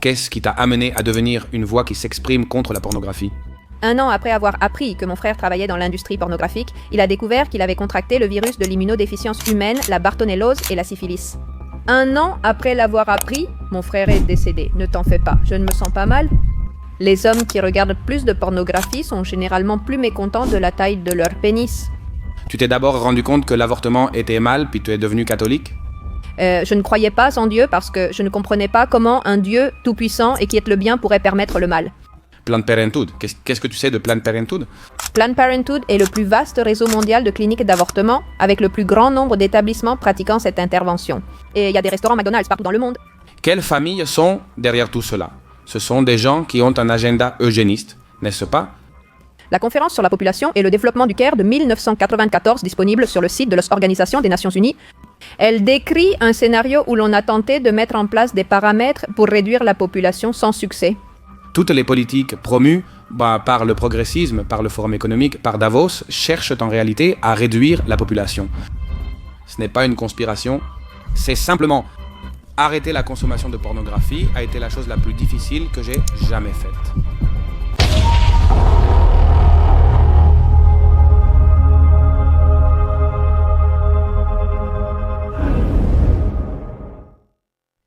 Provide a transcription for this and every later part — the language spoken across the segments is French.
Qu'est-ce qui t'a amené à devenir une voix qui s'exprime contre la pornographie? 1 an après avoir appris que mon frère travaillait dans l'industrie pornographique, il a découvert qu'il avait contracté le virus de l'immunodéficience humaine, la bartonellose et la syphilis. 1 an après l'avoir appris, mon frère est décédé. Ne t'en fais pas, je ne me sens pas mal. Les hommes qui regardent plus de pornographie sont généralement plus mécontents de la taille de leur pénis. Tu t'es d'abord rendu compte que l'avortement était mal, puis tu es devenu catholique? Je ne croyais pas en Dieu parce que je ne comprenais pas comment un Dieu tout-puissant et qui est le bien pourrait permettre le mal. Planned Parenthood. Qu'est-ce que tu sais de Planned Parenthood? Planned Parenthood est le plus vaste réseau mondial de cliniques d'avortement, avec le plus grand nombre d'établissements pratiquant cette intervention. Et il y a des restaurants McDonald's partout dans le monde. Quelles familles sont derrière tout cela? Ce sont des gens qui ont un agenda eugéniste, n'est-ce pas? La conférence sur la population et le développement du Caire de 1994, disponible sur le site de l'Organisation des Nations Unies, elle décrit un scénario où l'on a tenté de mettre en place des paramètres pour réduire la population sans succès. Toutes les politiques promues par le progressisme, par le Forum économique, par Davos, cherchent en réalité à réduire la population. Ce n'est pas une conspiration, c'est simplement arrêter la consommation de pornographie a été la chose la plus difficile que j'ai jamais faite.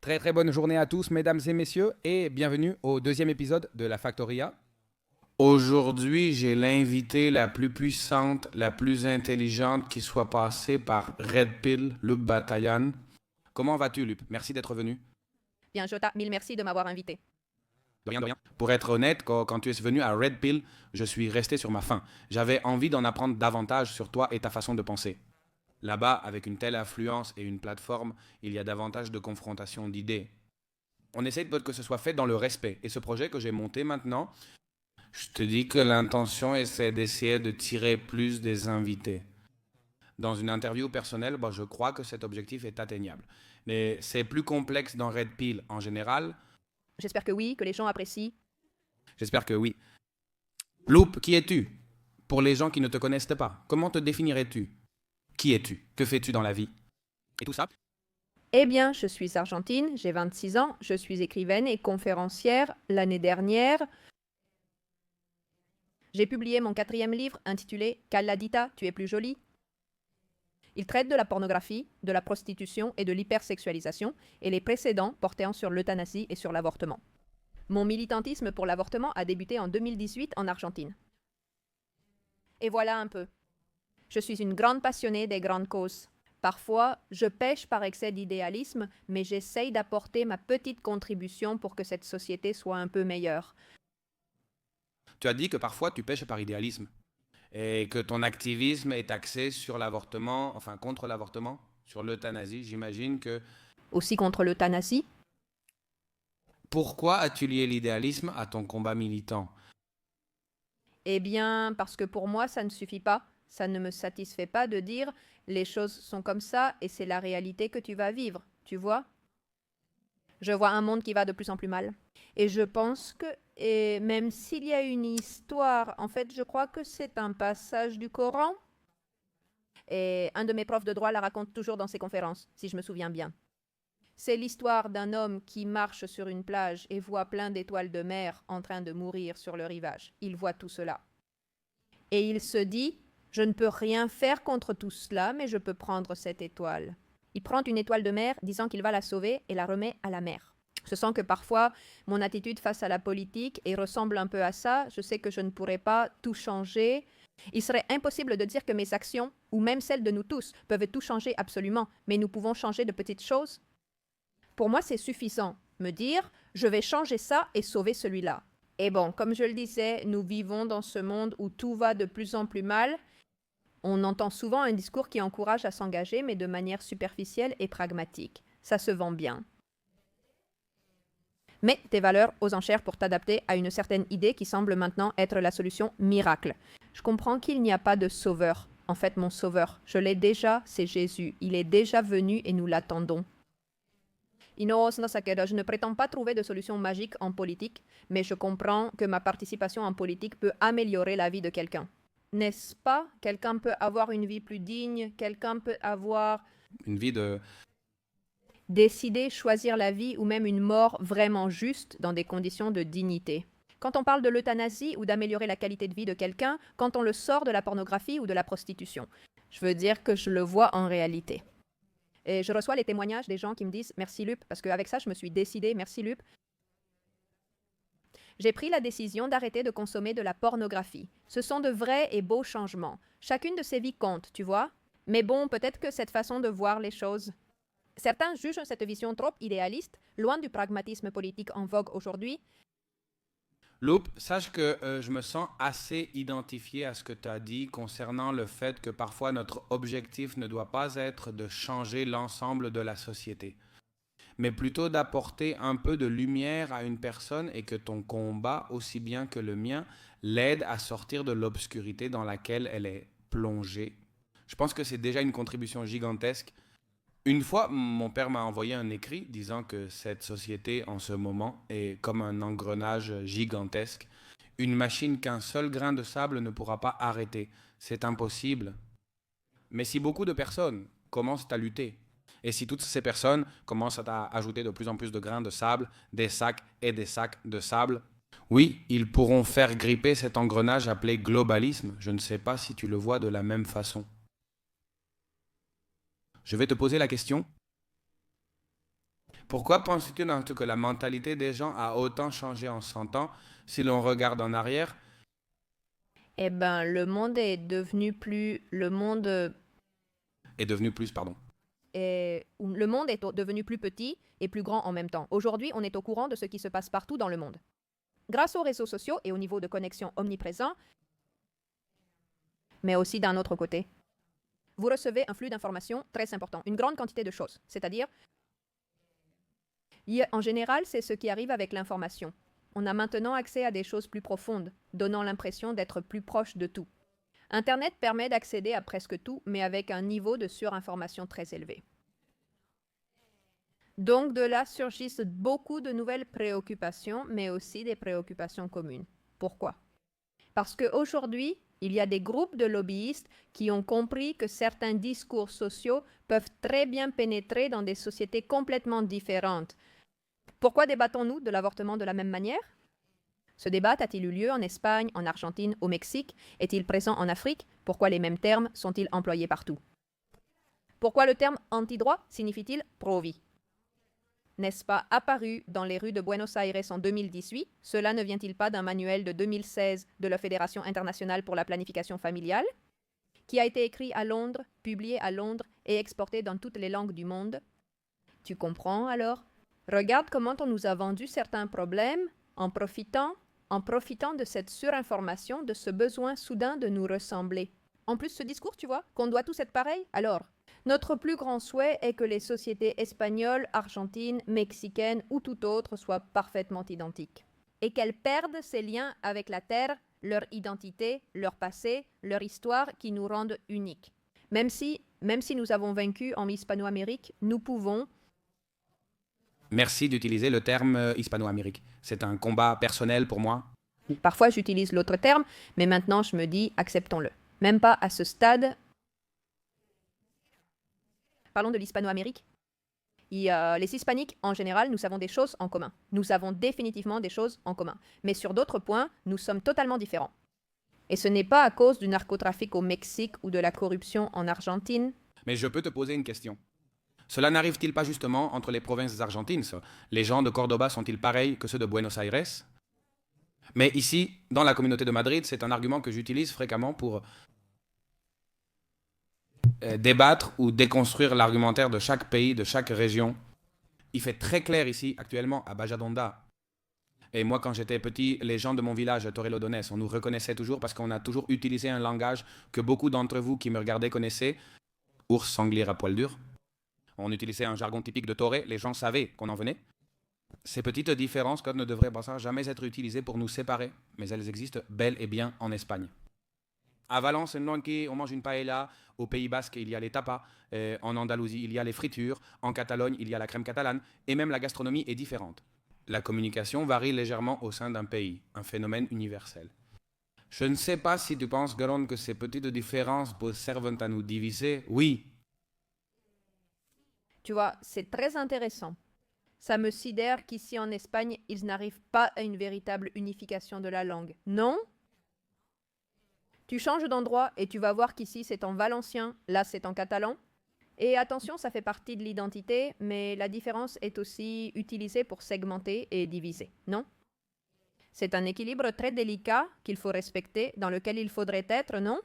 Très bonne journée à tous, mesdames et messieurs, et bienvenue au 2e épisode de La Factoria. Aujourd'hui, j'ai l'invitée la plus puissante, la plus intelligente qui soit passée par Red Pill, Lup Batayan. Comment vas-tu, Lup? Merci d'être venu. Bien, Jota, mille merci de m'avoir invité. De rien, de rien. Pour être honnête, quand tu es venu à Red Pill, je suis resté sur ma faim. J'avais envie d'en apprendre davantage sur toi et ta façon de penser. Là-bas, avec une telle influence et une plateforme, il y a davantage de confrontation d'idées. On essaie que ce soit fait dans le respect. Et ce projet que j'ai monté maintenant, je te dis que l'intention c'est d'essayer de tirer plus des invités. Dans une interview personnelle, je crois que cet objectif est atteignable. Mais c'est plus complexe dans Red Pill en général. J'espère que oui, que les gens apprécient. J'espère que oui. Loup, qui es-tu? Pour les gens qui ne te connaissent pas, comment te définirais-tu? Qui es-tu? Que fais-tu dans la vie? Et tout ça? Eh bien, je suis argentine, j'ai 26 ans, je suis écrivaine et conférencière. L'année dernière, j'ai publié mon 4e livre intitulé « Calladita, tu es plus jolie ». Il traite de la pornographie, de la prostitution et de l'hypersexualisation, et les précédents portant sur l'euthanasie et sur l'avortement. Mon militantisme pour l'avortement a débuté en 2018 en Argentine. Et voilà un peu. Je suis une grande passionnée des grandes causes. Parfois, je pêche par excès d'idéalisme, mais j'essaye d'apporter ma petite contribution pour que cette société soit un peu meilleure. Tu as dit que parfois tu pêches par idéalisme et que ton activisme est axé sur l'avortement, enfin contre l'avortement, sur l'euthanasie, j'imagine que... Aussi contre l'euthanasie. Pourquoi as-tu lié l'idéalisme à ton combat militant? Eh bien, parce que pour moi, ça ne suffit pas. Ça ne me satisfait pas de dire « les choses sont comme ça et c'est la réalité que tu vas vivre », tu vois? Je vois un monde qui va de plus en plus mal. Et je pense que, et même s'il y a une histoire, en fait, je crois que c'est un passage du Coran. Et un de mes profs de droit la raconte toujours dans ses conférences, si je me souviens bien. C'est l'histoire d'un homme qui marche sur une plage et voit plein d'étoiles de mer en train de mourir sur le rivage. Il voit tout cela. Et il se dit... Je ne peux rien faire contre tout cela, mais je peux prendre cette étoile. Il prend une étoile de mer, disant qu'il va la sauver et la remet à la mer. Je sens que parfois, mon attitude face à la politique ressemble un peu à ça. Je sais que je ne pourrai pas tout changer. Il serait impossible de dire que mes actions, ou même celles de nous tous, peuvent tout changer absolument, mais nous pouvons changer de petites choses. Pour moi, c'est suffisant. Me dire, je vais changer ça et sauver celui-là. Et bon, comme je le disais, nous vivons dans ce monde où tout va de plus en plus mal. On entend souvent un discours qui encourage à s'engager, mais de manière superficielle et pragmatique. Ça se vend bien. Mets tes valeurs aux enchères pour t'adapter à une certaine idée qui semble maintenant être la solution miracle. Je comprends qu'il n'y a pas de sauveur. En fait, mon sauveur, je l'ai déjà, c'est Jésus. Il est déjà venu et nous l'attendons. Je ne prétends pas trouver de solution magique en politique, mais je comprends que ma participation en politique peut améliorer la vie de quelqu'un. N'est-ce pas? Quelqu'un peut avoir une vie plus digne, quelqu'un peut avoir... Une vie de Décider, choisir la vie ou même une mort vraiment juste dans des conditions de dignité. Quand on parle de l'euthanasie ou d'améliorer la qualité de vie de quelqu'un, quand on le sort de la pornographie ou de la prostitution. Je veux dire que je le vois en réalité. Et je reçois les témoignages des gens qui me disent « Merci Lup, parce qu'avec ça, je me suis décidée, merci Lup. J'ai pris la décision d'arrêter de consommer de la pornographie. Ce sont de vrais et beaux changements. Chacune de ces vies compte, tu vois. Mais bon, peut-être que cette façon de voir les choses... Certains jugent cette vision trop idéaliste, loin du pragmatisme politique en vogue aujourd'hui. Loup, sache que je me sens assez identifié à ce que tu as dit concernant le fait que parfois notre objectif ne doit pas être de changer l'ensemble de la société, mais plutôt d'apporter un peu de lumière à une personne et que ton combat, aussi bien que le mien, l'aide à sortir de l'obscurité dans laquelle elle est plongée. Je pense que c'est déjà une contribution gigantesque. Une fois, mon père m'a envoyé un écrit disant que cette société, en ce moment, est comme un engrenage gigantesque, une machine qu'un seul grain de sable ne pourra pas arrêter. C'est impossible. Mais si beaucoup de personnes commencent à lutter, et si toutes ces personnes commencent à ajouter de plus en plus de grains de sable, des sacs et des sacs de sable, oui, ils pourront faire gripper cet engrenage appelé globalisme. Je ne sais pas si tu le vois de la même façon. Je vais te poser la question. Pourquoi penses-tu que la mentalité des gens a autant changé en 100 ans si l'on regarde en arrière? Eh ben, le monde est devenu plus... Est devenu plus, pardon. Le monde est devenu plus petit et plus grand en même temps. Aujourd'hui, on est au courant de ce qui se passe partout dans le monde. Grâce aux réseaux sociaux et au niveau de connexion omniprésent, mais aussi d'un autre côté. Vous recevez un flux d'informations très important, une grande quantité de choses. C'est-à-dire, en général, c'est ce qui arrive avec l'information. On a maintenant accès à des choses plus profondes, donnant l'impression d'être plus proche de tout. Internet permet d'accéder à presque tout, mais avec un niveau de surinformation très élevé. Donc de là surgissent beaucoup de nouvelles préoccupations, mais aussi des préoccupations communes. Pourquoi? Parce qu'aujourd'hui, il y a des groupes de lobbyistes qui ont compris que certains discours sociaux peuvent très bien pénétrer dans des sociétés complètement différentes. Pourquoi débattons-nous de l'avortement de la même manière? Ce débat a-t-il eu lieu en Espagne, en Argentine, au Mexique? Est-il présent en Afrique? Pourquoi les mêmes termes sont-ils employés partout? Pourquoi le terme anti-droit signifie-t-il pro-vie? N'est-ce pas apparu dans les rues de Buenos Aires en 2018? Cela ne vient-il pas d'un manuel de 2016 de la Fédération internationale pour la planification familiale, qui a été écrit à Londres, publié à Londres et exporté dans toutes les langues du monde? Tu comprends alors? Regarde comment on nous a vendu certains problèmes en profitant de cette surinformation, de ce besoin soudain de nous ressembler. En plus, ce discours, tu vois, qu'on doit tous être pareils, alors, notre plus grand souhait est que les sociétés espagnoles, argentines, mexicaines ou tout autre soient parfaitement identiques. Et qu'elles perdent ces liens avec la terre, leur identité, leur passé, leur histoire qui nous rendent uniques. Même si nous avons vaincu en Hispano-Amérique, nous pouvons... Merci d'utiliser le terme hispano-amérique. C'est un combat personnel pour moi. Parfois, j'utilise l'autre terme, mais maintenant, je me dis, acceptons-le. Même pas à ce stade. Parlons de l'Hispano-Amérique. Les hispaniques, en général, nous avons des choses en commun. Nous avons définitivement des choses en commun. Mais sur d'autres points, nous sommes totalement différents. Et ce n'est pas à cause du narcotrafic au Mexique ou de la corruption en Argentine. Mais je peux te poser une question. Cela n'arrive-t-il pas justement entre les provinces argentines, ça? Les gens de Cordoba sont-ils pareils que ceux de Buenos Aires? Mais ici, dans la communauté de Madrid, c'est un argument que j'utilise fréquemment pour débattre ou déconstruire l'argumentaire de chaque pays, de chaque région. Il fait très clair ici, actuellement, à Bajadonda. Et moi, quand j'étais petit, les gens de mon village, Torrelodones, on nous reconnaissait toujours parce qu'on a toujours utilisé un langage que beaucoup d'entre vous qui me regardaient connaissaient. Ours, sanglier à poil dur. On utilisait un jargon typique de Torre, les gens savaient qu'on en venait. Ces petites différences ne devraient jamais être utilisées pour nous séparer, mais elles existent bel et bien en Espagne. À Valence, on mange une paella. Au Pays Basque, il y a les tapas. En Andalousie, il y a les fritures. En Catalogne, il y a la crème catalane. Et même la gastronomie est différente. La communication varie légèrement au sein d'un pays, un phénomène universel. Je ne sais pas si tu penses, Garonne, que ces petites différences servent à nous diviser. Oui. Tu vois, c'est très intéressant. Ça me sidère qu'ici en Espagne, ils n'arrivent pas à une véritable unification de la langue. Non? Tu changes d'endroit et tu vas voir qu'ici c'est en valencien, là c'est en catalan. Et attention, ça fait partie de l'identité, mais la différence est aussi utilisée pour segmenter et diviser, non? C'est un équilibre très délicat qu'il faut respecter, dans lequel il faudrait être, non?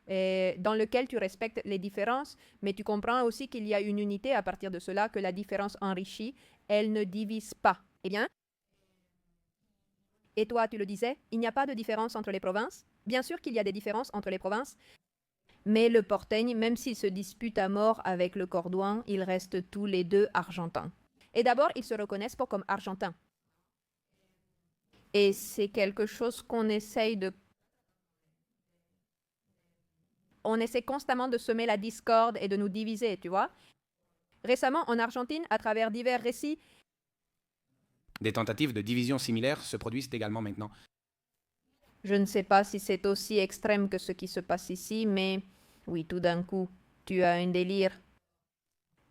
Et dans lequel tu respectes les différences, mais tu comprends aussi qu'il y a une unité à partir de cela, que la différence enrichit, elle ne divise pas. Eh bien? Et toi, tu le disais, il n'y a pas de différence entre les provinces? Bien sûr qu'il y a des différences entre les provinces, mais le Porteigne, même s'il se dispute à mort avec le Cordouan, ils restent tous les deux argentins. Et d'abord, ils se reconnaissent pas comme argentins. Et c'est quelque chose qu'on essaye de... On essaie constamment de semer la discorde et de nous diviser, tu vois. Récemment, en Argentine, à travers divers récits, Des tentatives de division similaires se produisent également maintenant. je ne sais pas si c'est aussi extrême que ce qui se passe ici, mais oui, tout d'un coup, tu as un délire.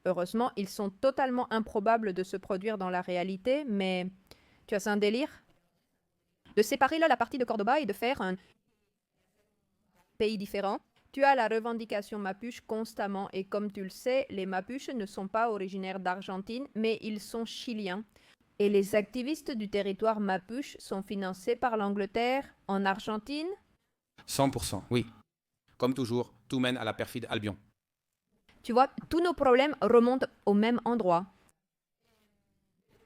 Heureusement, ils sont totalement improbables de se produire dans la réalité, mais tu as un délire? De séparer là la partie de Cordoba et de faire un pays différent. Tu as la revendication mapuche constamment et comme tu le sais, les mapuches ne sont pas originaires d'Argentine, mais ils sont chiliens. Et les activistes du territoire mapuche sont financés par l'Angleterre en Argentine? 100%, oui. Comme toujours, tout mène à la perfide Albion. Tu vois, tous nos problèmes remontent au même endroit.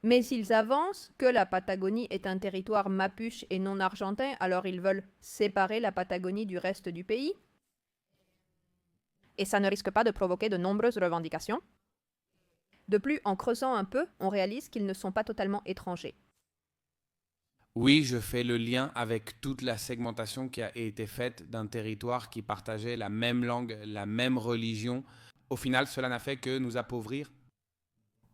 Mais s'ils avancent que la Patagonie est un territoire mapuche et non argentin, alors ils veulent séparer la Patagonie du reste du pays. Et ça ne risque pas de provoquer de nombreuses revendications. De plus, en creusant un peu, on réalise qu'ils ne sont pas totalement étrangers. Oui, je fais le lien avec toute la segmentation qui a été faite d'un territoire qui partageait la même langue, la même religion. Au final, cela n'a fait que nous appauvrir.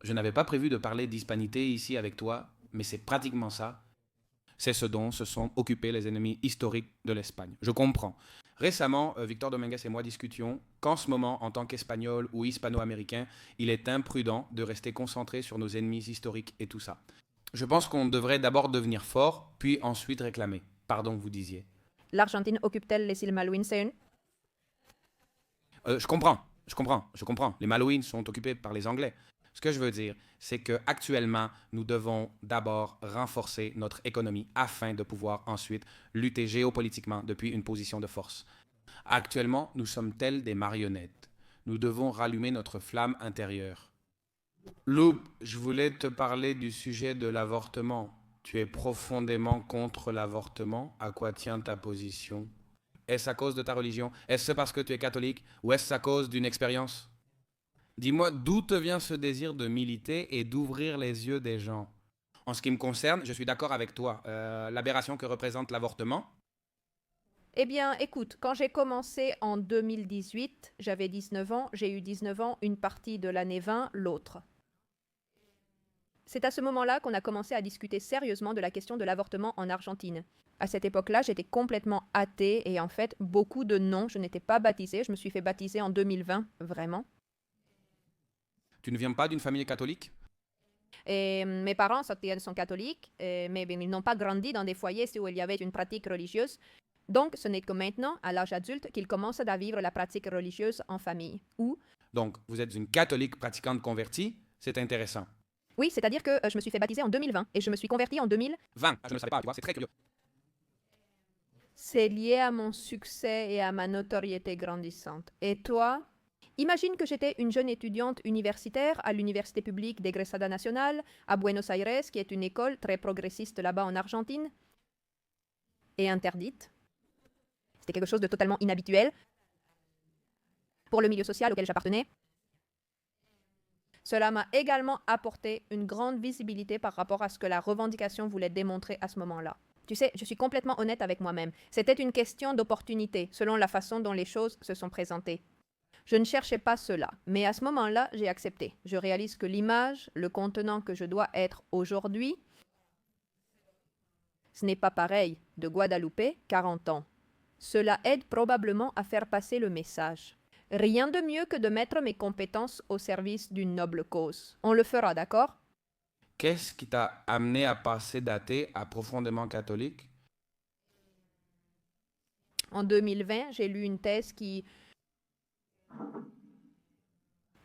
Je n'avais pas prévu de parler d'hispanité ici avec toi, mais c'est pratiquement ça. C'est ce dont se sont occupés les ennemis historiques de l'Espagne. Je comprends. Récemment, Victor Dominguez et moi discutions qu'en ce moment, en tant qu'Espagnol ou Hispano-Américain, il est imprudent de rester concentré sur nos ennemis historiques et tout ça. Je pense qu'on devrait d'abord devenir fort, puis ensuite réclamer. Pardon, vous disiez. L'Argentine occupe-t-elle les îles Malouines? Je comprends. Les Malouines sont occupées par les Anglais. Ce que je veux dire, c'est qu'actuellement, nous devons d'abord renforcer notre économie afin de pouvoir ensuite lutter géopolitiquement depuis une position de force. Actuellement, nous sommes tels des marionnettes. Nous devons rallumer notre flamme intérieure. Loup, je voulais te parler du sujet de l'avortement. Tu es profondément contre l'avortement. À quoi tient ta position? Est-ce à cause de ta religion? Est-ce parce que tu es catholique? Ou est-ce à cause d'une expérience? Dis-moi d'où te vient ce désir de militer et d'ouvrir les yeux des gens. En ce qui me concerne, je suis d'accord avec toi. L'aberration que représente l'avortement. Eh bien, écoute, quand j'ai commencé en 2018, j'avais 19 ans, j'ai eu 19 ans une partie de l'année 20, l'autre. C'est à ce moment-là qu'on a commencé à discuter sérieusement de la question de l'avortement en Argentine. À cette époque-là, j'étais complètement athée et en fait, beaucoup de non, je n'étais pas baptisée, je me suis fait baptiser en 2020, vraiment. Tu ne viens pas d'une famille catholique? Et mes parents sont catholiques, mais ils n'ont pas grandi dans des foyers où il y avait une pratique religieuse. Donc, ce n'est que maintenant, à l'âge adulte, qu'ils commencent à vivre la pratique religieuse en famille. Ou, Donc, vous êtes une catholique pratiquante convertie. C'est intéressant. oui, c'est-à-dire que je me suis fait baptiser en 2020 et je me suis convertie en 2000. 20, je ne le savais pas, tu vois, c'est très curieux. C'est lié à mon succès et à ma notoriété grandissante. Et toi? Imagine que j'étais une jeune étudiante universitaire à l'Université publique d'Egresada Nacional, à Buenos Aires, qui est une école très progressiste là-bas en Argentine, et interdite. C'était quelque chose de totalement inhabituel pour le milieu social auquel j'appartenais. Cela m'a également apporté une grande visibilité par rapport à ce que la revendication voulait démontrer à ce moment-là. Tu sais, je suis complètement honnête avec moi-même. C'était une question d'opportunité, selon la façon dont les choses se sont présentées. Je ne cherchais pas cela, mais à ce moment-là, j'ai accepté. Je réalise que l'image, le contenant que je dois être aujourd'hui, ce n'est pas pareil de Guadeloupe, 40 ans. Cela aide probablement à faire passer le message. Rien de mieux que de mettre mes compétences au service d'une noble cause. On le fera, d'accord? Qu'est-ce qui t'a amené à passer d'athée à profondément catholique? En 2020, j'ai lu une thèse qui...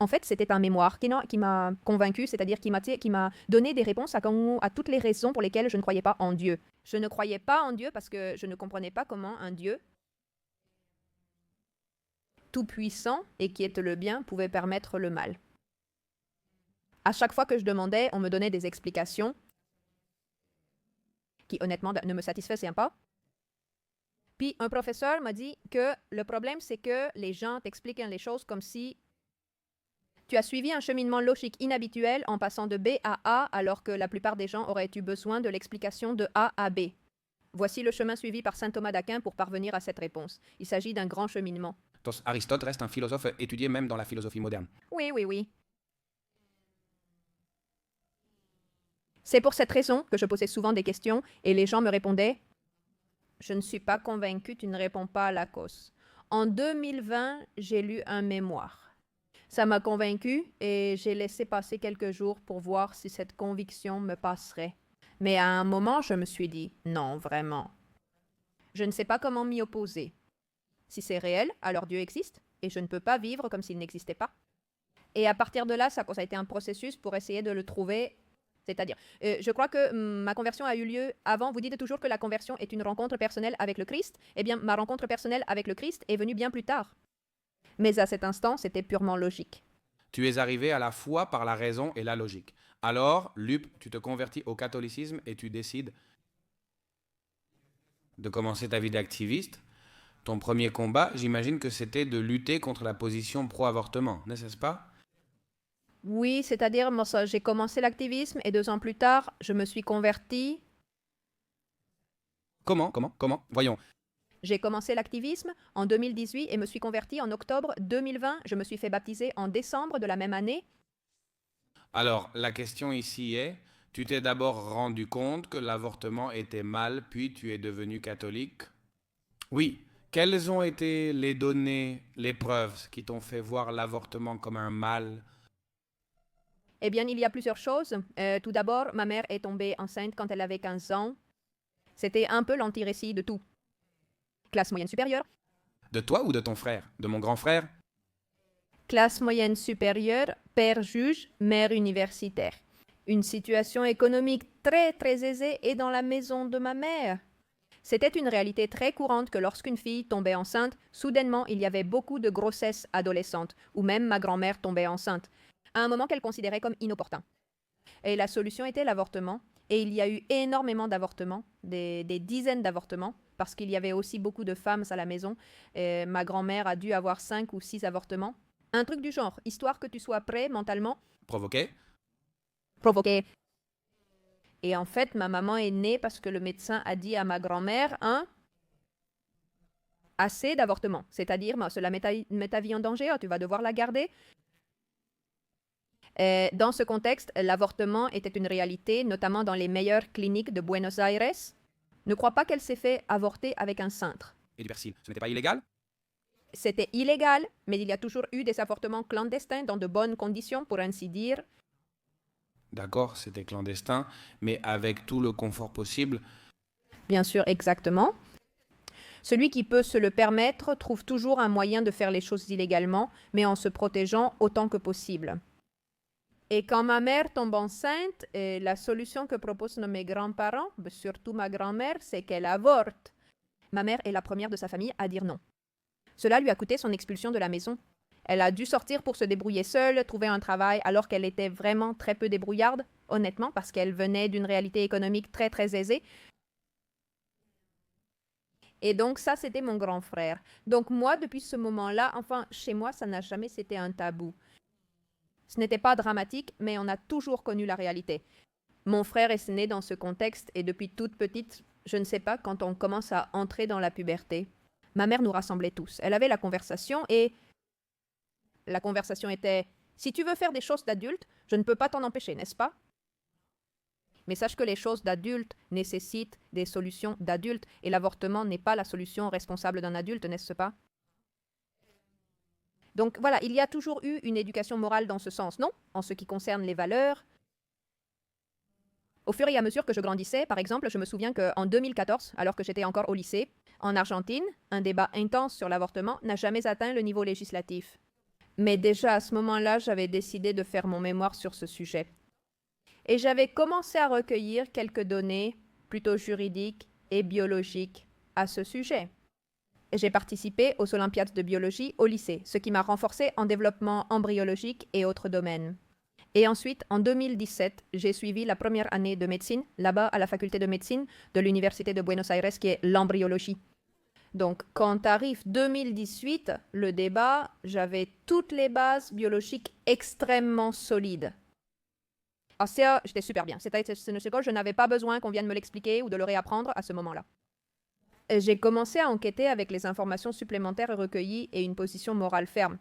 En fait, c'était un mémoire qui m'a convaincu, c'est-à-dire qui m'a donné des réponses à toutes les raisons pour lesquelles je ne croyais pas en Dieu. Je ne croyais pas en Dieu parce que je ne comprenais pas comment un Dieu tout-puissant et qui est le bien pouvait permettre le mal. À chaque fois que je demandais, on me donnait des explications qui honnêtement ne me satisfaisaient pas. Puis un professeur m'a dit que le problème, c'est que les gens t'expliquent les choses comme si tu as suivi un cheminement logique inhabituel en passant de B à A alors que la plupart des gens auraient eu besoin de l'explication de A à B. Voici le chemin suivi par saint Thomas d'Aquin pour parvenir à cette réponse. Il s'agit d'un grand cheminement. Donc, Aristote reste un philosophe étudié même dans la philosophie moderne. Oui, oui, oui. C'est pour cette raison que je posais souvent des questions et les gens me répondaient « Je ne suis pas convaincu, tu ne réponds pas à la cause. » En 2020, j'ai lu un mémoire. Ça m'a convaincu et j'ai laissé passer quelques jours pour voir si cette conviction me passerait. Mais à un moment, je me suis dit « Non, vraiment. » Je ne sais pas comment m'y opposer. Si c'est réel, alors Dieu existe et je ne peux pas vivre comme s'il n'existait pas. Et à partir de là, ça a été un processus pour essayer de le trouver. C'est-à-dire, je crois que ma conversion a eu lieu avant. Vous dites toujours que la conversion est une rencontre personnelle avec le Christ. Eh bien, ma rencontre personnelle avec le Christ est venue bien plus tard. Mais à cet instant, c'était purement logique. Tu es arrivé à la foi par la raison et la logique. Alors, Lup, tu te convertis au catholicisme et tu décides de commencer ta vie d'activiste. Ton premier combat, j'imagine que c'était de lutter contre la position pro-avortement, n'est-ce pas? Oui, c'est-à-dire, moi, j'ai commencé l'activisme et 2 ans plus tard, je me suis convertie. Comment? Voyons. J'ai commencé l'activisme en 2018 et me suis convertie en octobre 2020. Je me suis fait baptiser en décembre de la même année. Alors, la question ici est, tu t'es d'abord rendu compte que l'avortement était mal, puis tu es devenu catholique? Oui. Quelles ont été les données, les preuves qui t'ont fait voir l'avortement comme un mal? Eh bien, il y a plusieurs choses. Tout d'abord, ma mère est tombée enceinte quand elle avait 15 ans. C'était un peu l'anti-récit de tout. Classe moyenne supérieure. De toi ou de ton frère? De mon grand frère? Classe moyenne supérieure, père juge, mère universitaire. Une situation économique très très aisée et dans la maison de ma mère. C'était une réalité très courante que lorsqu'une fille tombait enceinte, soudainement il y avait beaucoup de grossesses adolescentes, ou même ma grand-mère tombait enceinte, à un moment qu'elle considérait comme inopportun. Et la solution était l'avortement, et il y a eu énormément d'avortements, des dizaines d'avortements, parce qu'il y avait aussi beaucoup de femmes à la maison. Et ma grand-mère a dû avoir 5 ou 6 avortements. Un truc du genre, histoire que tu sois prêt mentalement. Provoqué? Provoqué. Et en fait, ma maman est née parce que le médecin a dit à ma grand-mère, assez d'avortements. C'est-à-dire, cela met ta vie en danger, tu vas devoir la garder. Dans ce contexte, l'avortement était une réalité, notamment dans les meilleures cliniques de Buenos Aires. Ne crois pas qu'elle s'est fait avorter avec un cintre. Et du persil, ce n'était pas illégal? C'était illégal, mais il y a toujours eu des avortements clandestins dans de bonnes conditions, pour ainsi dire. D'accord, c'était clandestin, mais avec tout le confort possible. Bien sûr, exactement. Celui qui peut se le permettre trouve toujours un moyen de faire les choses illégalement, mais en se protégeant autant que possible. Et quand ma mère tombe enceinte, la solution que proposent mes grands-parents, surtout ma grand-mère, c'est qu'elle avorte. Ma mère est la première de sa famille à dire non. Cela lui a coûté son expulsion de la maison. Elle a dû sortir pour se débrouiller seule, trouver un travail alors qu'elle était vraiment très peu débrouillarde, honnêtement, parce qu'elle venait d'une réalité économique très très aisée. Et donc ça, c'était mon grand frère. Donc moi, depuis ce moment-là, enfin, chez moi, ça n'a jamais été un tabou. Ce n'était pas dramatique, mais on a toujours connu la réalité. Mon frère est né dans ce contexte et depuis toute petite, je ne sais pas, quand on commence à entrer dans la puberté, ma mère nous rassemblait tous. Elle avait la conversation et la conversation était « Si tu veux faire des choses d'adulte, je ne peux pas t'en empêcher, n'est-ce pas ?» Mais sache que les choses d'adultes nécessitent des solutions d'adultes et l'avortement n'est pas la solution responsable d'un adulte, n'est-ce pas? Donc voilà, il y a toujours eu une éducation morale dans ce sens, non? En ce qui concerne les valeurs. Au fur et à mesure que je grandissais, par exemple, je me souviens qu'en 2014, alors que j'étais encore au lycée, en Argentine, un débat intense sur l'avortement n'a jamais atteint le niveau législatif. Mais déjà à ce moment-là, j'avais décidé de faire mon mémoire sur ce sujet. Et j'avais commencé à recueillir quelques données, plutôt juridiques et biologiques, à ce sujet. J'ai participé aux Olympiades de biologie au lycée, ce qui m'a renforcé en développement embryologique et autres domaines. Et ensuite, en 2017, j'ai suivi la première année de médecine, là-bas à la faculté de médecine de l'Université de Buenos Aires, qui est l'embryologie. Donc, quand arrive 2018, le débat, j'avais toutes les bases biologiques extrêmement solides. En CA, j'étais super bien. C'était une école, je n'avais pas besoin qu'on vienne me l'expliquer ou de le réapprendre à ce moment-là. J'ai commencé à enquêter avec les informations supplémentaires recueillies et une position morale ferme.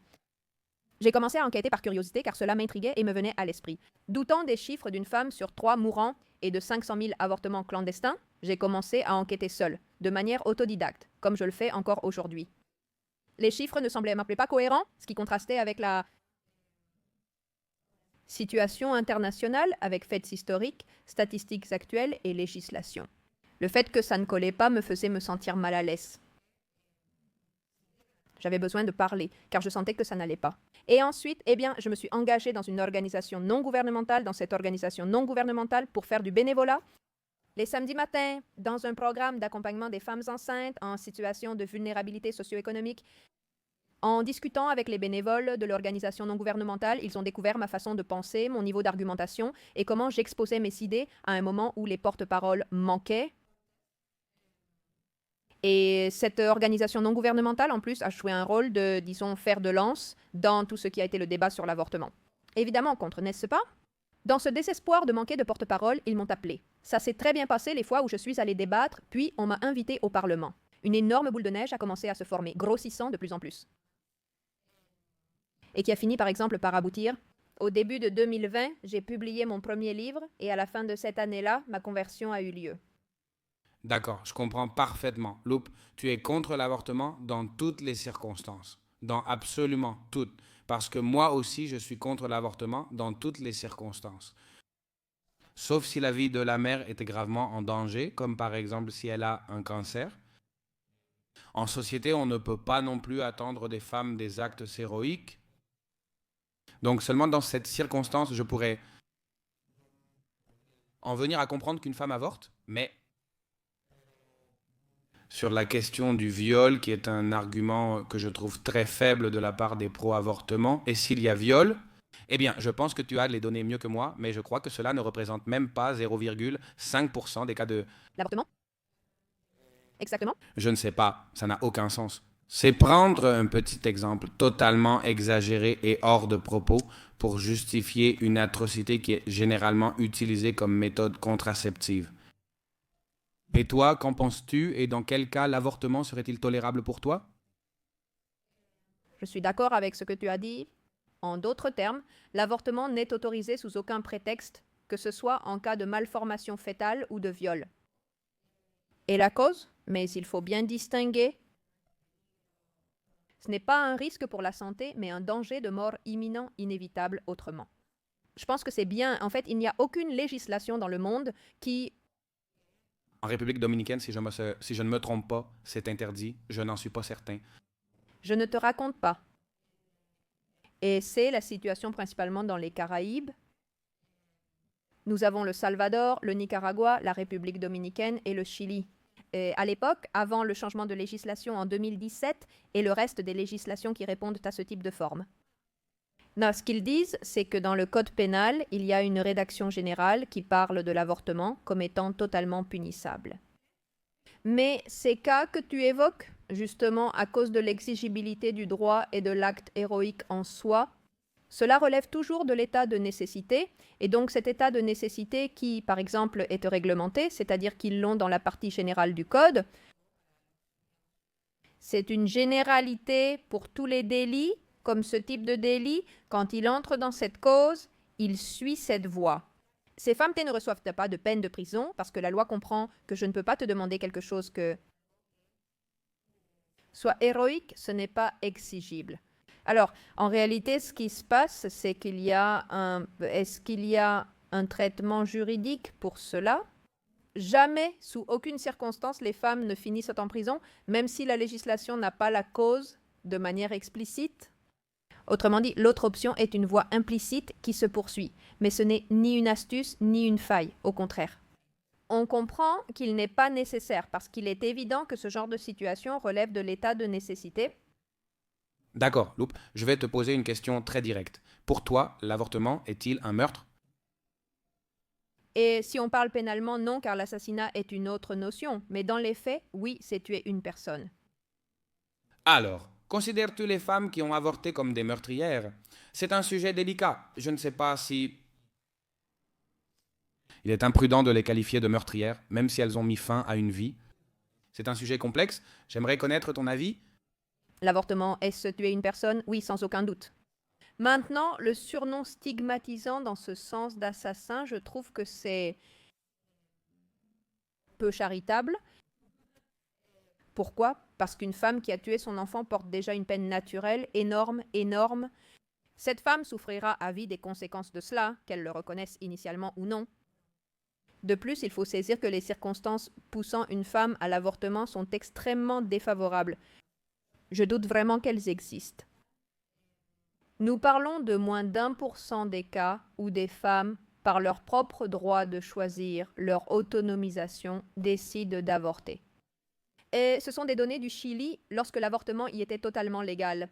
J'ai commencé à enquêter par curiosité car cela m'intriguait et me venait à l'esprit. Doutant des chiffres d'une femme sur 3 mourant et de 500 000 avortements clandestins, j'ai commencé à enquêter seule, de manière autodidacte, comme je le fais encore aujourd'hui. Les chiffres ne semblaient m'appeler pas cohérents, ce qui contrastait avec la situation internationale, avec faits historiques, statistiques actuelles et législation. Le fait que ça ne collait pas me faisait me sentir mal à l'aise. J'avais besoin de parler, car je sentais que ça n'allait pas. Et ensuite, je me suis engagée dans une organisation non gouvernementale, dans cette organisation non gouvernementale, pour faire du bénévolat. Les samedis matins, dans un programme d'accompagnement des femmes enceintes en situation de vulnérabilité socio-économique. En discutant avec les bénévoles de l'organisation non gouvernementale, ils ont découvert ma façon de penser, mon niveau d'argumentation et comment j'exposais mes idées à un moment où les porte-paroles manquaient. Et cette organisation non gouvernementale, en plus, a joué un rôle de, disons, fer de lance dans tout ce qui a été le débat sur l'avortement. Évidemment contre, n'est-ce pas? Dans ce désespoir de manquer de porte-parole, ils m'ont appelé. Ça s'est très bien passé les fois où je suis allée débattre, puis on m'a invité au Parlement. Une énorme boule de neige a commencé à se former, grossissant de plus en plus. Et qui a fini par exemple par aboutir. Au début de 2020, j'ai publié mon premier livre et à la fin de cette année-là, ma conversion a eu lieu. D'accord, je comprends parfaitement. Loup, tu es contre l'avortement dans toutes les circonstances, dans absolument toutes. Parce que moi aussi, je suis contre l'avortement dans toutes les circonstances. Sauf si la vie de la mère était gravement en danger, comme par exemple si elle a un cancer. En société, on ne peut pas non plus attendre des femmes des actes héroïques. Donc seulement dans cette circonstance, je pourrais en venir à comprendre qu'une femme avorte, mais sur la question du viol, qui est un argument que je trouve très faible de la part des pro-avortement, et s'il y a viol, eh bien, je pense que tu as les données mieux que moi, mais je crois que cela ne représente même pas 0,5% des cas de... L'avortement? Exactement. Je ne sais pas, ça n'a aucun sens. C'est prendre un petit exemple totalement exagéré et hors de propos pour justifier une atrocité qui est généralement utilisée comme méthode contraceptive. Et toi, qu'en penses-tu et dans quel cas l'avortement serait-il tolérable pour toi? Je suis d'accord avec ce que tu as dit. En d'autres termes, l'avortement n'est autorisé sous aucun prétexte, que ce soit en cas de malformation fœtale ou de viol. Et la cause? Mais il faut bien distinguer. Ce n'est pas un risque pour la santé, mais un danger de mort imminent, inévitable autrement. Je pense que c'est bien. En fait, il n'y a aucune législation dans le monde qui... En République dominicaine, si je ne me trompe pas, c'est interdit. Je n'en suis pas certain. Je ne te raconte pas. Et c'est la situation principalement dans les Caraïbes. Nous avons le Salvador, le Nicaragua, la République dominicaine et le Chili. Et à l'époque, avant le changement de législation en 2017 et le reste des législations qui répondent à ce type de forme. Non, ce qu'ils disent, c'est que dans le code pénal, il y a une rédaction générale qui parle de l'avortement comme étant totalement punissable. Mais ces cas que tu évoques, justement à cause de l'exigibilité du droit et de l'acte héroïque en soi, cela relève toujours de l'état de nécessité, et donc cet état de nécessité qui, par exemple, est réglementé, c'est-à-dire qu'ils l'ont dans la partie générale du code, c'est une généralité pour tous les délits, comme ce type de délit, quand il entre dans cette cause, il suit cette voie. Ces femmes ne reçoivent pas de peine de prison parce que la loi comprend que je ne peux pas te demander quelque chose que soit héroïque, ce n'est pas exigible. Alors, en réalité, ce qui se passe, c'est est-ce qu'il y a un traitement juridique pour cela? Jamais, sous aucune circonstance, les femmes ne finissent en prison, même si la législation n'a pas la cause de manière explicite. Autrement dit, l'autre option est une voie implicite qui se poursuit, mais ce n'est ni une astuce ni une faille, au contraire. On comprend qu'il n'est pas nécessaire parce qu'il est évident que ce genre de situation relève de l'état de nécessité. D'accord, Loup, je vais te poser une question très directe. Pour toi, l'avortement est-il un meurtre? Et si on parle pénalement, non, car l'assassinat est une autre notion, mais dans les faits, oui, c'est tuer une personne. Alors, considères-tu les femmes qui ont avorté comme des meurtrières? C'est un sujet délicat. Je ne sais pas si il est imprudent de les qualifier de meurtrières, même si elles ont mis fin à une vie. C'est un sujet complexe. J'aimerais connaître ton avis. L'avortement, est-ce tuer une personne? Oui, sans aucun doute. Maintenant, le surnom stigmatisant dans ce sens d'assassin, je trouve que c'est peu charitable. Pourquoi? Parce qu'une femme qui a tué son enfant porte déjà une peine naturelle énorme, énorme. Cette femme souffrira à vie des conséquences de cela, qu'elle le reconnaisse initialement ou non. De plus, il faut saisir que les circonstances poussant une femme à l'avortement sont extrêmement défavorables. Je doute vraiment qu'elles existent. Nous parlons de moins d'1% des cas où des femmes, par leur propre droit de choisir leur autonomisation, décident d'avorter. Et ce sont des données du Chili lorsque l'avortement y était totalement légal.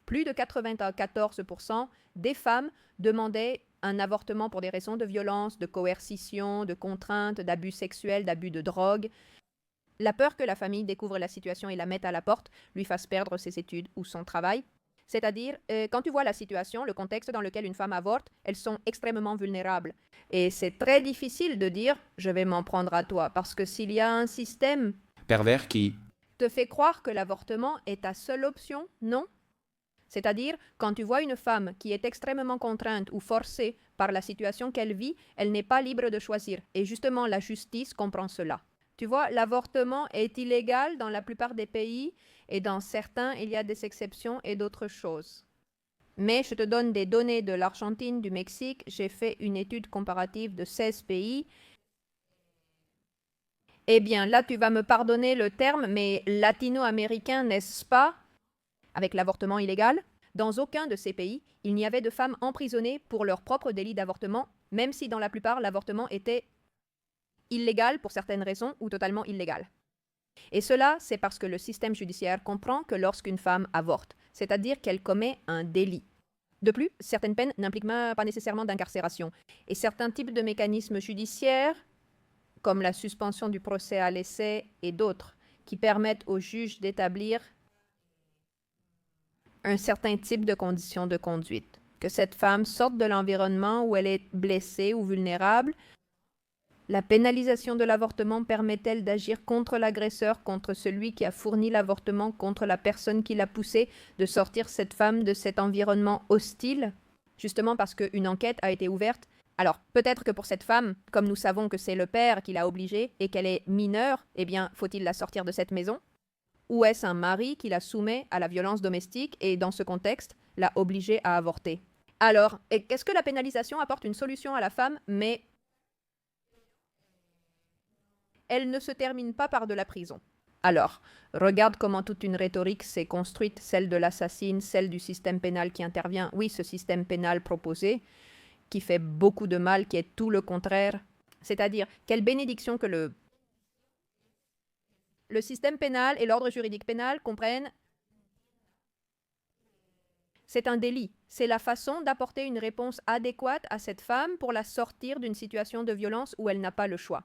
Plus de 94% des femmes demandaient un avortement pour des raisons de violence, de coercition, de contrainte, d'abus sexuels, d'abus de drogue. La peur que la famille découvre la situation et la mette à la porte, lui fasse perdre ses études ou son travail. C'est-à-dire, quand tu vois la situation, le contexte dans lequel une femme avorte, elles sont extrêmement vulnérables. Et c'est très difficile de dire « je vais m'en prendre à toi », parce que s'il y a un système Pervers qui... te fait croire que l'avortement est ta seule option, non? C'est-à-dire, quand tu vois une femme qui est extrêmement contrainte ou forcée par la situation qu'elle vit, elle n'est pas libre de choisir. Et justement, la justice comprend cela. Tu vois, l'avortement est illégal dans la plupart des pays et dans certains, il y a des exceptions et d'autres choses. Mais je te donne des données de l'Argentine, du Mexique. J'ai fait une étude comparative de 16 pays. Eh bien, là, tu vas me pardonner le terme, mais latino-américain, n'est-ce pas? Avec l'avortement illégal, dans aucun de ces pays, il n'y avait de femmes emprisonnées pour leur propre délit d'avortement, même si dans la plupart l'avortement était illégal pour certaines raisons ou totalement illégal. Et cela, c'est parce que le système judiciaire comprend que lorsqu'une femme avorte, c'est-à-dire qu'elle commet un délit. De plus, certaines peines n'impliquent pas nécessairement d'incarcération, et certains types de mécanismes judiciaires, comme la suspension du procès à l'essai et d'autres, qui permettent au juge d'établir un certain type de conditions de conduite. Que cette femme sorte de l'environnement où elle est blessée ou vulnérable. La pénalisation de l'avortement permet-elle d'agir contre l'agresseur, contre celui qui a fourni l'avortement, contre la personne qui l'a poussé, de sortir cette femme de cet environnement hostile? Justement parce qu'une enquête a été ouverte. Alors, peut-être que pour cette femme, comme nous savons que c'est le père qui l'a obligée et qu'elle est mineure, eh bien, faut-il la sortir de cette maison? Ou est-ce un mari qui la soumet à la violence domestique et, dans ce contexte, l'a obligée à avorter? Alors, qu'est-ce que la pénalisation apporte une solution à la femme, mais elle ne se termine pas par de la prison. Alors, regarde comment toute une rhétorique s'est construite, celle de l'assassine, celle du système pénal qui intervient. Oui, ce système pénal proposé, qui fait beaucoup de mal, qui est tout le contraire. C'est-à-dire, quelle bénédiction que le système pénal et l'ordre juridique pénal comprennent. C'est un délit. C'est la façon d'apporter une réponse adéquate à cette femme pour la sortir d'une situation de violence où elle n'a pas le choix.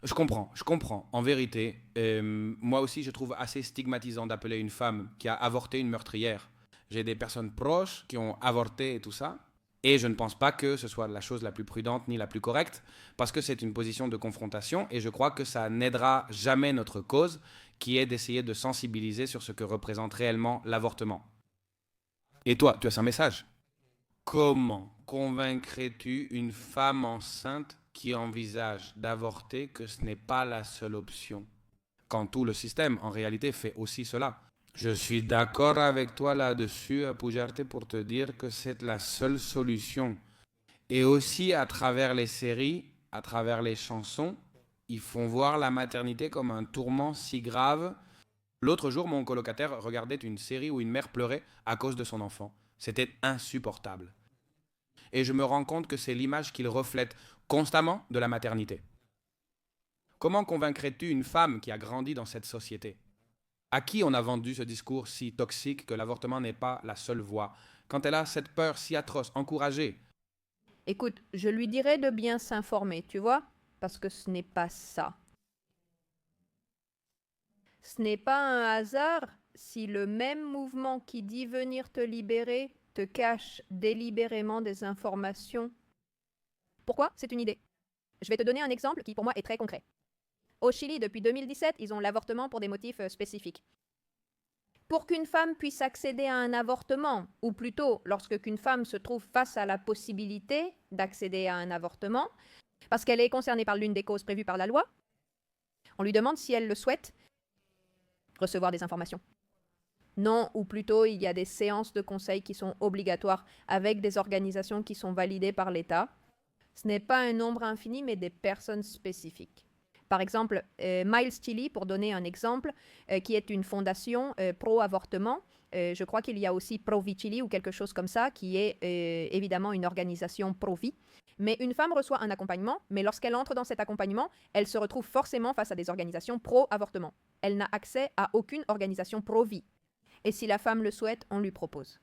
Je comprends. En vérité, moi aussi, je trouve assez stigmatisant d'appeler une femme qui a avorté une meurtrière. J'ai des personnes proches qui ont avorté et tout ça. Et je ne pense pas que ce soit la chose la plus prudente ni la plus correcte, parce que c'est une position de confrontation et je crois que ça n'aidera jamais notre cause, qui est d'essayer de sensibiliser sur ce que représente réellement l'avortement. Et toi, tu as un message? Comment convaincrais-tu une femme enceinte qui envisage d'avorter que ce n'est pas la seule option, quand tout le système, en réalité, fait aussi cela? Je suis d'accord avec toi là-dessus, Pujarte, pour te dire que c'est la seule solution. Et aussi à travers les séries, à travers les chansons, ils font voir la maternité comme un tourment si grave. L'autre jour, mon colocataire regardait une série où une mère pleurait à cause de son enfant. C'était insupportable. Et je me rends compte que c'est l'image qu'il reflète constamment de la maternité. Comment convaincrais-tu une femme qui a grandi dans cette société? À qui on a vendu ce discours si toxique que l'avortement n'est pas la seule voie? Quand elle a cette peur si atroce, encouragée. Écoute, je lui dirais de bien s'informer, tu vois, parce que ce n'est pas ça. Ce n'est pas un hasard si le même mouvement qui dit venir te libérer te cache délibérément des informations. Pourquoi? C'est une idée. Je vais te donner un exemple qui pour moi est très concret. Au Chili, depuis 2017, ils ont l'avortement pour des motifs spécifiques. Pour qu'une femme puisse accéder à un avortement, ou plutôt lorsque qu'une femme se trouve face à la possibilité d'accéder à un avortement, parce qu'elle est concernée par l'une des causes prévues par la loi, on lui demande si elle le souhaite recevoir des informations. Non, ou plutôt il y a des séances de conseil qui sont obligatoires avec des organisations qui sont validées par l'État. Ce n'est pas un nombre infini, mais des personnes spécifiques. Par exemple, Miles Chili, pour donner un exemple, qui est une fondation pro-avortement. Je crois qu'il y a aussi Pro-Vie Chili ou quelque chose comme ça, qui est évidemment une organisation pro-vie. Mais une femme reçoit un accompagnement, mais lorsqu'elle entre dans cet accompagnement, elle se retrouve forcément face à des organisations pro-avortement. Elle n'a accès à aucune organisation pro-vie. Et si la femme le souhaite, on lui propose.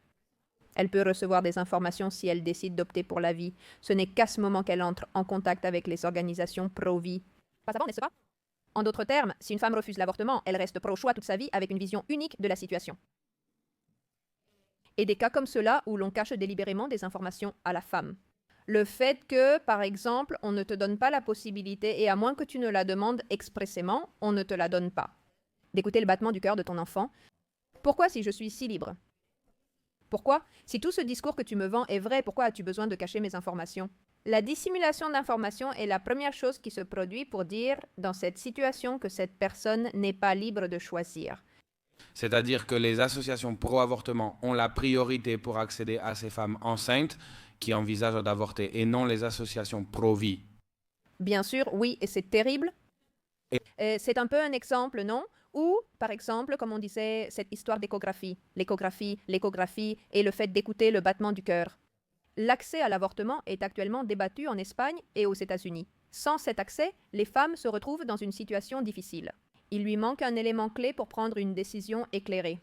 Elle peut recevoir des informations si elle décide d'opter pour la vie. Ce n'est qu'à ce moment qu'elle entre en contact avec les organisations pro-vie. Pas avant, n'est-ce pas? En d'autres termes, si une femme refuse l'avortement, elle reste pro-choix toute sa vie avec une vision unique de la situation. Et des cas comme ceux-là où l'on cache délibérément des informations à la femme. Le fait que, par exemple, on ne te donne pas la possibilité, et à moins que tu ne la demandes expressément, on ne te la donne pas, d'écouter le battement du cœur de ton enfant. Pourquoi si je suis si libre? Pourquoi? Si tout ce discours que tu me vends est vrai, pourquoi as-tu besoin de cacher mes informations? La dissimulation d'informations est la première chose qui se produit pour dire, dans cette situation, que cette personne n'est pas libre de choisir. C'est-à-dire que les associations pro-avortement ont la priorité pour accéder à ces femmes enceintes qui envisagent d'avorter et non les associations pro-vie. Bien sûr, oui, et c'est terrible. C'est un peu un exemple, non? Ou, par exemple, comme on disait, cette histoire d'échographie, l'échographie et le fait d'écouter le battement du cœur. L'accès à l'avortement est actuellement débattu en Espagne et aux États-Unis. Sans cet accès, les femmes se retrouvent dans une situation difficile. Il lui manque un élément clé pour prendre une décision éclairée.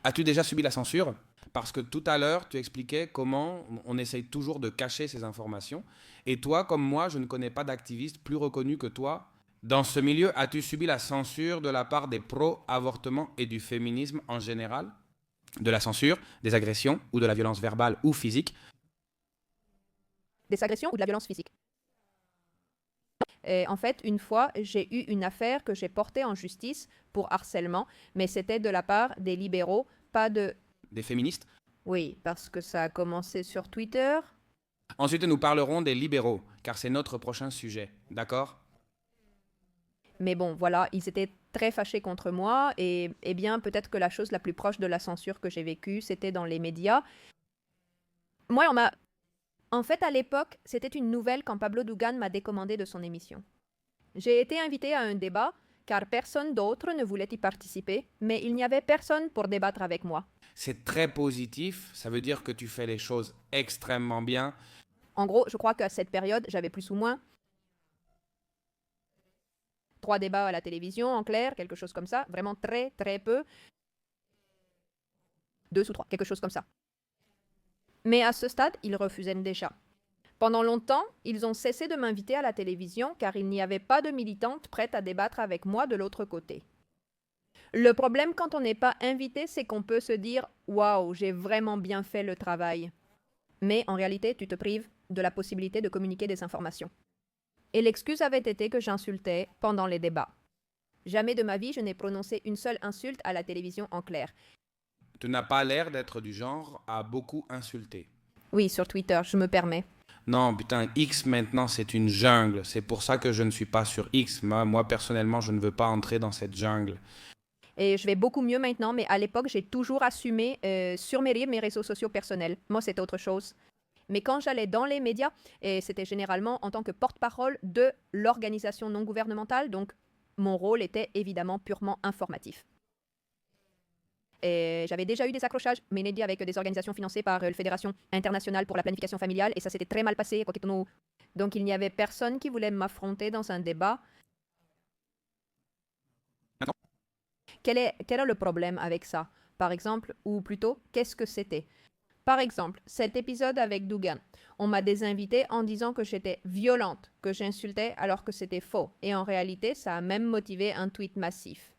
As-tu déjà subi la censure? Parce que tout à l'heure, tu expliquais comment on essaye toujours de cacher ces informations. Et toi, comme moi, je ne connais pas d'activiste plus reconnu que toi. Dans ce milieu, as-tu subi la censure de la part des pro-avortement et du féminisme en général? De la censure, des agressions ou de la violence verbale ou physique? Des agressions ou de la violence physique. En fait, une fois, j'ai eu une affaire que j'ai portée en justice pour harcèlement, mais c'était de la part des libéraux, pas de... Des féministes? Oui, parce que ça a commencé sur Twitter. Ensuite, nous parlerons des libéraux, car c'est notre prochain sujet, d'accord? Mais bon, voilà, ils étaient très fâchés contre moi et eh bien peut-être que la chose la plus proche de la censure que j'ai vécue, c'était dans les médias. Moi, on m'a... En fait, à l'époque, c'était une nouvelle quand Pablo Dugan m'a décommandé de son émission. J'ai été invitée à un débat car personne d'autre ne voulait y participer, mais il n'y avait personne pour débattre avec moi. C'est très positif, ça veut dire que tu fais les choses extrêmement bien. En gros, je crois qu'à cette période, j'avais plus ou moins 3 débats à la télévision, en clair, quelque chose comme ça, vraiment très très peu. 2 ou 3, quelque chose comme ça. Mais à ce stade, ils refusaient déjà. Pendant longtemps, ils ont cessé de m'inviter à la télévision car il n'y avait pas de militante prête à débattre avec moi de l'autre côté. Le problème quand on n'est pas invité, c'est qu'on peut se dire « Waouh, j'ai vraiment bien fait le travail ». Mais en réalité, tu te prives de la possibilité de communiquer des informations. Et l'excuse avait été que j'insultais pendant les débats. Jamais de ma vie je n'ai prononcé une seule insulte à la télévision en clair. Tu n'as pas l'air d'être du genre à beaucoup insulter. Oui, sur Twitter, je me permets. Non, putain, X maintenant c'est une jungle. C'est pour ça que je ne suis pas sur X. Moi personnellement, je ne veux pas entrer dans cette jungle. Et je vais beaucoup mieux maintenant, mais à l'époque, j'ai toujours assumé sur mes réseaux sociaux personnels. Moi, c'est autre chose. Mais quand j'allais dans les médias, et c'était généralement en tant que porte-parole de l'organisation non gouvernementale, donc mon rôle était évidemment purement informatif. Et j'avais déjà eu des accrochages menés avec des organisations financées par la Fédération internationale pour la planification familiale, et ça s'était très mal passé. Donc il n'y avait personne qui voulait m'affronter dans un débat. Attends. Quel est le problème avec ça, par exemple, ou plutôt, qu'est-ce que c'était? Par exemple, cet épisode avec Dougan, on m'a désinvité en disant que j'étais violente, que j'insultais alors que c'était faux. Et en réalité, ça a même motivé un tweet massif.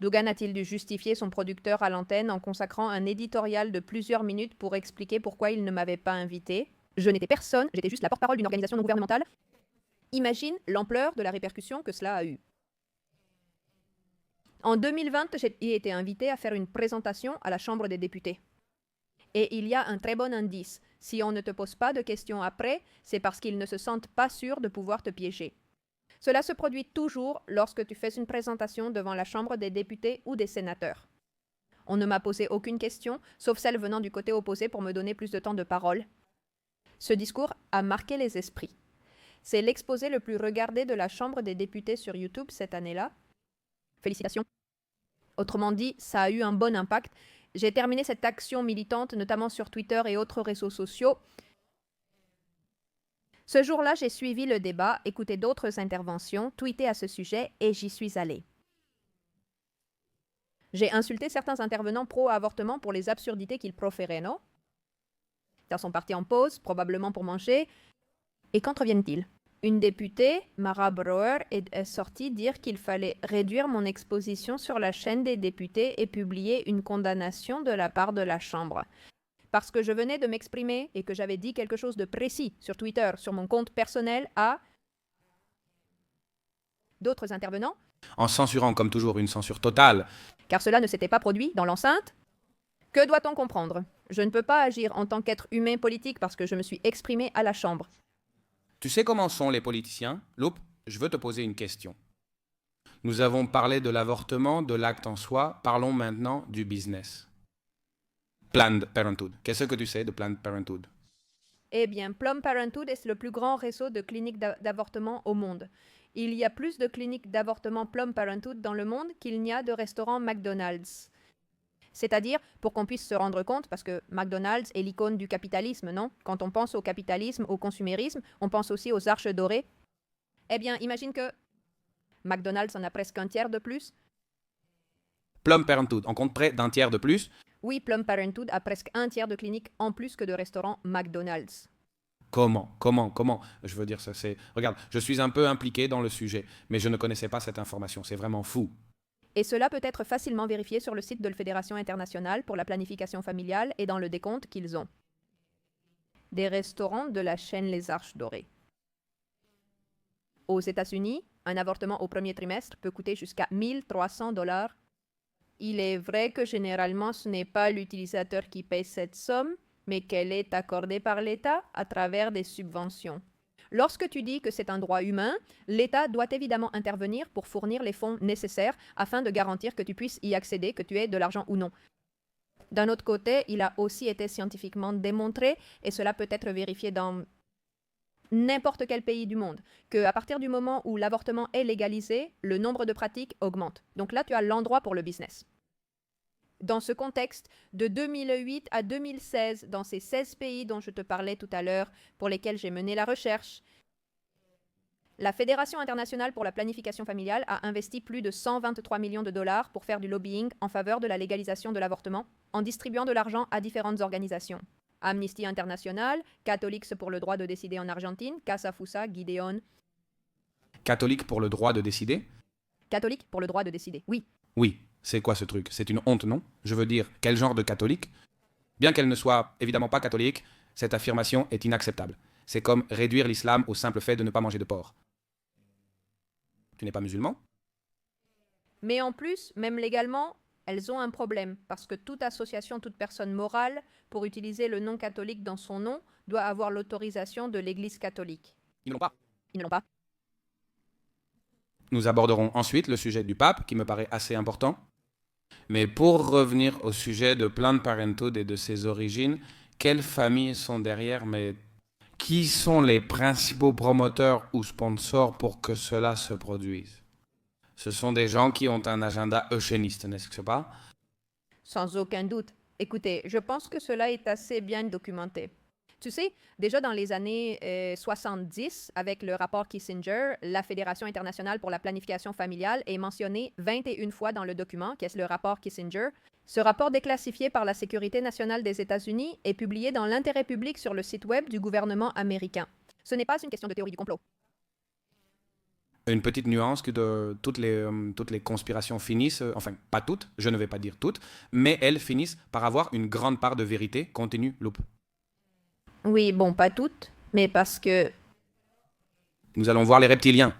Dougan a-t-il dû justifier son producteur à l'antenne en consacrant un éditorial de plusieurs minutes pour expliquer pourquoi il ne m'avait pas invité? Je n'étais personne, j'étais juste la porte-parole d'une organisation non gouvernementale. Imagine l'ampleur de la répercussion que cela a eu. En 2020, j'ai été invitée à faire une présentation à la Chambre des députés. Et il y a un très bon indice. Si on ne te pose pas de questions après, c'est parce qu'ils ne se sentent pas sûrs de pouvoir te piéger. Cela se produit toujours lorsque tu fais une présentation devant la Chambre des députés ou des sénateurs. On ne m'a posé aucune question, sauf celle venant du côté opposé pour me donner plus de temps de parole. Ce discours a marqué les esprits. C'est l'exposé le plus regardé de la Chambre des députés sur YouTube cette année-là. Félicitations. Autrement dit, ça a eu un bon impact. J'ai terminé cette action militante, notamment sur Twitter et autres réseaux sociaux. Ce jour-là, j'ai suivi le débat, écouté d'autres interventions, tweeté à ce sujet et j'y suis allée. J'ai insulté certains intervenants pro-avortement pour les absurdités qu'ils proféraient, non? Ils sont partis en pause, probablement pour manger. Et qu'entreviennent-ils? Une députée, Mara Brouwer, est sortie dire qu'il fallait réduire mon exposition sur la chaîne des députés et publier une condamnation de la part de la Chambre. Parce que je venais de m'exprimer et que j'avais dit quelque chose de précis sur Twitter, sur mon compte personnel, à d'autres intervenants. En censurant, comme toujours, une censure totale. Car cela ne s'était pas produit dans l'enceinte. Que doit-on comprendre? Je ne peux pas agir en tant qu'être humain politique parce que je me suis exprimé à la Chambre. Tu sais comment sont les politiciens? Loup, je veux te poser une question. Nous avons parlé de l'avortement, de l'acte en soi. Parlons maintenant du business. Planned Parenthood. Qu'est-ce que tu sais de Planned Parenthood? Eh bien, Planned Parenthood est le plus grand réseau de cliniques d'avortement au monde. Il y a plus de cliniques d'avortement Planned Parenthood dans le monde qu'il n'y a de restaurants McDonald's. C'est-à-dire, pour qu'on puisse se rendre compte, parce que McDonald's est l'icône du capitalisme, non? Quand on pense au capitalisme, au consumérisme, on pense aussi aux arches dorées. Eh bien, imagine que McDonald's en a presque un tiers de plus. Planned Parenthood, on compte près d'un tiers de plus. Oui, Planned Parenthood a presque un tiers de cliniques en plus que de restaurants McDonald's. Comment? Je veux dire, ça c'est... Regarde, je suis un peu impliqué dans le sujet, mais je ne connaissais pas cette information, c'est vraiment fou. Et cela peut être facilement vérifié sur le site de la Fédération internationale pour la planification familiale et dans le décompte qu'ils ont. Des restaurants de la chaîne Les Arches Dorées. Aux États-Unis, un avortement au premier trimestre peut coûter jusqu'à 1 300 $. Il est vrai que généralement ce n'est pas l'utilisateur qui paye cette somme, mais qu'elle est accordée par l'État à travers des subventions. Lorsque tu dis que c'est un droit humain, l'État doit évidemment intervenir pour fournir les fonds nécessaires afin de garantir que tu puisses y accéder, que tu aies de l'argent ou non. D'un autre côté, il a aussi été scientifiquement démontré, et cela peut être vérifié dans n'importe quel pays du monde, qu'à partir du moment où l'avortement est légalisé, le nombre de pratiques augmente. Donc là, tu as l'endroit pour le business. Dans ce contexte, de 2008 à 2016, dans ces 16 pays dont je te parlais tout à l'heure, pour lesquels j'ai mené la recherche, la Fédération internationale pour la planification familiale a investi plus de 123 millions de dollars pour faire du lobbying en faveur de la légalisation de l'avortement, en distribuant de l'argent à différentes organisations. Amnesty International, Catholics pour le droit de décider en Argentine, Casa Fusa, Gideon. Catholique pour le droit de décider? Catholique pour le droit de décider, oui. Oui, c'est quoi ce truc? C'est une honte, non? Je veux dire, quel genre de catholique? Bien qu'elle ne soit évidemment pas catholique, cette affirmation est inacceptable. C'est comme réduire l'islam au simple fait de ne pas manger de porc. Tu n'es pas musulman? Mais en plus, même légalement, elles ont un problème, parce que toute association, toute personne morale, pour utiliser le nom catholique dans son nom, doit avoir l'autorisation de l'Église catholique. Ils n'ont pas. Ils ne l'ont pas. Nous aborderons ensuite le sujet du pape, qui me paraît assez important. Mais pour revenir au sujet de Planned Parenthood et de ses origines, quelles familles sont derrière, mais qui sont les principaux promoteurs ou sponsors pour que cela se produise? Ce sont des gens qui ont un agenda eugéniste, n'est-ce pas? Sans aucun doute. Écoutez, je pense que cela est assez bien documenté. Tu sais, déjà dans les années 70, avec le rapport Kissinger, la Fédération internationale pour la planification familiale est mentionnée 21 fois dans le document, qui est le rapport Kissinger. Ce rapport déclassifié par la Sécurité nationale des États-Unis est publié dans l'intérêt public sur le site web du gouvernement américain. Ce n'est pas une question de théorie du complot. Une petite nuance que toutes les conspirations finissent, enfin pas toutes, je ne vais pas dire toutes, mais elles finissent par avoir une grande part de vérité contenue, Loupe. Oui, bon, pas toutes, mais parce que... Nous allons voir les reptiliens.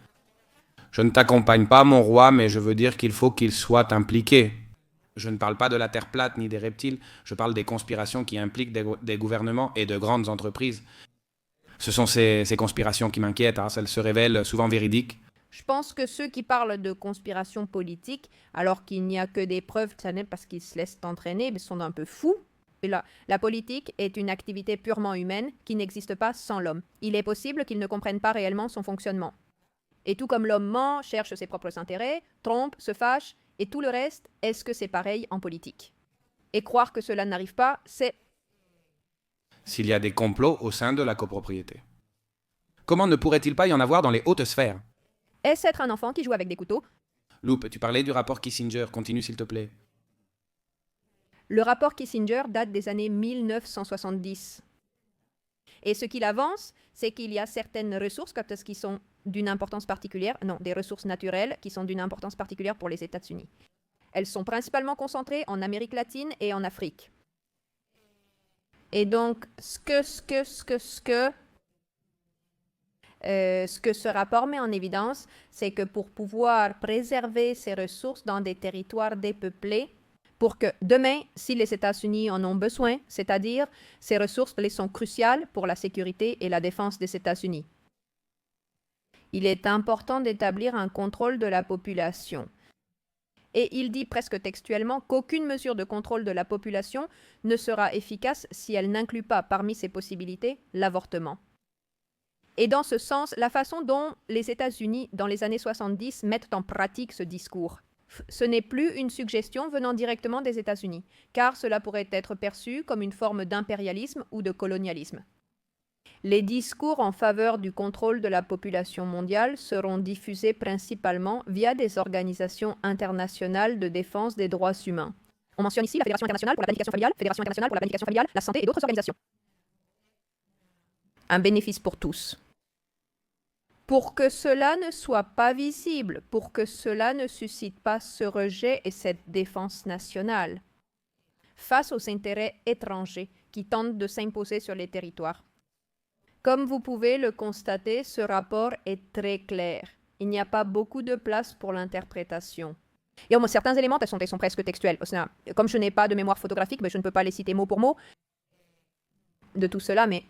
Je ne t'accompagne pas, mon roi, mais je veux dire qu'il faut qu'ils soient impliqués. Je ne parle pas de la Terre plate ni des reptiles, je parle des conspirations qui impliquent des gouvernements et de grandes entreprises. Ce sont ces conspirations qui m'inquiètent, hein. Elles se révèlent souvent véridiques. Je pense que ceux qui parlent de conspiration politique, alors qu'il n'y a que des preuves, ça n'est parce qu'ils se laissent entraîner, mais sont un peu fous. Et la politique est une activité purement humaine qui n'existe pas sans l'homme. Il est possible qu'ils ne comprennent pas réellement son fonctionnement. Et tout comme l'homme ment, cherche ses propres intérêts, trompe, se fâche, et tout le reste, est-ce que c'est pareil en politique? Et croire que cela n'arrive pas, c'est... S'il y a des complots au sein de la copropriété. Comment ne pourrait-il pas y en avoir dans les hautes sphères? Est-ce être un enfant qui joue avec des couteaux? Loupe, tu parlais du rapport Kissinger, continue s'il te plaît. Le rapport Kissinger date des années 1970. Et ce qu'il avance, c'est qu'il y a certaines ressources qui sont d'une importance particulière, non, des ressources naturelles qui sont d'une importance particulière pour les États-Unis. Elles sont principalement concentrées en Amérique latine et en Afrique. Et donc, ce que ce rapport met en évidence, c'est que pour pouvoir préserver ces ressources dans des territoires dépeuplés, pour que demain, si les États-Unis en ont besoin, c'est-à-dire ces ressources les sont cruciales pour la sécurité et la défense des États-Unis. Il est important d'établir un contrôle de la population. Et il dit presque textuellement qu'aucune mesure de contrôle de la population ne sera efficace si elle n'inclut pas parmi ses possibilités l'avortement. Et dans ce sens, la façon dont les États-Unis, dans les années 70, mettent en pratique ce discours, ce n'est plus une suggestion venant directement des États-Unis, car cela pourrait être perçu comme une forme d'impérialisme ou de colonialisme. Les discours en faveur du contrôle de la population mondiale seront diffusés principalement via des organisations internationales de défense des droits humains. On mentionne ici la Fédération internationale pour la planification familiale, Fédération internationale pour la planification familiale, la santé et d'autres organisations. Un bénéfice pour tous. Pour que cela ne soit pas visible, pour que cela ne suscite pas ce rejet et cette défense nationale, face aux intérêts étrangers qui tentent de s'imposer sur les territoires. Comme vous pouvez le constater, ce rapport est très clair. Il n'y a pas beaucoup de place pour l'interprétation. Et certains éléments sont presque textuels. Comme je n'ai pas de mémoire photographique, je ne peux pas les citer mot pour mot de tout cela, mais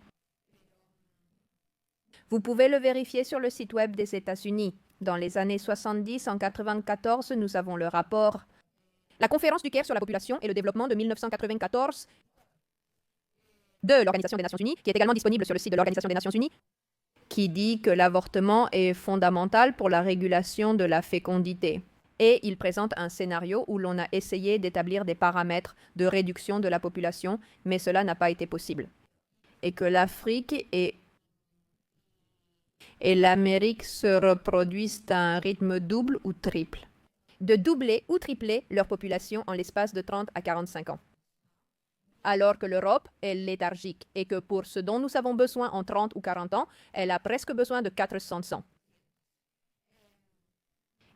vous pouvez le vérifier sur le site web des États-Unis. Dans les années 70, en 1994, nous avons le rapport La conférence du Caire sur la population et le développement de 1994 de l'Organisation des Nations Unies, qui est également disponible sur le site de l'Organisation des Nations Unies, qui dit que l'avortement est fondamental pour la régulation de la fécondité. Et il présente un scénario où l'on a essayé d'établir des paramètres de réduction de la population, mais cela n'a pas été possible. Et que l'Afrique et l'Amérique se reproduisent à un rythme double ou triple. De doubler ou tripler leur population en l'espace de 30 à 45 ans. Alors que l'Europe est léthargique et que pour ce dont nous avons besoin en 30 ou 40 ans, elle a presque besoin de 400 ans.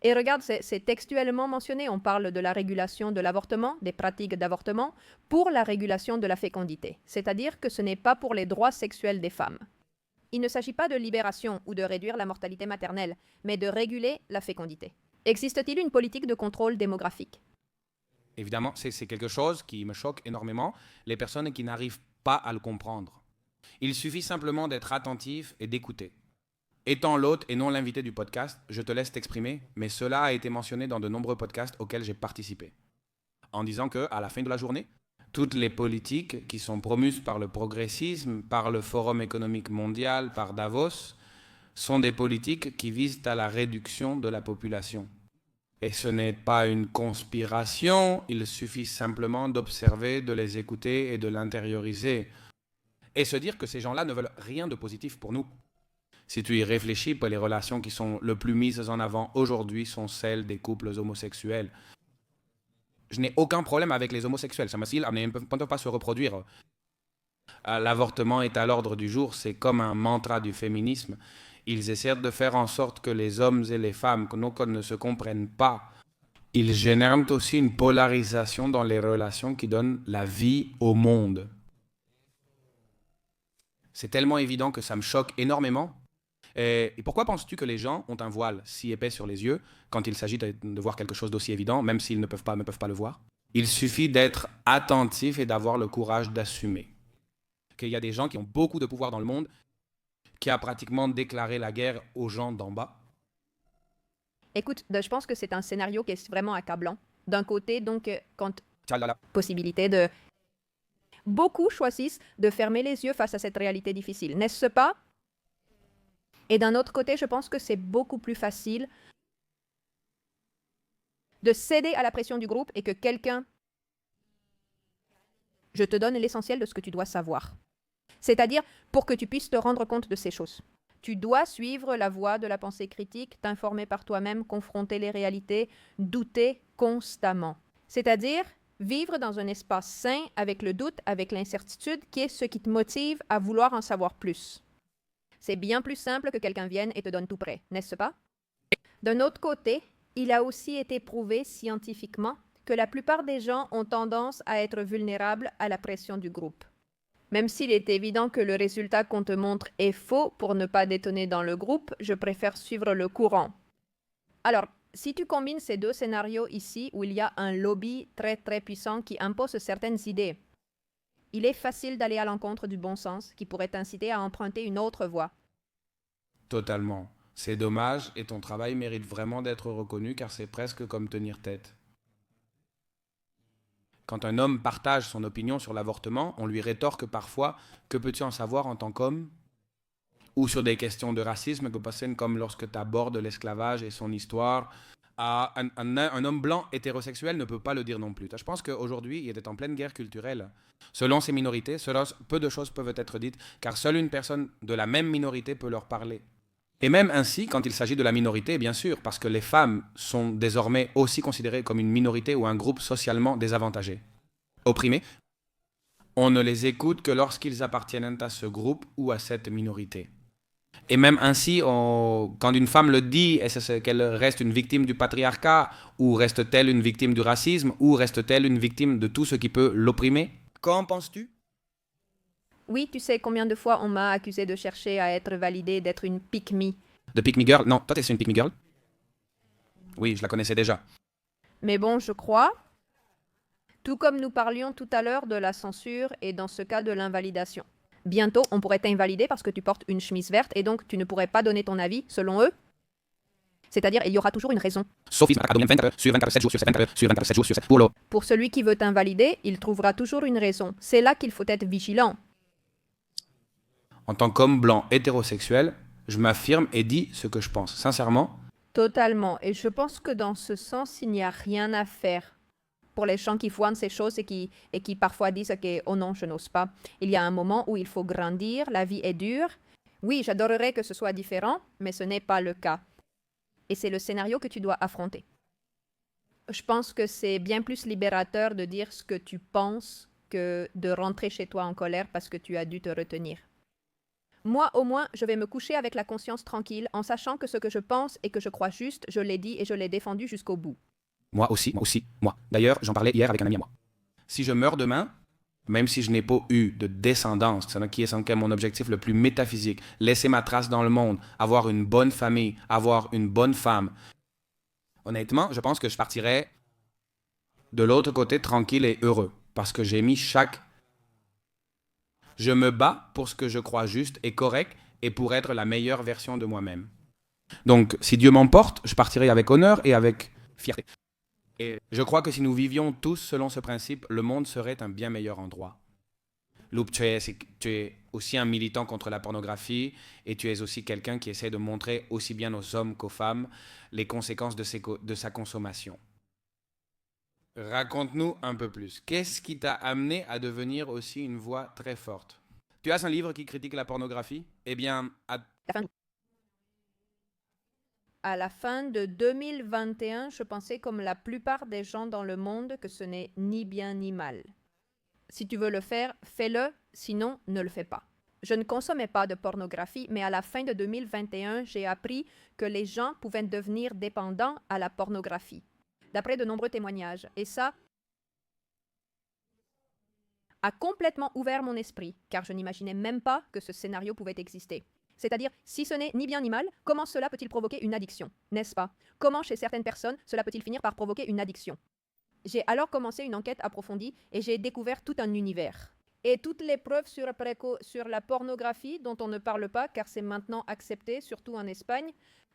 Et regarde, c'est textuellement mentionné, on parle de la régulation de l'avortement, des pratiques d'avortement, pour la régulation de la fécondité, c'est-à-dire que ce n'est pas pour les droits sexuels des femmes. Il ne s'agit pas de libération ou de réduire la mortalité maternelle, mais de réguler la fécondité. Existe-t-il une politique de contrôle démographique? Évidemment, c'est quelque chose qui me choque énormément, les personnes qui n'arrivent pas à le comprendre. Il suffit simplement d'être attentif et d'écouter. Étant l'hôte et non l'invité du podcast, je te laisse t'exprimer, mais cela a été mentionné dans de nombreux podcasts auxquels j'ai participé. En disant que, à la fin de la journée, toutes les politiques qui sont promues par le progressisme, par le Forum économique mondial, par Davos, sont des politiques qui visent à la réduction de la population. Et ce n'est pas une conspiration, il suffit simplement d'observer, de les écouter et de l'intérioriser. Et se dire que ces gens-là ne veulent rien de positif pour nous. Si tu y réfléchis, les relations qui sont le plus mises en avant aujourd'hui sont celles des couples homosexuels. Je n'ai aucun problème avec les homosexuels, ça me semble, ils ne peuvent pas se reproduire. L'avortement est à l'ordre du jour, c'est comme un mantra du féminisme. Ils essaient de faire en sorte que les hommes et les femmes ne se comprennent pas. Ils génèrent aussi une polarisation dans les relations qui donnent la vie au monde. C'est tellement évident que ça me choque énormément. Et pourquoi penses-tu que les gens ont un voile si épais sur les yeux quand il s'agit de voir quelque chose d'aussi évident, même s'ils ne peuvent pas le voir? Il suffit d'être attentif et d'avoir le courage d'assumer qu'il y a des gens qui ont beaucoup de pouvoir dans le monde, qui a pratiquement déclaré la guerre aux gens d'en bas. Écoute, je pense que c'est un scénario qui est vraiment accablant. D'un côté, donc, quand possibilité de... Beaucoup choisissent de fermer les yeux face à cette réalité difficile, n'est-ce pas? Et d'un autre côté, je pense que c'est beaucoup plus facile de céder à la pression du groupe et que quelqu'un... Je te donne l'essentiel de ce que tu dois savoir. C'est-à-dire pour que tu puisses te rendre compte de ces choses. Tu dois suivre la voie de la pensée critique, t'informer par toi-même, confronter les réalités, douter constamment. C'est-à-dire vivre dans un espace sain avec le doute, avec l'incertitude, qui est ce qui te motive à vouloir en savoir plus. C'est bien plus simple que quelqu'un vienne et te donne tout prêt, n'est-ce pas? D'un autre côté, il a aussi été prouvé scientifiquement que la plupart des gens ont tendance à être vulnérables à la pression du groupe. Même s'il est évident que le résultat qu'on te montre est faux pour ne pas détonner dans le groupe, je préfère suivre le courant. Alors, si tu combines ces deux scénarios ici où il y a un lobby très très puissant qui impose certaines idées, il est facile d'aller à l'encontre du bon sens qui pourrait t'inciter à emprunter une autre voie. Totalement. C'est dommage et ton travail mérite vraiment d'être reconnu car c'est presque comme tenir tête. Quand un homme partage son opinion sur l'avortement, on lui rétorque parfois « Que peux-tu en savoir en tant qu'homme ?» ou sur des questions de racisme comme lorsque tu abordes l'esclavage et son histoire. Un homme blanc hétérosexuel ne peut pas le dire non plus. Je pense qu'aujourd'hui, il est en pleine guerre culturelle. Selon ces minorités, peu de choses peuvent être dites, car seule une personne de la même minorité peut leur parler. Et même ainsi, quand il s'agit de la minorité, bien sûr, parce que les femmes sont désormais aussi considérées comme une minorité ou un groupe socialement désavantagé. Opprimés, on ne les écoute que lorsqu'ils appartiennent à ce groupe ou à cette minorité. Et même ainsi, quand une femme le dit, est-ce qu'elle reste une victime du patriarcat, ou reste-t-elle une victime du racisme, ou reste-t-elle une victime de tout ce qui peut l'opprimer? Qu'en penses-tu? Oui, tu sais combien de fois on m'a accusé de chercher à être validée, d'être une pick-me. De pick-me girl? Non, toi t'es une pick-me girl? Oui, je la connaissais déjà. Mais bon, je crois, tout comme nous parlions tout à l'heure de la censure et dans ce cas de l'invalidation. Bientôt, on pourrait t'invalider parce que tu portes une chemise verte et donc tu ne pourrais pas donner ton avis, selon eux. C'est-à-dire, il y aura toujours une raison. Sophisme sur 24 jours sur 27 jours sur 7 pour l'eau. Pour celui qui veut t'invalider, il trouvera toujours une raison. C'est là qu'il faut être vigilant. En tant qu'homme blanc hétérosexuel, je m'affirme et dis ce que je pense. Sincèrement. Totalement. Et je pense que dans ce sens, il n'y a rien à faire. Pour les gens qui voient ces choses et qui parfois disent que « Oh non, je n'ose pas ». Il y a un moment où il faut grandir, la vie est dure. Oui, j'adorerais que ce soit différent, mais ce n'est pas le cas. Et c'est le scénario que tu dois affronter. Je pense que c'est bien plus libérateur de dire ce que tu penses que de rentrer chez toi en colère parce que tu as dû te retenir. Moi, au moins, je vais me coucher avec la conscience tranquille en sachant que ce que je pense et que je crois juste, je l'ai dit et je l'ai défendu jusqu'au bout. Moi aussi. D'ailleurs, j'en parlais hier avec un ami à moi. Si je meurs demain, même si je n'ai pas eu de descendance, qui est mon objectif le plus métaphysique, laisser ma trace dans le monde, avoir une bonne famille, avoir une bonne femme, honnêtement, je pense que je partirais de l'autre côté tranquille et heureux, parce que j'ai mis Je me bats pour ce que je crois juste et correct, et pour être la meilleure version de moi-même. Donc, si Dieu m'emporte, je partirai avec honneur et avec fierté. Et je crois que si nous vivions tous selon ce principe, le monde serait un bien meilleur endroit. Loup, tu es aussi un militant contre la pornographie et tu es aussi quelqu'un qui essaie de montrer aussi bien aux hommes qu'aux femmes les conséquences de sa consommation. Raconte-nous un peu plus. Qu'est-ce qui t'a amené à devenir aussi une voix très forte? Tu as un livre qui critique la pornographie? Eh bien, À la fin de 2021, je pensais comme la plupart des gens dans le monde que ce n'est ni bien ni mal. Si tu veux le faire, fais-le, sinon ne le fais pas. Je ne consommais pas de pornographie, mais à la fin de 2021, j'ai appris que les gens pouvaient devenir dépendants à la pornographie, d'après de nombreux témoignages. Et ça a complètement ouvert mon esprit, car je n'imaginais même pas que ce scénario pouvait exister. C'est-à-dire, si ce n'est ni bien ni mal, comment cela peut-il provoquer une addiction, n'est-ce pas? Comment chez certaines personnes cela peut-il finir par provoquer une addiction? J'ai alors commencé une enquête approfondie et j'ai découvert tout un univers. Et toutes les preuves sur la pornographie dont on ne parle pas, car c'est maintenant accepté, surtout en Espagne,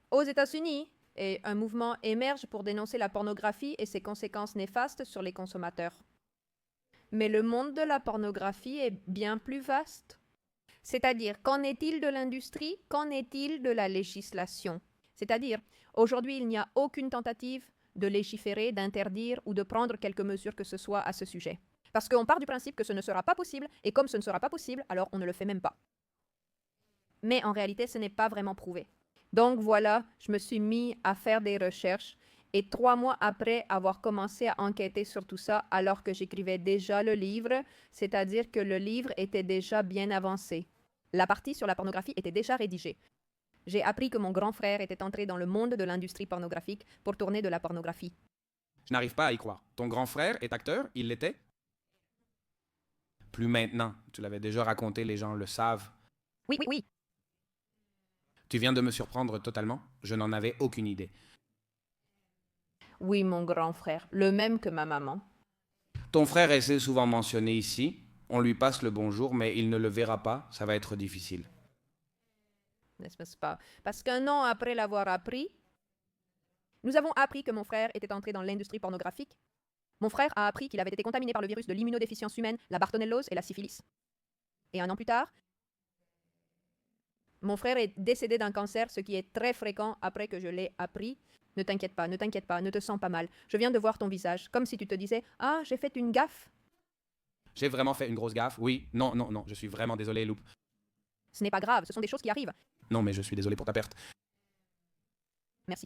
aux États-Unis. Et un mouvement émerge pour dénoncer la pornographie et ses conséquences néfastes sur les consommateurs. Mais le monde de la pornographie est bien plus vaste. C'est-à-dire, qu'en est-il de l'industrie? Qu'en est-il de la législation? C'est-à-dire, aujourd'hui, il n'y a aucune tentative de légiférer, d'interdire ou de prendre quelque mesure que ce soit à ce sujet. Parce qu'on part du principe que ce ne sera pas possible, et comme ce ne sera pas possible, alors on ne le fait même pas. Mais en réalité, ce n'est pas vraiment prouvé. Donc voilà, je me suis mis à faire des recherches, et 3 mois après avoir commencé à enquêter sur tout ça, alors que j'écrivais déjà le livre, c'est-à-dire que le livre était déjà bien avancé. La partie sur la pornographie était déjà rédigée. J'ai appris que mon grand frère était entré dans le monde de l'industrie pornographique pour tourner de la pornographie. je n'arrive pas à y croire. Ton grand frère est acteur? Il l'était? Plus maintenant. Tu l'avais déjà raconté, les gens le savent. Oui. Tu viens de me surprendre totalement. Je n'en avais aucune idée. Oui, mon grand frère, le même que ma maman. Ton frère essaie souvent mentionné ici. On lui passe le bonjour, mais il ne le verra pas. Ça va être difficile. N'est-ce pas? Parce qu'un an après l'avoir appris, nous avons appris que mon frère était entré dans l'industrie pornographique. Mon frère a appris qu'il avait été contaminé par le virus de l'immunodéficience humaine, la bartonellose et la syphilis. Et un an plus tard, mon frère est décédé d'un cancer, ce qui est très fréquent après que je l'ai appris. Ne t'inquiète pas, ne te sens pas mal. Je viens de voir ton visage, comme si tu te disais « Ah, j'ai fait une gaffe ». J'ai vraiment fait une grosse gaffe. Oui, non, je suis vraiment désolé, Loup. Ce n'est pas grave, ce sont des choses qui arrivent. Non, mais je suis désolé pour ta perte. Merci.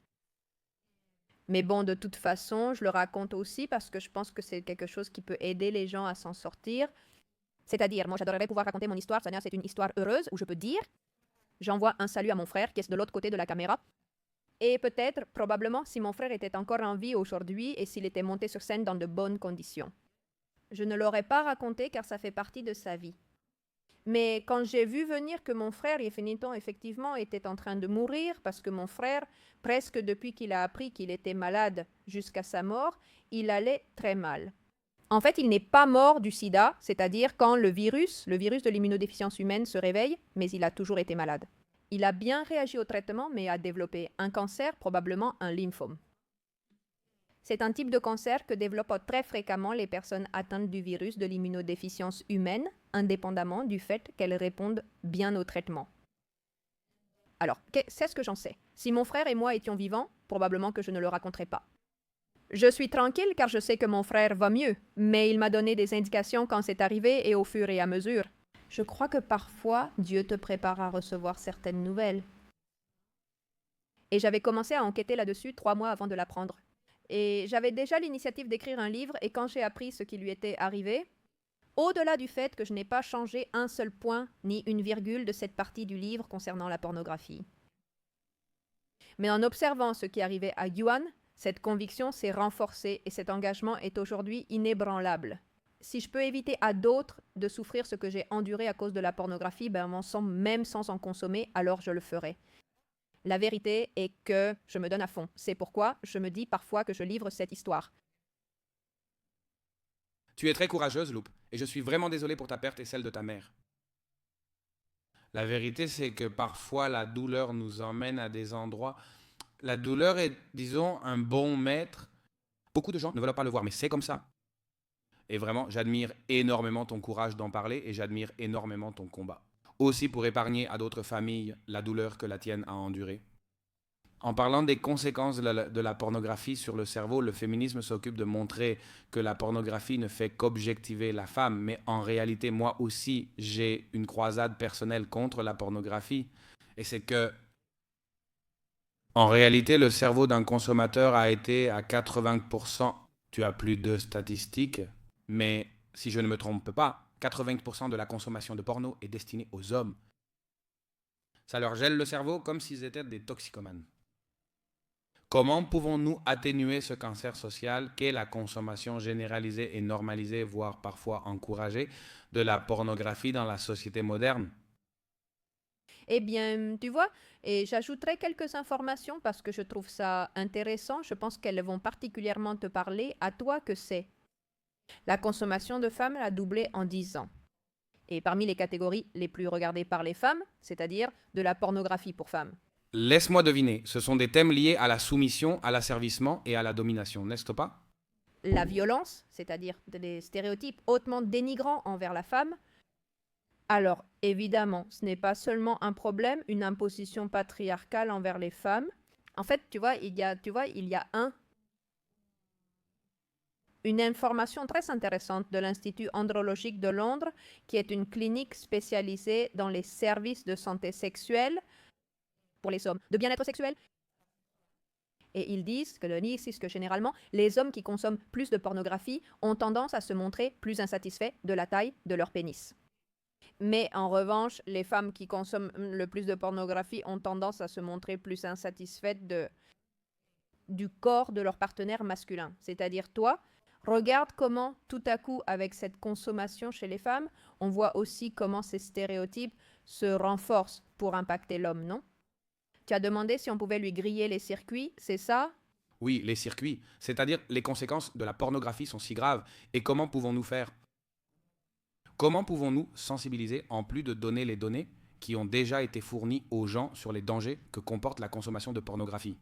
Mais bon, de toute façon, je le raconte aussi parce que je pense que c'est quelque chose qui peut aider les gens à s'en sortir. C'est-à-dire, moi j'adorerais pouvoir raconter mon histoire, c'est une histoire heureuse où je peux dire, j'envoie un salut à mon frère qui est de l'autre côté de la caméra. Et peut-être, probablement, si mon frère était encore en vie aujourd'hui et s'il était monté sur scène dans de bonnes conditions. Je ne l'aurais pas raconté car ça fait partie de sa vie. Mais quand j'ai vu venir que mon frère, Yefeniton, effectivement, était en train de mourir, parce que mon frère, presque depuis qu'il a appris qu'il était malade jusqu'à sa mort, il allait très mal. En fait, il n'est pas mort du sida, c'est-à-dire quand le virus de l'immunodéficience humaine se réveille, mais il a toujours été malade. Il a bien réagi au traitement, mais a développé un cancer, probablement un lymphome. C'est un type de cancer que développent très fréquemment les personnes atteintes du virus de l'immunodéficience humaine, indépendamment du fait qu'elles répondent bien au traitement. Alors, c'est ce que j'en sais. Si mon frère et moi étions vivants, probablement que je ne le raconterais pas. Je suis tranquille car je sais que mon frère va mieux, mais il m'a donné des indications quand c'est arrivé et au fur et à mesure. Je crois que parfois, Dieu te prépare à recevoir certaines nouvelles. Et j'avais commencé à enquêter là-dessus 3 mois avant de l'apprendre. Et j'avais déjà l'initiative d'écrire un livre, et quand j'ai appris ce qui lui était arrivé, au-delà du fait que je n'ai pas changé un seul point ni une virgule de cette partie du livre concernant la pornographie. Mais en observant ce qui arrivait à Yuan, cette conviction s'est renforcée et cet engagement est aujourd'hui inébranlable. Si je peux éviter à d'autres de souffrir ce que j'ai enduré à cause de la pornographie, mon sang, même sans en consommer, alors je le ferai. La vérité est que je me donne à fond. C'est pourquoi je me dis parfois que je livre cette histoire. Tu es très courageuse, Loup, et je suis vraiment désolé pour ta perte et celle de ta mère. La vérité, c'est que parfois la douleur nous emmène à des endroits. La douleur est, disons, un bon maître. Beaucoup de gens ne veulent pas le voir, mais c'est comme ça. Et vraiment, j'admire énormément ton courage d'en parler et j'admire énormément ton combat. Aussi pour épargner à d'autres familles la douleur que la tienne a endurée. En parlant des conséquences de la pornographie sur le cerveau, le féminisme s'occupe de montrer que la pornographie ne fait qu'objectiver la femme, mais en réalité, moi aussi, j'ai une croisade personnelle contre la pornographie. Et c'est que, en réalité, le cerveau d'un consommateur a été à 80%, tu as plus de statistiques, mais si je ne me trompe pas, 80% de la consommation de porno est destinée aux hommes. Ça leur gèle le cerveau comme s'ils étaient des toxicomanes. Comment pouvons-nous atténuer ce cancer social qu'est la consommation généralisée et normalisée, voire parfois encouragée, de la pornographie dans la société moderne? Eh bien, tu vois, et j'ajouterai quelques informations parce que je trouve ça intéressant. Je pense qu'elles vont particulièrement te parler à toi que c'est. La consommation de femmes a doublé en 10 ans. Et parmi les catégories les plus regardées par les femmes, c'est-à-dire de la pornographie pour femmes. Laisse-moi deviner, ce sont des thèmes liés à la soumission, à l'asservissement et à la domination, n'est-ce pas? La violence, c'est-à-dire des stéréotypes hautement dénigrants envers la femme. Alors, évidemment, ce n'est pas seulement un problème, une imposition patriarcale envers les femmes. En fait, il y a une information très intéressante de l'Institut andrologique de Londres, qui est une clinique spécialisée dans les services de santé sexuelle pour les hommes, de bien-être sexuel. Et ils disent que généralement, les hommes qui consomment plus de pornographie ont tendance à se montrer plus insatisfaits de la taille de leur pénis. Mais en revanche, les femmes qui consomment le plus de pornographie ont tendance à se montrer plus insatisfaites du corps de leur partenaire masculin. C'est-à-dire toi, regarde comment tout à coup, avec cette consommation chez les femmes, on voit aussi comment ces stéréotypes se renforcent pour impacter l'homme, non? Tu as demandé si on pouvait lui griller les circuits, c'est ça? Oui, les circuits, c'est-à-dire les conséquences de la pornographie sont si graves. Et comment pouvons-nous faire? Comment pouvons-nous sensibiliser en plus de donner les données qui ont déjà été fournies aux gens sur les dangers que comporte la consommation de pornographie?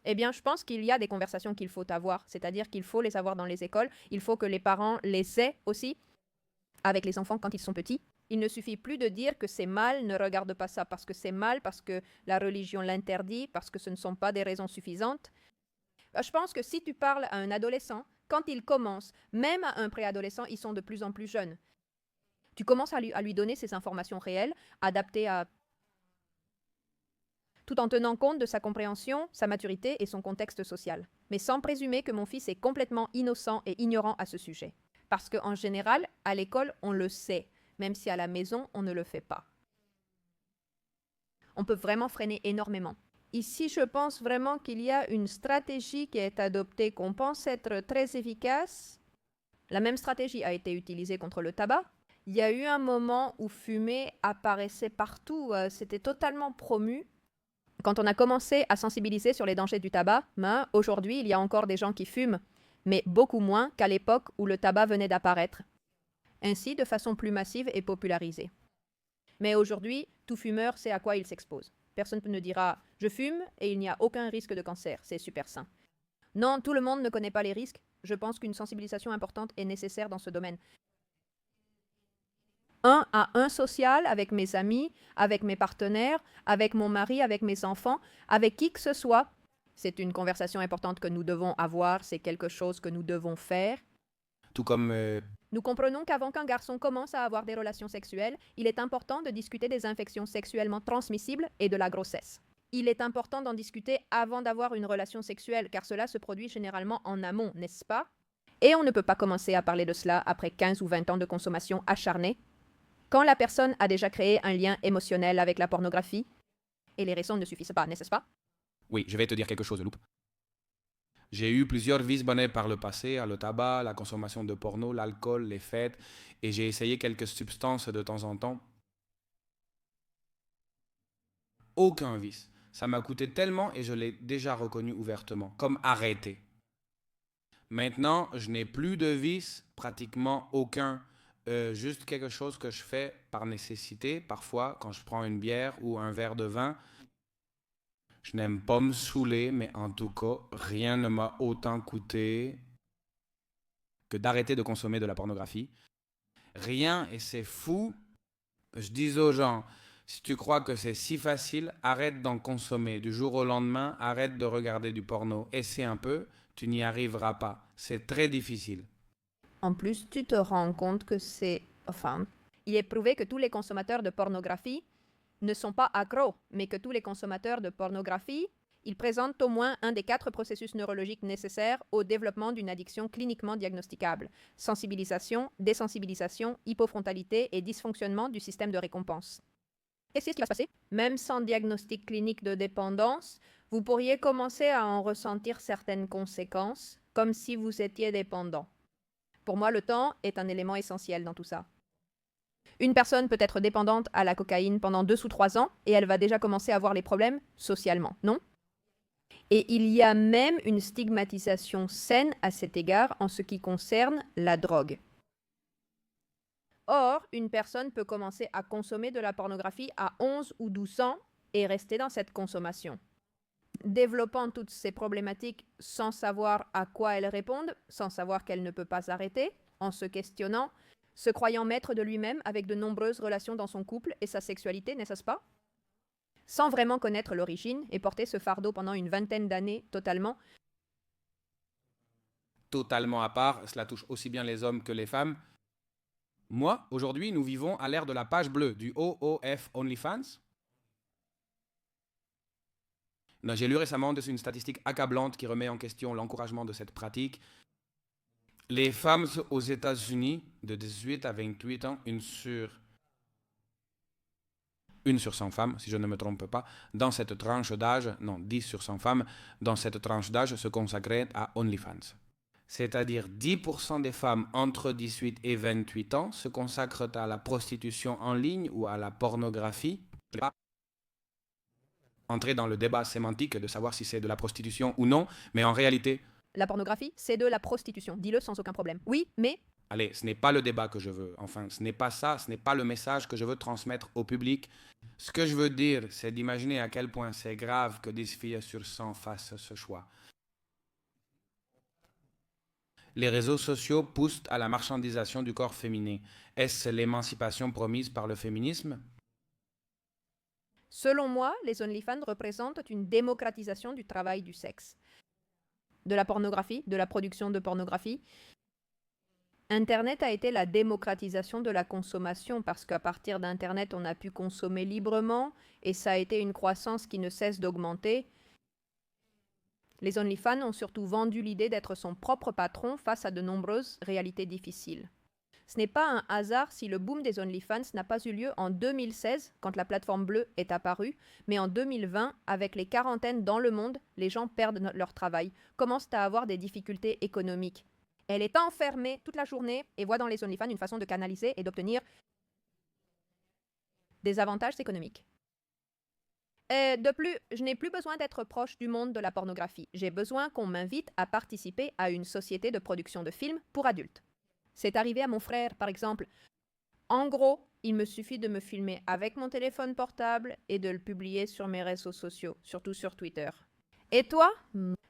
Eh bien, je pense qu'il y a des conversations qu'il faut avoir, c'est-à-dire qu'il faut les avoir dans les écoles, il faut que les parents les aient aussi avec les enfants quand ils sont petits. Il ne suffit plus de dire que c'est mal, ne regarde pas ça parce que c'est mal, parce que la religion l'interdit, parce que ce ne sont pas des raisons suffisantes. Je pense que si tu parles à un adolescent, quand il commence, même à un préadolescent, ils sont de plus en plus jeunes. Tu commences à lui donner ces informations réelles, adaptées à tout en tenant compte de sa compréhension, sa maturité et son contexte social, mais sans présumer que mon fils est complètement innocent et ignorant à ce sujet. Parce qu'en général, à l'école, on le sait, même si à la maison, on ne le fait pas. On peut vraiment freiner énormément. Ici, je pense vraiment qu'il y a une stratégie qui est adoptée qu'on pense être très efficace. La même stratégie a été utilisée contre le tabac. Il y a eu un moment où fumer apparaissait partout, c'était totalement promu. Quand on a commencé à sensibiliser sur les dangers du tabac, aujourd'hui, il y a encore des gens qui fument, mais beaucoup moins qu'à l'époque où le tabac venait d'apparaître. Ainsi, de façon plus massive et popularisée. Mais aujourd'hui, tout fumeur sait à quoi il s'expose. Personne ne dira « je fume et il n'y a aucun risque de cancer, c'est super sain ». Non, tout le monde ne connaît pas les risques. Je pense qu'une sensibilisation importante est nécessaire dans ce domaine. Un à un social avec mes amis, avec mes partenaires, avec mon mari, avec mes enfants, avec qui que ce soit. C'est une conversation importante que nous devons avoir, c'est quelque chose que nous devons faire. Tout comme Nous comprenons qu'avant qu'un garçon commence à avoir des relations sexuelles, il est important de discuter des infections sexuellement transmissibles et de la grossesse. Il est important d'en discuter avant d'avoir une relation sexuelle, car cela se produit généralement en amont, n'est-ce pas? Et on ne peut pas commencer à parler de cela après 15 ou 20 ans de consommation acharnée, quand la personne a déjà créé un lien émotionnel avec la pornographie, et les raisons ne suffisent pas, n'est-ce pas? Oui, je vais te dire quelque chose, Loup. J'ai eu plusieurs vices bonnets par le passé, le tabac, la consommation de porno, l'alcool, les fêtes, et j'ai essayé quelques substances de temps en temps. Aucun vice. Ça m'a coûté tellement et je l'ai déjà reconnu ouvertement, comme arrêté. Maintenant, je n'ai plus de vice, pratiquement aucun. juste quelque chose que je fais par nécessité. Parfois, quand je prends une bière ou un verre de vin, je n'aime pas me saouler, mais en tout cas, rien ne m'a autant coûté que d'arrêter de consommer de la pornographie. Rien, et c'est fou. Je dis aux gens, si tu crois que c'est si facile, arrête d'en consommer. Du jour au lendemain, arrête de regarder du porno. Essaie un peu, tu n'y arriveras pas. C'est très difficile. En plus, tu te rends compte que il est prouvé que tous les consommateurs de pornographie ne sont pas accros, mais que tous les consommateurs de pornographie, ils présentent au moins un des 4 processus neurologiques nécessaires au développement d'une addiction cliniquement diagnosticable: sensibilisation, désensibilisation, hypofrontalité et dysfonctionnement du système de récompense. Et c'est ce qui va se passer. Même sans diagnostic clinique de dépendance, vous pourriez commencer à en ressentir certaines conséquences, comme si vous étiez dépendant. Pour moi, le temps est un élément essentiel dans tout ça. Une personne peut être dépendante à la cocaïne pendant 2 ou 3 ans et elle va déjà commencer à avoir les problèmes socialement, non? Et il y a même une stigmatisation saine à cet égard en ce qui concerne la drogue. Or, une personne peut commencer à consommer de la pornographie à 11 ou 12 ans et rester dans cette consommation, développant toutes ces problématiques sans savoir à quoi elles répondent, sans savoir qu'elle ne peut pas s'arrêter, en se questionnant, se croyant maître de lui-même avec de nombreuses relations dans son couple et sa sexualité, n'est-ce pas? Sans vraiment connaître l'origine et porter ce fardeau pendant une vingtaine d'années totalement. Totalement à part, cela touche aussi bien les hommes que les femmes. Moi, aujourd'hui, nous vivons à l'ère de la page bleue, du OOF OnlyFans. J'ai lu récemment une statistique accablante qui remet en question l'encouragement de cette pratique. Les femmes aux États-Unis de 18 à 28 ans, une sur 100 femmes, si je ne me trompe pas, dans cette tranche d'âge, 10 sur 100 femmes, dans cette tranche d'âge se consacraient à OnlyFans. C'est-à-dire 10% des femmes entre 18 et 28 ans se consacrent à la prostitution en ligne ou à la pornographie. Je ne vais pas entrer dans le débat sémantique de savoir si c'est de la prostitution ou non, mais en réalité... La pornographie, c'est de la prostitution, dis-le sans aucun problème. Oui, mais... Allez, ce n'est pas le débat que je veux. Enfin, ce n'est pas ça, ce n'est pas le message que je veux transmettre au public. Ce que je veux dire, c'est d'imaginer à quel point c'est grave que 10 filles sur 100 fassent ce choix. Les réseaux sociaux poussent à la marchandisation du corps féminin. Est-ce l'émancipation promise par le féminisme? Selon moi, les OnlyFans représentent une démocratisation du travail du sexe. De la pornographie, de la production de pornographie. Internet a été la démocratisation de la consommation parce qu'à partir d'Internet, on a pu consommer librement et ça a été une croissance qui ne cesse d'augmenter. Les OnlyFans ont surtout vendu l'idée d'être son propre patron face à de nombreuses réalités difficiles. Ce n'est pas un hasard si le boom des OnlyFans n'a pas eu lieu en 2016, quand la plateforme bleue est apparue, mais en 2020, avec les quarantaines dans le monde, les gens perdent leur travail, commencent à avoir des difficultés économiques. Elle est enfermée toute la journée et voit dans les OnlyFans une façon de canaliser et d'obtenir des avantages économiques. De plus, je n'ai plus besoin d'être proche du monde de la pornographie. J'ai besoin qu'on m'invite à participer à une société de production de films pour adultes. C'est arrivé à mon frère, par exemple. En gros, il me suffit de me filmer avec mon téléphone portable et de le publier sur mes réseaux sociaux, surtout sur Twitter. Et toi?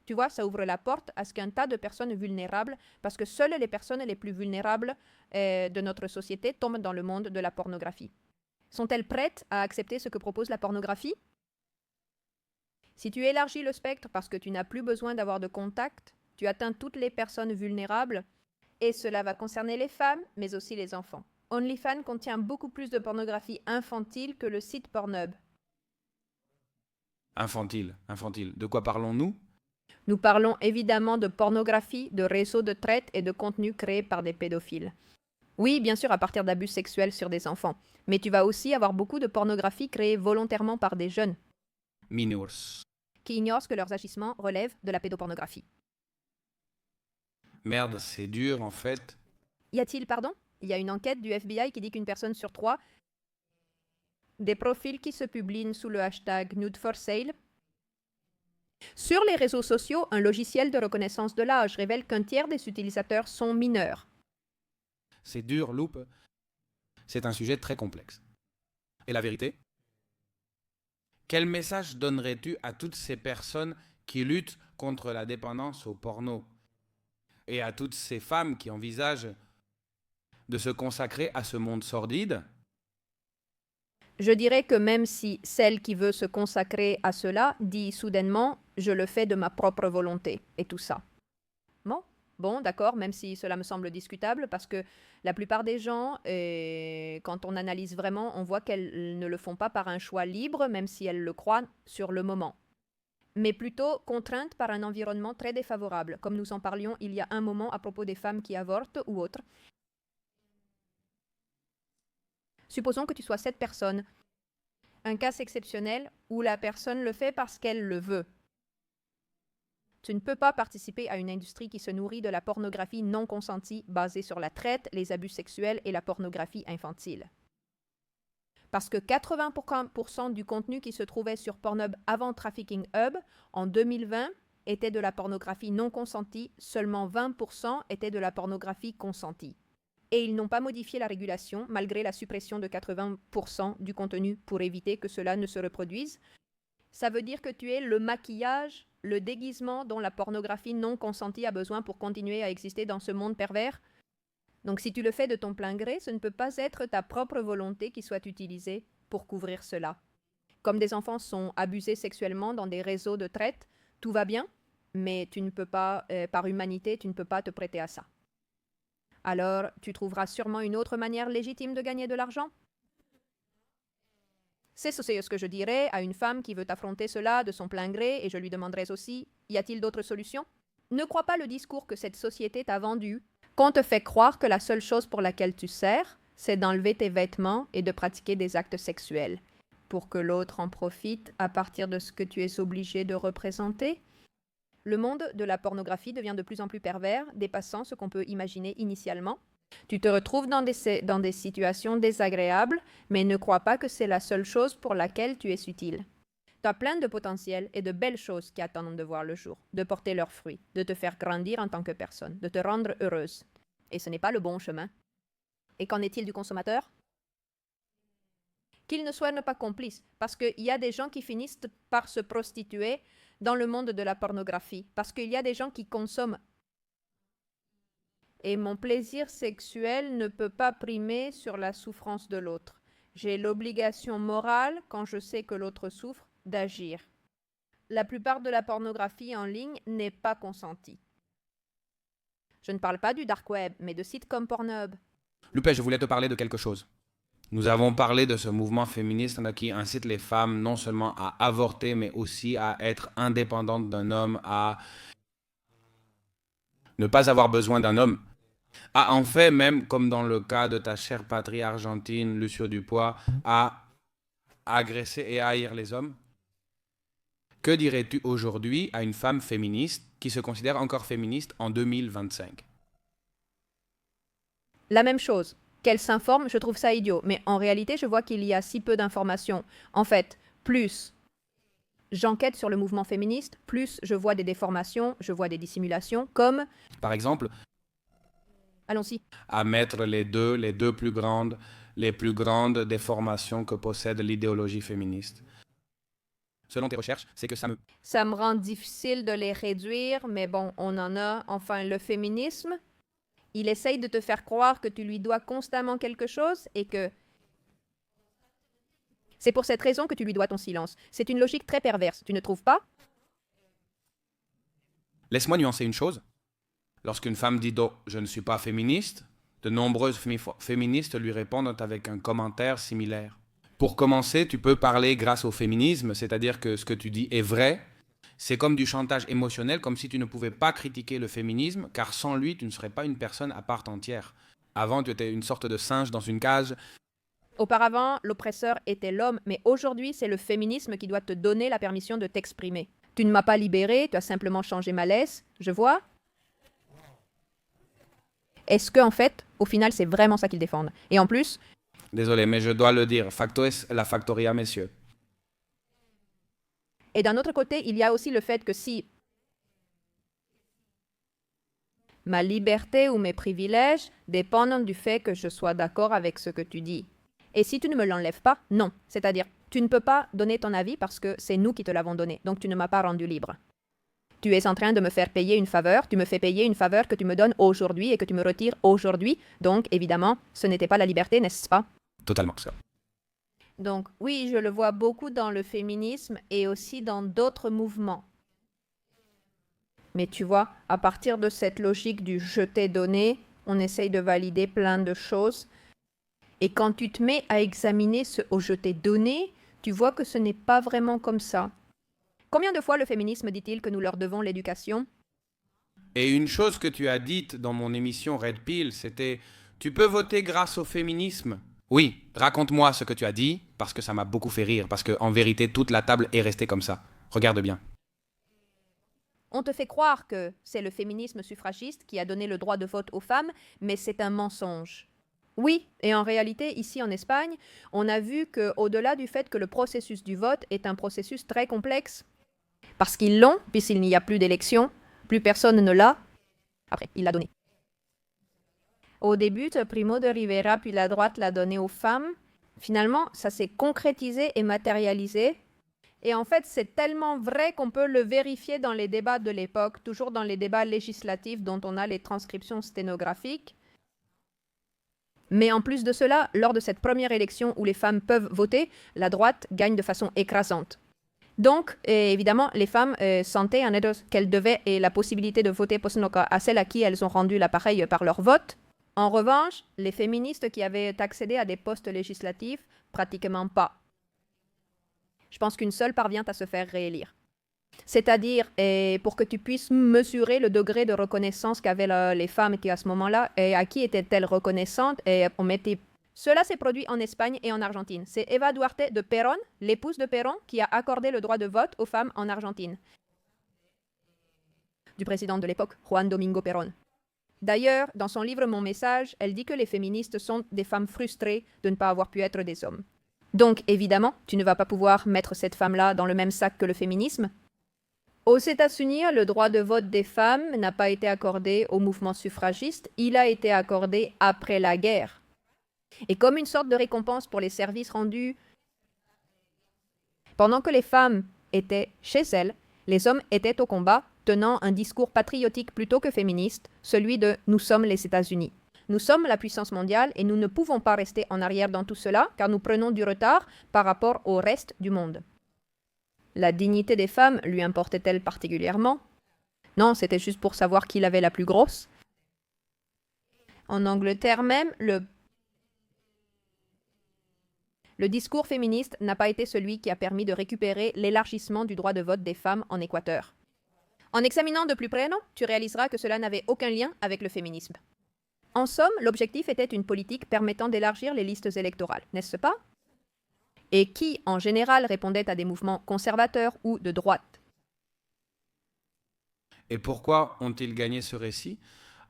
Tu vois, ça ouvre la porte à ce qu'un tas de personnes vulnérables, parce que seules les personnes les plus vulnérables de notre société tombent dans le monde de la pornographie. Sont-elles prêtes à accepter ce que propose la pornographie? Si tu élargis le spectre parce que tu n'as plus besoin d'avoir de contact, tu atteins toutes les personnes vulnérables, et cela va concerner les femmes, mais aussi les enfants. OnlyFans contient beaucoup plus de pornographie infantile que le site Pornhub. Infantile. De quoi parlons-nous? Nous parlons évidemment de pornographie, de réseaux de traite et de contenus créés par des pédophiles. Oui, bien sûr, à partir d'abus sexuels sur des enfants. Mais tu vas aussi avoir beaucoup de pornographie créée volontairement par des jeunes. Minors. Qui ignorent que leurs agissements relèvent de la pédopornographie. Merde, c'est dur en fait. Y a-t-il, pardon? Il y a une enquête du FBI qui dit qu'une personne sur 3 des profils qui se publient sous le hashtag Nude for Sale. Sur les réseaux sociaux, un logiciel de reconnaissance de l'âge révèle qu'un tiers des utilisateurs sont mineurs. C'est dur, Loupe. c'est un sujet très complexe. Et la vérité? Quel message donnerais-tu à toutes ces personnes qui luttent contre la dépendance au porno et à toutes ces femmes qui envisagent de se consacrer à ce monde sordide? Je dirais que même si celle qui veut se consacrer à cela dit soudainement « je le fais de ma propre volonté » et tout ça. Bon, d'accord, même si cela me semble discutable, parce que la plupart des gens, quand on analyse vraiment, on voit qu'elles ne le font pas par un choix libre, même si elles le croient sur le moment, mais plutôt contraintes par un environnement très défavorable, comme nous en parlions il y a un moment à propos des femmes qui avortent ou autres. Supposons que tu sois cette personne, un cas exceptionnel où la personne le fait parce qu'elle le veut. Tu ne peux pas participer à une industrie qui se nourrit de la pornographie non consentie basée sur la traite, les abus sexuels et la pornographie infantile. Parce que 80% du contenu qui se trouvait sur Pornhub avant Trafficking Hub, en 2020, était de la pornographie non consentie, seulement 20% était de la pornographie consentie. Et ils n'ont pas modifié la régulation, malgré la suppression de 80% du contenu pour éviter que cela ne se reproduise. Ça veut dire que tu es le maquillage, le déguisement dont la pornographie non consentie a besoin pour continuer à exister dans ce monde pervers. Donc si tu le fais de ton plein gré, ce ne peut pas être ta propre volonté qui soit utilisée pour couvrir cela. Comme des enfants sont abusés sexuellement dans des réseaux de traite, tout va bien, mais tu ne peux pas, par humanité, tu ne peux pas te prêter à ça. Alors, tu trouveras sûrement une autre manière légitime de gagner de l'argent. C'est ce que je dirais à une femme qui veut affronter cela de son plein gré, et je lui demanderais aussi, y a-t-il d'autres solutions? Ne crois pas le discours que cette société t'a vendu, qu'on te fait croire que la seule chose pour laquelle tu sers, c'est d'enlever tes vêtements et de pratiquer des actes sexuels, pour que l'autre en profite à partir de ce que tu es obligé de représenter. Le monde de la pornographie devient de plus en plus pervers, dépassant ce qu'on peut imaginer initialement. Tu te retrouves dans des situations désagréables, mais ne crois pas que c'est la seule chose pour laquelle tu es utile. Tu as plein de potentiel et de belles choses qui attendent de voir le jour, de porter leurs fruits, de te faire grandir en tant que personne, de te rendre heureuse. Et ce n'est pas le bon chemin. Et qu'en est-il du consommateur? Qu'il ne soit pas complice, parce qu'il y a des gens qui finissent par se prostituer dans le monde de la pornographie, parce qu'il y a des gens qui consomment. Et mon plaisir sexuel ne peut pas primer sur la souffrance de l'autre. J'ai l'obligation morale, quand je sais que l'autre souffre, d'agir. La plupart de la pornographie en ligne n'est pas consentie. Je ne parle pas du dark web, mais de sites comme Pornhub. Lupe, je voulais te parler de quelque chose. Nous avons parlé de ce mouvement féministe qui incite les femmes non seulement à avorter, mais aussi à être indépendantes d'un homme, à ne pas avoir besoin d'un homme. À en fait, même comme dans le cas de ta chère patrie argentine, Lucio Dupois, à agresser et haïr les hommes. Que dirais-tu aujourd'hui à une femme féministe qui se considère encore féministe en 2025? La même chose. Qu'elle s'informe, je trouve ça idiot. Mais en réalité, je vois qu'il y a si peu d'informations. En fait, plus j'enquête sur le mouvement féministe, plus je vois des déformations, je vois des dissimulations, comme... Par exemple, Allons-y. à mettre les deux plus grandes déformations que possède l'idéologie féministe. Selon tes recherches, c'est que Ça me rend difficile de les réduire, mais bon, on en a. Enfin, le féminisme, il essaye de te faire croire que tu lui dois constamment quelque chose et que c'est pour cette raison que tu lui dois ton silence. C'est une logique très perverse, tu ne trouves pas? Laisse-moi nuancer une chose. Lorsqu'une femme dit « je ne suis pas féministe », de nombreuses féministes lui répondent avec un commentaire similaire. Pour commencer, tu peux parler grâce au féminisme, c'est-à-dire que ce que tu dis est vrai. C'est comme du chantage émotionnel, comme si tu ne pouvais pas critiquer le féminisme, car sans lui, tu ne serais pas une personne à part entière. Avant, tu étais une sorte de singe dans une cage. Auparavant, l'oppresseur était l'homme, mais aujourd'hui, c'est le féminisme qui doit te donner la permission de t'exprimer. Tu ne m'as pas libéré, tu as simplement changé ma laisse, je vois. Est-ce que, en fait, au final, c'est vraiment ça qu'ils défendent? Et en plus... Désolé, mais je dois le dire, facto es la factoria, messieurs. Et d'un autre côté, il y a aussi le fait que si Ma liberté ou mes privilèges dépendent du fait que je sois d'accord avec ce que tu dis. Et si tu ne me l'enlèves pas, non. C'est-à-dire, tu ne peux pas donner ton avis parce que c'est nous qui te l'avons donné, donc tu ne m'as pas rendu libre. Tu es en train de me faire payer une faveur, tu me fais payer une faveur que tu me donnes aujourd'hui et que tu me retires aujourd'hui, donc évidemment, ce n'était pas la liberté, n'est-ce pas? Totalement ça. Donc oui, je le vois beaucoup dans le féminisme et aussi dans d'autres mouvements. Mais tu vois, à partir de cette logique du je t'ai donné, on essaye de valider plein de choses. Et quand tu te mets à examiner ce « je t'ai donné », tu vois que ce n'est pas vraiment comme ça. Combien de fois le féminisme dit-il que nous leur devons l'éducation? Et une chose que tu as dite dans mon émission Red Pill, c'était « Tu peux voter grâce au féminisme ». Oui, raconte-moi ce que tu as dit, parce que ça m'a beaucoup fait rire, parce qu'en vérité, toute la table est restée comme ça. Regarde bien. On te fait croire que c'est le féminisme suffragiste qui a donné le droit de vote aux femmes, mais c'est un mensonge. Oui, et en réalité, ici en Espagne, on a vu qu'au-delà du fait que le processus du vote est un processus très complexe, parce qu'ils l'ont, puisqu'il n'y a plus d'élection, plus personne ne l'a, après, il l'a donné. Au début, Primo de Rivera, puis la droite l'a donné aux femmes. Finalement, ça s'est concrétisé et matérialisé. Et en fait, c'est tellement vrai qu'on peut le vérifier dans les débats de l'époque, toujours dans les débats législatifs dont on a les transcriptions sténographiques. Mais en plus de cela, lors de cette première élection où les femmes peuvent voter, la droite gagne de façon écrasante. Donc, évidemment, les femmes sentaient qu'elles devaient et la possibilité de voter à celles à qui elles ont rendu l'appareil par leur vote. En revanche, les féministes qui avaient accédé à des postes législatifs, pratiquement pas. Je pense qu'une seule parvient à se faire réélire. C'est-à-dire, pour que tu puisses mesurer le degré de reconnaissance qu'avaient les femmes qui à ce moment-là, et à qui étaient-elles reconnaissantes, et on mettait... Cela s'est produit en Espagne et en Argentine. C'est Eva Duarte de Perón, l'épouse de Perón, qui a accordé le droit de vote aux femmes en Argentine. Du président de l'époque, Juan Domingo Perón. D'ailleurs, dans son livre Mon message, elle dit que les féministes sont des femmes frustrées de ne pas avoir pu être des hommes. Donc, évidemment, tu ne vas pas pouvoir mettre cette femme-là dans le même sac que le féminisme. Aux États-Unis, le droit de vote des femmes n'a pas été accordé au mouvement suffragiste, il a été accordé après la guerre. Et comme une sorte de récompense pour les services rendus, pendant que les femmes étaient chez elles, les hommes étaient au combat, tenant un discours patriotique plutôt que féministe, celui de « nous sommes les États-Unis ». Nous sommes la puissance mondiale et nous ne pouvons pas rester en arrière dans tout cela, car nous prenons du retard par rapport au reste du monde. La dignité des femmes lui importait-elle particulièrement? Non, c'était juste pour savoir qui l'avait la plus grosse. En Angleterre même, le discours féministe n'a pas été celui qui a permis de récupérer l'élargissement du droit de vote des femmes en Équateur. En examinant de plus près, non, tu réaliseras que cela n'avait aucun lien avec le féminisme. En somme, l'objectif était une politique permettant d'élargir les listes électorales, n'est-ce pas? Et qui, en général, répondait à des mouvements conservateurs ou de droite. Et pourquoi ont-ils gagné ce récit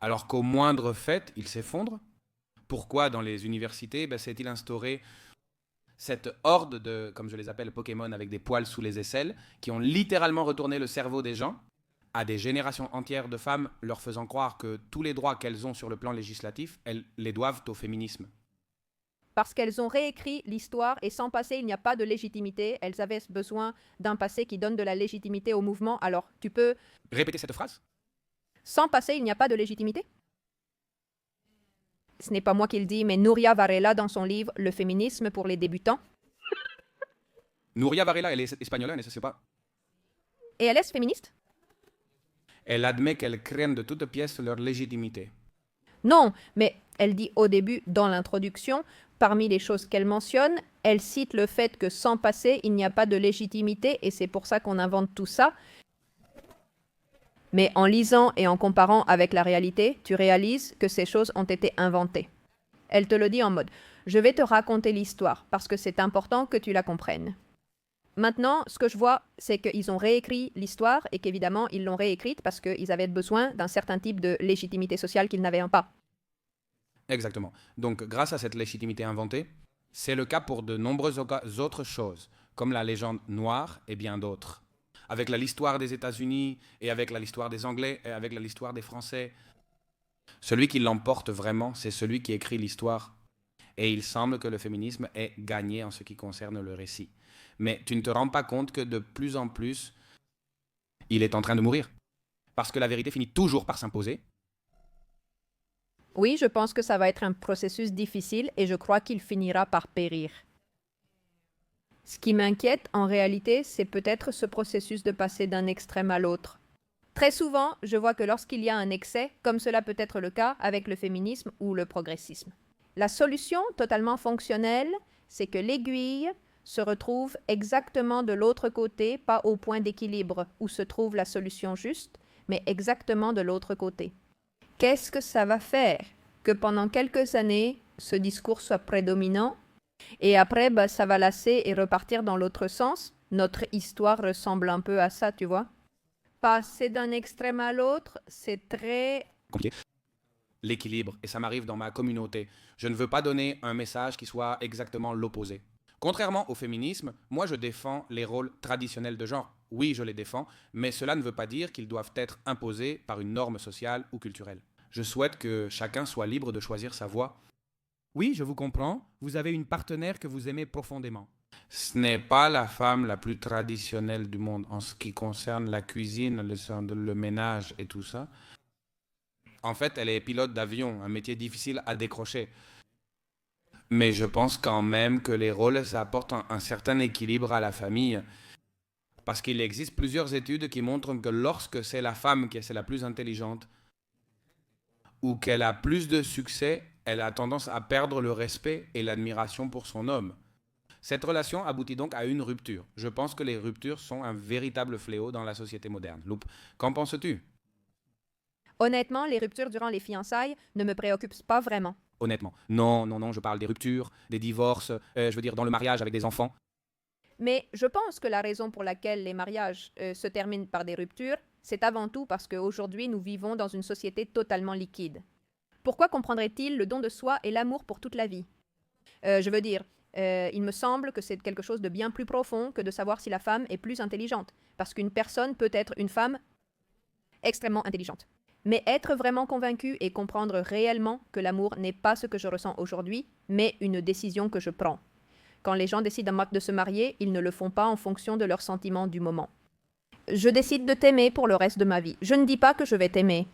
alors qu'au moindre fait, ils s'effondrent? Pourquoi dans les universités s'est-il instauré cette horde de, comme je les appelle, Pokémon avec des poils sous les aisselles, qui ont littéralement retourné le cerveau des gens à des générations entières de femmes, leur faisant croire que tous les droits qu'elles ont sur le plan législatif, elles les doivent au féminisme. Parce qu'elles ont réécrit l'histoire et sans passé, il n'y a pas de légitimité. Elles avaient besoin d'un passé qui donne de la légitimité au mouvement. Alors, tu peux... Répéter cette phrase? Sans passé, il n'y a pas de légitimité? Ce n'est pas moi qui le dis, mais Nuria Varela dans son livre « Le féminisme pour les débutants ». Nuria Varela, elle est espagnole, elle ne sait pas. Et elle est féministe? Elle admet qu'elles craignent de toutes pièces leur légitimité. Non, mais elle dit au début, dans l'introduction, parmi les choses qu'elle mentionne, elle cite le fait que sans passé, il n'y a pas de légitimité, et c'est pour ça qu'on invente tout ça. Mais en lisant et en comparant avec la réalité, tu réalises que ces choses ont été inventées. Elle te le dit en mode « Je vais te raconter l'histoire, parce que c'est important que tu la comprennes ». Maintenant, ce que je vois, c'est qu'ils ont réécrit l'histoire et qu'évidemment, ils l'ont réécrite parce qu'ils avaient besoin d'un certain type de légitimité sociale qu'ils n'avaient pas. Exactement. Donc, grâce à cette légitimité inventée, c'est le cas pour de nombreuses autres choses, comme la légende noire et bien d'autres. Avec l'histoire des États-Unis et avec l'histoire des Anglais et avec l'histoire des Français. Celui qui l'emporte vraiment, c'est celui qui écrit l'histoire. Et il semble que le féminisme ait gagné en ce qui concerne le récit. Mais tu ne te rends pas compte que de plus en plus, il est en train de mourir. Parce que la vérité finit toujours par s'imposer. Oui, je pense que ça va être un processus difficile et je crois qu'il finira par périr. Ce qui m'inquiète, en réalité, c'est peut-être ce processus de passer d'un extrême à l'autre. Très souvent, je vois que lorsqu'il y a un excès, comme cela peut être le cas avec le féminisme ou le progressisme, la solution totalement fonctionnelle, c'est que l'aiguille se retrouve exactement de l'autre côté, pas au point d'équilibre où se trouve la solution juste, mais exactement de l'autre côté. Qu'est-ce que ça va faire? Que pendant quelques années, ce discours soit prédominant, et après, ça va lasser et repartir dans l'autre sens. Notre histoire ressemble un peu à ça, tu vois. Passer d'un extrême à l'autre, c'est très... Compliqué. L'équilibre, et ça m'arrive dans ma communauté. Je ne veux pas donner un message qui soit exactement l'opposé. Contrairement au féminisme, moi je défends les rôles traditionnels de genre. Oui, je les défends, mais cela ne veut pas dire qu'ils doivent être imposés par une norme sociale ou culturelle. Je souhaite que chacun soit libre de choisir sa voie. Oui, je vous comprends, vous avez une partenaire que vous aimez profondément. Ce n'est pas la femme la plus traditionnelle du monde en ce qui concerne la cuisine, le ménage et tout ça. En fait, elle est pilote d'avion, un métier difficile à décrocher. Mais je pense quand même que les rôles, ça apporte un certain équilibre à la famille. Parce qu'il existe plusieurs études qui montrent que lorsque c'est la femme qui est la plus intelligente ou qu'elle a plus de succès, elle a tendance à perdre le respect et l'admiration pour son homme. Cette relation aboutit donc à une rupture. Je pense que les ruptures sont un véritable fléau dans la société moderne. Loup, qu'en penses-tu? Honnêtement, les ruptures durant les fiançailles ne me préoccupent pas vraiment. Honnêtement. Non, non, non, je parle des ruptures, des divorces, je veux dire dans le mariage avec des enfants. Mais je pense que la raison pour laquelle les mariages se terminent par des ruptures, c'est avant tout parce qu'aujourd'hui nous vivons dans une société totalement liquide. Pourquoi comprendrait-il le don de soi et l'amour pour toute la vie? Je veux dire, il me semble que c'est quelque chose de bien plus profond que de savoir si la femme est plus intelligente, parce qu'une personne peut être une femme extrêmement intelligente. Mais être vraiment convaincu et comprendre réellement que l'amour n'est pas ce que je ressens aujourd'hui, mais une décision que je prends. Quand les gens décident de se marier, ils ne le font pas en fonction de leurs sentiments du moment. Je décide de t'aimer pour le reste de ma vie. Je ne dis pas que je vais t'aimer.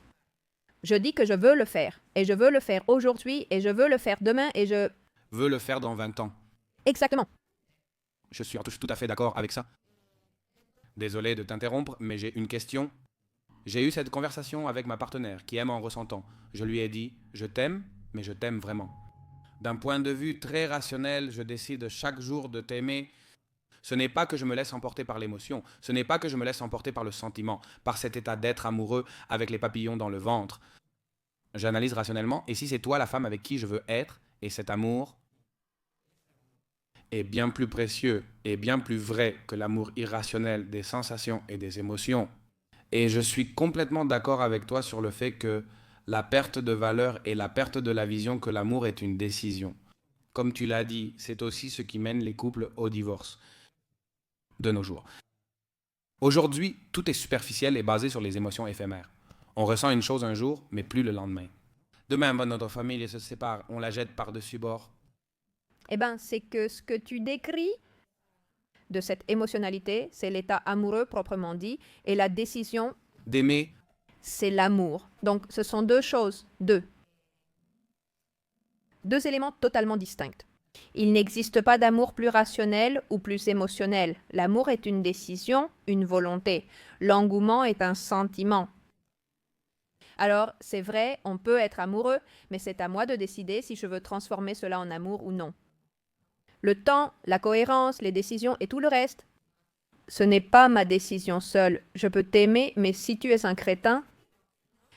Je dis que je veux le faire. Et je veux le faire aujourd'hui, et je veux le faire demain, et je... Veux le faire dans 20 ans. Exactement. Je suis tout à fait d'accord avec ça. Désolé de t'interrompre, mais j'ai une question. J'ai eu cette conversation avec ma partenaire qui aime en ressentant. Je lui ai dit, je t'aime, mais je t'aime vraiment. D'un point de vue très rationnel, je décide chaque jour de t'aimer. Ce n'est pas que je me laisse emporter par l'émotion, ce n'est pas que je me laisse emporter par le sentiment, par cet état d'être amoureux avec les papillons dans le ventre. J'analyse rationnellement, et si c'est toi la femme avec qui je veux être, et cet amour est bien plus précieux et bien plus vrai que l'amour irrationnel des sensations et des émotions. Et je suis complètement d'accord avec toi sur le fait que la perte de valeur et la perte de la vision que l'amour est une décision. Comme tu l'as dit, c'est aussi ce qui mène les couples au divorce de nos jours. Aujourd'hui, tout est superficiel et basé sur les émotions éphémères. On ressent une chose un jour, mais plus le lendemain. Demain, notre famille se sépare, on la jette par-dessus bord. Eh bien, c'est que ce que tu décris de cette émotionnalité, c'est l'état amoureux proprement dit, et la décision, d'aimer, c'est l'amour. Donc, ce sont deux choses, deux éléments totalement distincts. Il n'existe pas d'amour plus rationnel ou plus émotionnel. L'amour est une décision, une volonté. L'engouement est un sentiment. Alors, c'est vrai, on peut être amoureux, mais c'est à moi de décider si je veux transformer cela en amour ou non. Le temps, la cohérence, les décisions et tout le reste, ce n'est pas ma décision seule. Je peux t'aimer, mais si tu es un crétin...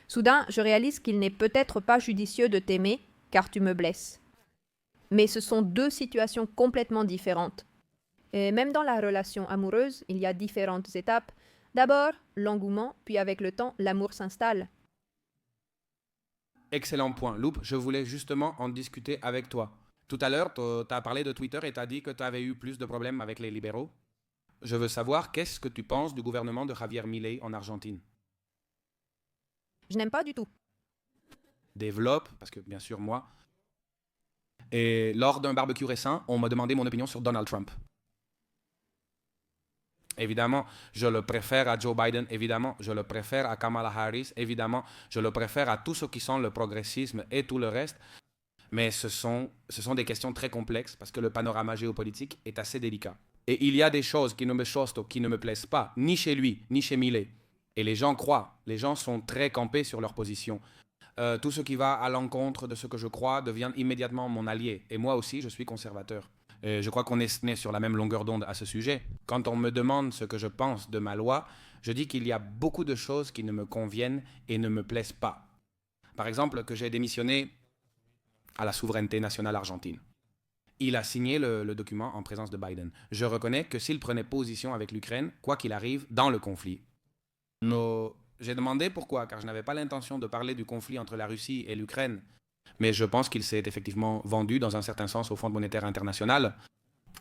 Soudain, je réalise qu'il n'est peut-être pas judicieux de t'aimer, car tu me blesses. Mais ce sont deux situations complètement différentes. Et même dans la relation amoureuse, il y a différentes étapes. D'abord, l'engouement, puis avec le temps, l'amour s'installe. Excellent point. Loup, je voulais justement en discuter avec toi. Tout à l'heure, tu as parlé de Twitter et tu as dit que tu avais eu plus de problèmes avec les libéraux. Je veux savoir qu'est-ce que tu penses du gouvernement de Javier Milei en Argentine. Je n'aime pas du tout. développe, parce que bien sûr moi. Et lors d'un barbecue récent, on m'a demandé mon opinion sur Donald Trump. Évidemment, je le préfère à Joe Biden, évidemment, je le préfère à Kamala Harris, évidemment, je le préfère à tous ceux qui sont le progressisme et tout le reste. Mais ce sont des questions très complexes parce que le panorama géopolitique est assez délicat. Et il y a des choses qui ne me plaisent pas, ni chez lui, ni chez Milei. Et les gens croient, les gens sont très campés sur leur position. Tout ce qui va à l'encontre de ce que je crois devient immédiatement mon allié. Et moi aussi, je suis conservateur. Et je crois qu'on est né sur la même longueur d'onde à ce sujet. Quand on me demande ce que je pense de ma loi, je dis qu'il y a beaucoup de choses qui ne me conviennent et ne me plaisent pas. Par exemple, que j'ai démissionné à la souveraineté nationale argentine. Il a signé le document en présence de Biden. Je reconnais que s'il prenait position avec l'Ukraine, quoi qu'il arrive, dans le conflit, j'ai demandé pourquoi, car je n'avais pas l'intention de parler du conflit entre la Russie et l'Ukraine, mais je pense qu'il s'est effectivement vendu dans un certain sens au Fonds monétaire international.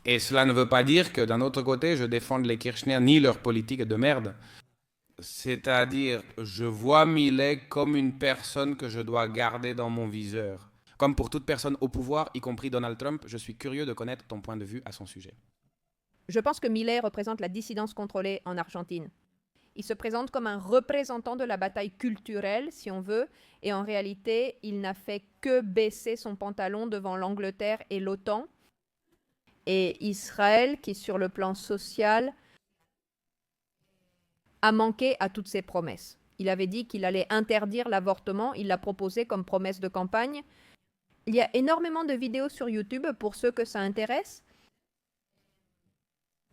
Et cela ne veut pas dire que d'un autre côté, je défende les Kirchner ni leur politique de merde. C'est-à-dire, je vois Milei comme une personne que je dois garder dans mon viseur. Comme pour toute personne au pouvoir, y compris Donald Trump, je suis curieux de connaître ton point de vue à son sujet. Je pense que Milei représente la dissidence contrôlée en Argentine. Il se présente comme un représentant de la bataille culturelle, si on veut, et en réalité, il n'a fait que baisser son pantalon devant l'Angleterre et l'OTAN, et Israël, qui sur le plan social a manqué à toutes ses promesses. Il avait dit qu'il allait interdire l'avortement, il l'a proposé comme promesse de campagne. Il y a énormément de vidéos sur YouTube pour ceux que ça intéresse.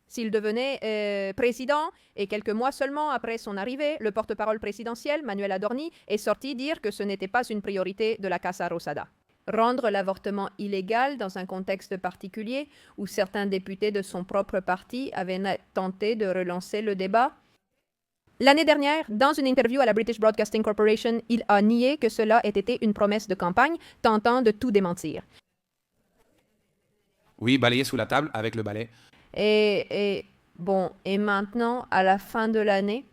S'il devenait président, et quelques mois seulement après son arrivée, le porte-parole présidentiel, Manuel Adorni, est sorti dire que ce n'était pas une priorité de la Casa Rosada. Rendre l'avortement illégal dans un contexte particulier où certains députés de son propre parti avaient tenté de relancer le débat. L'année dernière, dans une interview à la British Broadcasting Corporation, il a nié que cela ait été une promesse de campagne, tentant de tout démentir. Oui, balayer sous la table avec le balai. Et maintenant, à la fin de l'année,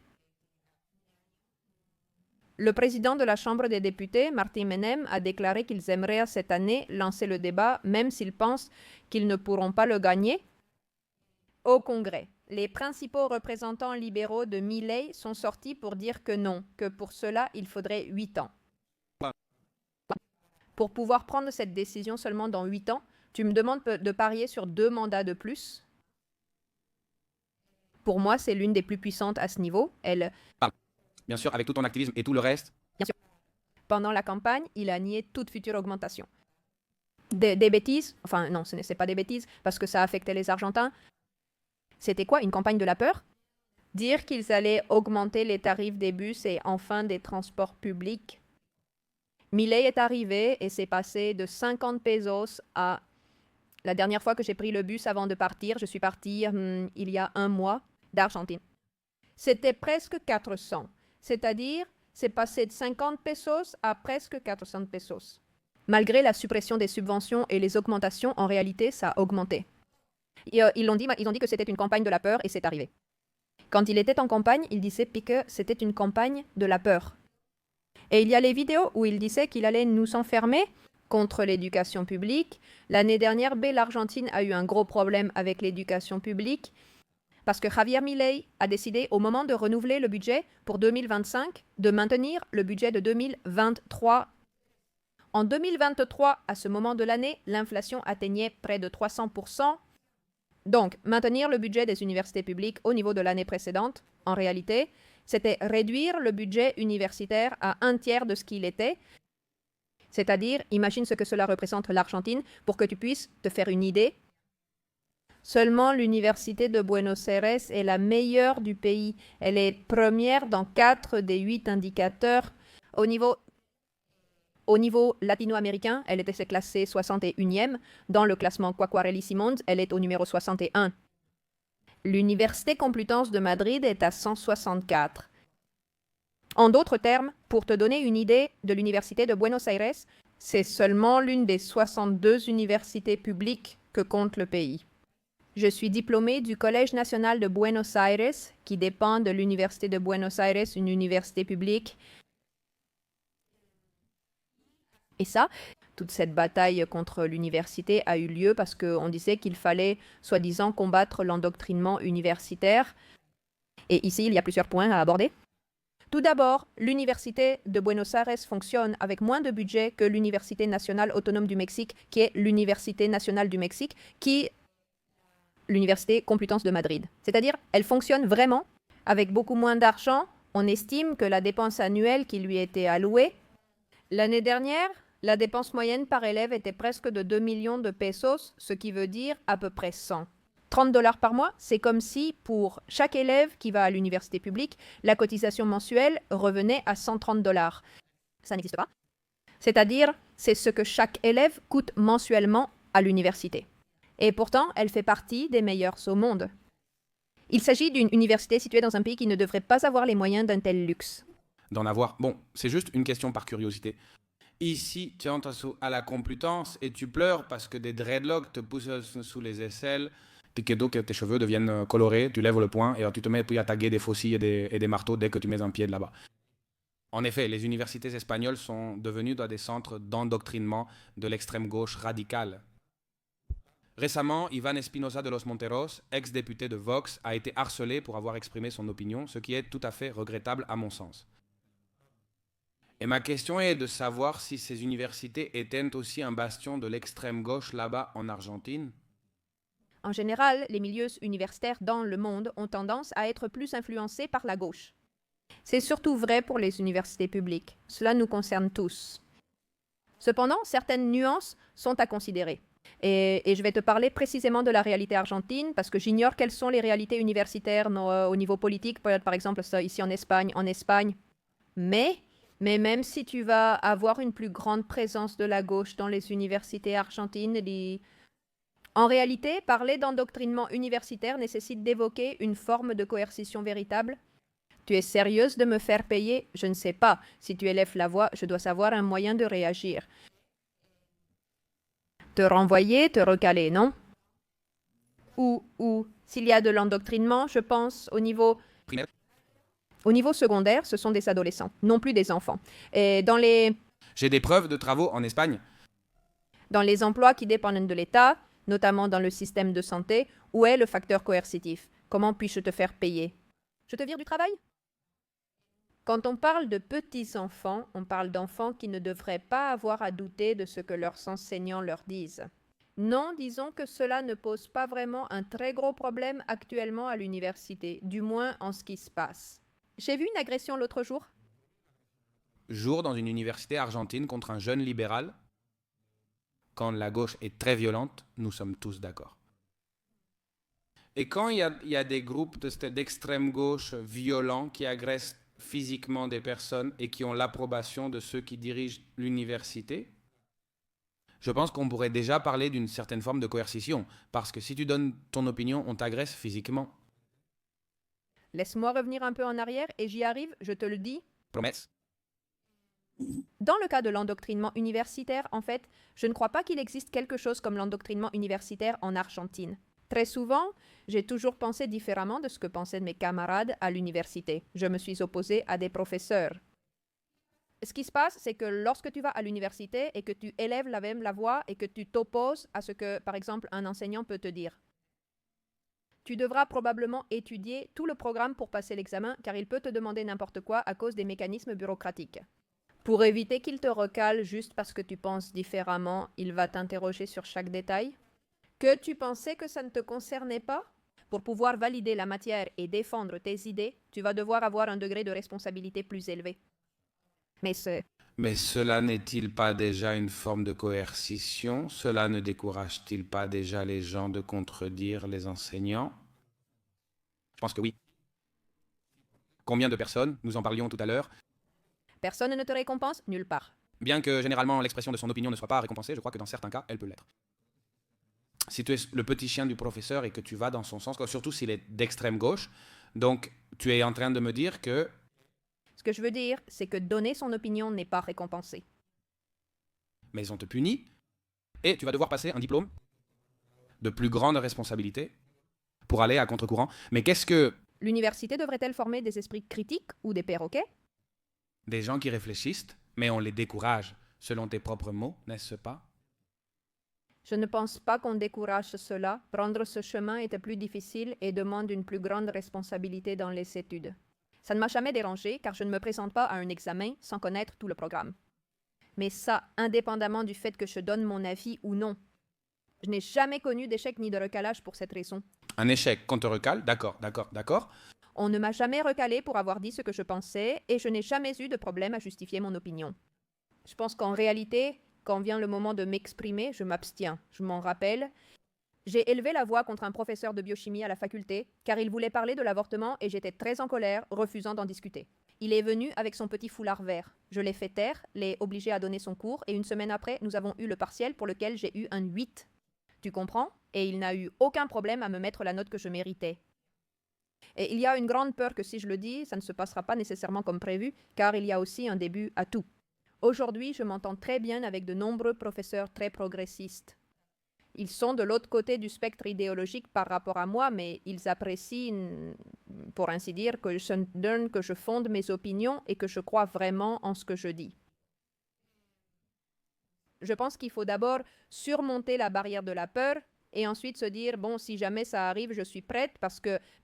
le président de la Chambre des députés, Martin Menem, a déclaré qu'ils aimeraient cette année lancer le débat, même s'ils pensent qu'ils ne pourront pas le gagner, au Congrès. Les principaux représentants libéraux de Milei sont sortis pour dire que non, que pour cela, il faudrait 8 ans. Pour pouvoir prendre cette décision seulement dans 8 ans, tu me demandes de parier sur 2 mandats de plus. Pour moi, c'est l'une des plus puissantes à ce niveau. Bien sûr, avec tout ton activisme et tout le reste. Bien sûr. Pendant la campagne, il a nié toute future augmentation. Des bêtises, enfin non, ce n'est pas des bêtises, parce que ça affectait les Argentins. C'était quoi, une campagne de la peur? Dire qu'ils allaient augmenter les tarifs des bus et enfin des transports publics. Milei est arrivé et c'est passé de 50 pesos à... La dernière fois que j'ai pris le bus avant de partir, je suis partie il y a 1 mois d'Argentine. C'était presque 400. C'est-à-dire, c'est passé de 50 pesos à presque 400 pesos. Malgré la suppression des subventions et les augmentations, en réalité, ça a augmenté. Ils ont dit que c'était une campagne de la peur et c'est arrivé. Quand il était en campagne, il disait que c'était une campagne de la peur. Et il y a les vidéos où il disait qu'il allait nous enfermer contre l'éducation publique. L'année dernière, l'Argentine a eu un gros problème avec l'éducation publique parce que Javier Milei a décidé, au moment de renouveler le budget pour 2025, de maintenir le budget de 2023. En 2023, à ce moment de l'année, l'inflation atteignait près de 300%. Donc, maintenir le budget des universités publiques au niveau de l'année précédente, en réalité, c'était réduire le budget universitaire à 1/3 de ce qu'il était. C'est-à-dire, imagine ce que cela représente l'Argentine pour que tu puisses te faire une idée. Seulement l'université de Buenos Aires est la meilleure du pays. Elle est première dans 4 des 8 indicateurs. Au niveau latino-américain, elle était classée 61e. Dans le classement Quacquarelli Simons, elle est au numéro 61. L'université Complutense de Madrid est à 164. En d'autres termes, pour te donner une idée de l'université de Buenos Aires, c'est seulement l'une des 62 universités publiques que compte le pays. Je suis diplômée du Collège national de Buenos Aires, qui dépend de l'université de Buenos Aires, une université publique. Et ça, toute cette bataille contre l'université a eu lieu parce qu'on disait qu'il fallait, soi-disant, combattre l'endoctrinement universitaire. Et ici, il y a plusieurs points à aborder. Tout d'abord, l'Université de Buenos Aires fonctionne avec moins de budget que l'Université nationale autonome du Mexique, qui est l'Université nationale du Mexique, qui est l'Université Complutense de Madrid. C'est-à-dire, elle fonctionne vraiment avec beaucoup moins d'argent. On estime que la dépense annuelle qui lui était allouée, l'année dernière, la dépense moyenne par élève était presque de 2 millions de pesos, ce qui veut dire à peu près 100. 30 dollars par mois, c'est comme si pour chaque élève qui va à l'université publique, la cotisation mensuelle revenait à 130 dollars. Ça n'existe pas. C'est-à-dire, c'est ce que chaque élève coûte mensuellement à l'université. Et pourtant, elle fait partie des meilleures au monde. Il s'agit d'une université située dans un pays qui ne devrait pas avoir les moyens d'un tel luxe. D'en avoir. Bon, c'est juste une question par curiosité. Ici, tu entres à la Complutense et tu pleures parce que des dreadlocks te poussent sous les aisselles, que tes cheveux deviennent colorés, tu lèves le poing et alors tu te mets puis à taguer des faucilles et des marteaux dès que tu mets un pied de là-bas. En effet, les universités espagnoles sont devenues des centres d'endoctrinement de l'extrême gauche radicale. Récemment, Iván Espinosa de los Monteros, ex-député de Vox, a été harcelé pour avoir exprimé son opinion, ce qui est tout à fait regrettable à mon sens. Et ma question est de savoir si ces universités étaient aussi un bastion de l'extrême gauche là-bas en Argentine. En général, les milieux universitaires dans le monde ont tendance à être plus influencés par la gauche. C'est surtout vrai pour les universités publiques. Cela nous concerne tous. Cependant, certaines nuances sont à considérer. Et je vais te parler précisément de la réalité argentine, parce que j'ignore quelles sont les réalités universitaires au niveau politique, par exemple ici en Espagne. Mais même si tu vas avoir une plus grande présence de la gauche dans les universités argentines, en réalité, parler d'endoctrinement universitaire nécessite d'évoquer une forme de coercition véritable. Tu es sérieuse de me faire payer? Je ne sais pas. Si tu élèves la voix, je dois savoir un moyen de réagir. Te renvoyer, te recaler, non? Ou s'il y a de l'endoctrinement, je pense, au niveau secondaire, ce sont des adolescents, non plus des enfants. Et J'ai des preuves de travaux en Espagne. Dans les emplois qui dépendent de l'État, notamment dans le système de santé, où est le facteur coercitif? Comment puis-je te faire payer? Je te vire du travail? Quand on parle de petits-enfants, on parle d'enfants qui ne devraient pas avoir à douter de ce que leurs enseignants leur disent. Non, disons que cela ne pose pas vraiment un très gros problème actuellement à l'université, du moins en ce qui se passe. J'ai vu une agression l'autre jour. Jour dans une université argentine contre un jeune libéral. Quand la gauche est très violente, nous sommes tous d'accord. Et quand il y a des groupes d'extrême gauche violents qui agressent physiquement des personnes et qui ont l'approbation de ceux qui dirigent l'université, je pense qu'on pourrait déjà parler d'une certaine forme de coercition. Parce que si tu donnes ton opinion, on t'agresse physiquement. Laisse-moi revenir un peu en arrière et j'y arrive, je te le dis. Promesse. Dans le cas de l'endoctrinement universitaire, en fait, je ne crois pas qu'il existe quelque chose comme l'endoctrinement universitaire en Argentine. Très souvent, j'ai toujours pensé différemment de ce que pensaient mes camarades à l'université. Je me suis opposée à des professeurs. Ce qui se passe, c'est que lorsque tu vas à l'université et que tu élèves la voix et que tu t'opposes à ce que, par exemple, un enseignant peut te dire, tu devras probablement étudier tout le programme pour passer l'examen, car il peut te demander n'importe quoi à cause des mécanismes bureaucratiques. Pour éviter qu'il te recale juste parce que tu penses différemment, il va t'interroger sur chaque détail. Que tu pensais que ça ne te concernait pas? Pour pouvoir valider la matière et défendre tes idées, tu vas devoir avoir un degré de responsabilité plus élevé. Mais cela n'est-il pas déjà une forme de coercition? Cela ne décourage-t-il pas déjà les gens de contredire les enseignants? Je pense que oui. Combien de personnes, nous en parlions tout à l'heure, personne ne te récompense nulle part. Bien que généralement l'expression de son opinion ne soit pas récompensée, je crois que dans certains cas, elle peut l'être. Si tu es le petit chien du professeur et que tu vas dans son sens, surtout s'il est d'extrême gauche, donc tu es en train de me dire que... Ce que je veux dire, c'est que donner son opinion n'est pas récompensé. Mais on te punit et tu vas devoir passer un diplôme de plus grande responsabilité pour aller à contre-courant. Mais qu'est-ce que... L'université devrait-elle former des esprits critiques ou des perroquets? Des gens qui réfléchissent, mais on les décourage. selon tes propres mots, n'est-ce pas? Je ne pense pas qu'on décourage cela. Prendre ce chemin était plus difficile et demande une plus grande responsabilité dans les études. Ça ne m'a jamais dérangé car je ne me présente pas à un examen sans connaître tout le programme. Mais ça, indépendamment du fait que je donne mon avis ou non. Je n'ai jamais connu d'échec ni de recalage pour cette raison. Un échec qu'on te recale, d'accord, d'accord, d'accord. On ne m'a jamais recalé pour avoir dit ce que je pensais et je n'ai jamais eu de problème à justifier mon opinion. Je pense qu'en réalité, quand vient le moment de m'exprimer, je m'abstiens. Je m'en rappelle. J'ai élevé la voix contre un professeur de biochimie à la faculté car il voulait parler de l'avortement et j'étais très en colère, refusant d'en discuter. Il est venu avec son petit foulard vert. Je l'ai fait taire, l'ai obligé à donner son cours et une semaine après, nous avons eu le partiel pour lequel j'ai eu un 8. Tu comprends? Et il n'a eu aucun problème à me mettre la note que je méritais. Et il y a une grande peur que si je le dis, ça ne se passera pas nécessairement comme prévu, car il y a aussi un début à tout. Aujourd'hui, je m'entends très bien avec de nombreux professeurs très progressistes. Ils sont de l'autre côté du spectre idéologique par rapport à moi, mais ils apprécient, pour ainsi dire, que je fonde mes opinions et que je crois vraiment en ce que je dis. Je pense qu'il faut d'abord surmonter la barrière de la peur et ensuite se dire, bon, si jamais ça arrive, je suis prête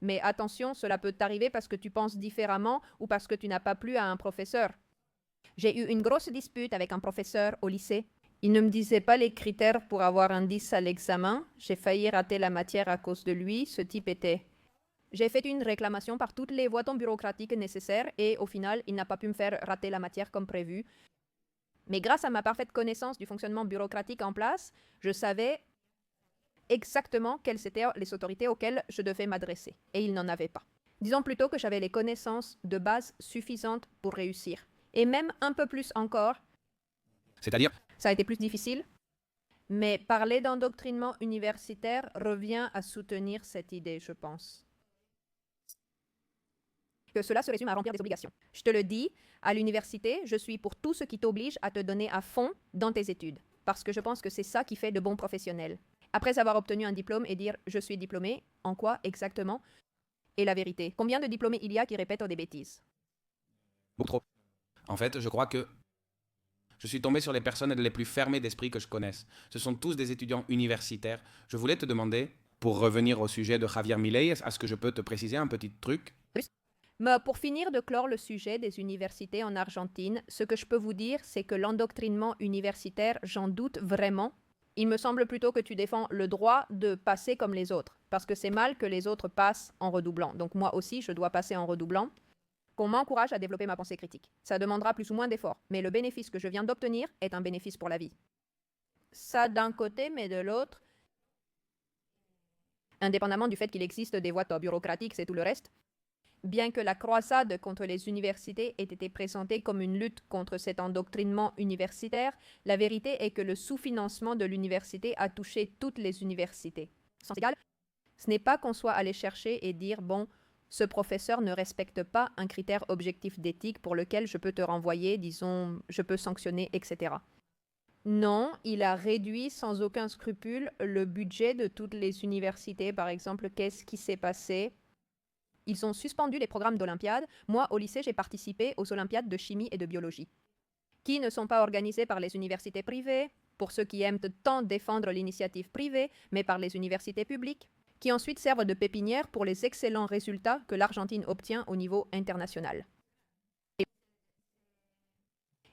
mais attention, cela peut t'arriver parce que tu penses différemment ou parce que tu n'as pas plu à un professeur. J'ai eu une grosse dispute avec un professeur au lycée. Il ne me disait pas les critères pour avoir un 10 à l'examen. J'ai failli rater la matière à cause de lui. Ce type était. J'ai fait une réclamation par toutes les voies bureaucratiques nécessaires et au final, il n'a pas pu me faire rater la matière comme prévu. Mais grâce à ma parfaite connaissance du fonctionnement bureaucratique en place, je savais exactement quelles étaient les autorités auxquelles je devais m'adresser. Et il n'en avait pas. Disons plutôt que j'avais les connaissances de base suffisantes pour réussir. Et même un peu plus encore. C'est-à-dire? Ça a été plus difficile. Mais parler d'endoctrinement universitaire revient à soutenir cette idée, je pense. Que cela se résume à remplir des obligations. Je te le dis, à l'université, je suis pour tout ce qui t'oblige à te donner à fond dans tes études. Parce que je pense que c'est ça qui fait de bons professionnels. Après avoir obtenu un diplôme et dire « je suis diplômé », en quoi exactement? Et la vérité, combien de diplômés il y a qui répètent des bêtises? Beaucoup trop. En fait, je crois que je suis tombé sur les personnes les plus fermées d'esprit que je connaisse. Ce sont tous des étudiants universitaires. Je voulais te demander, pour revenir au sujet de Javier Milei, est-ce que je peux te préciser un petit truc? Mais pour finir de clore le sujet des universités en Argentine, ce que je peux vous dire, c'est que l'endoctrinement universitaire, j'en doute vraiment. Il me semble plutôt que tu défends le droit de passer comme les autres, parce que c'est mal que les autres passent en redoublant. Donc moi aussi, je dois passer en redoublant. Qu'on m'encourage à développer ma pensée critique. Ça demandera plus ou moins d'efforts, mais le bénéfice que je viens d'obtenir est un bénéfice pour la vie. Ça d'un côté, mais de l'autre, indépendamment du fait qu'il existe des voies bureaucratiques et tout le reste, bien que la croisade contre les universités ait été présentée comme une lutte contre cet endoctrinement universitaire, la vérité est que le sous-financement de l'université a touché toutes les universités. Sans égal, ce n'est pas qu'on soit allé chercher et dire, bon, ce professeur ne respecte pas un critère objectif d'éthique pour lequel je peux te renvoyer, disons, je peux sanctionner, etc. Non, il a réduit sans aucun scrupule le budget de toutes les universités. Par exemple, qu'est-ce qui s'est passé? Ils ont suspendu les programmes d'Olympiade. Moi, au lycée, j'ai participé aux Olympiades de chimie et de biologie, qui ne sont pas organisées par les universités privées, pour ceux qui aiment tant défendre l'initiative privée, mais par les universités publiques, qui ensuite servent de pépinière pour les excellents résultats que l'Argentine obtient au niveau international.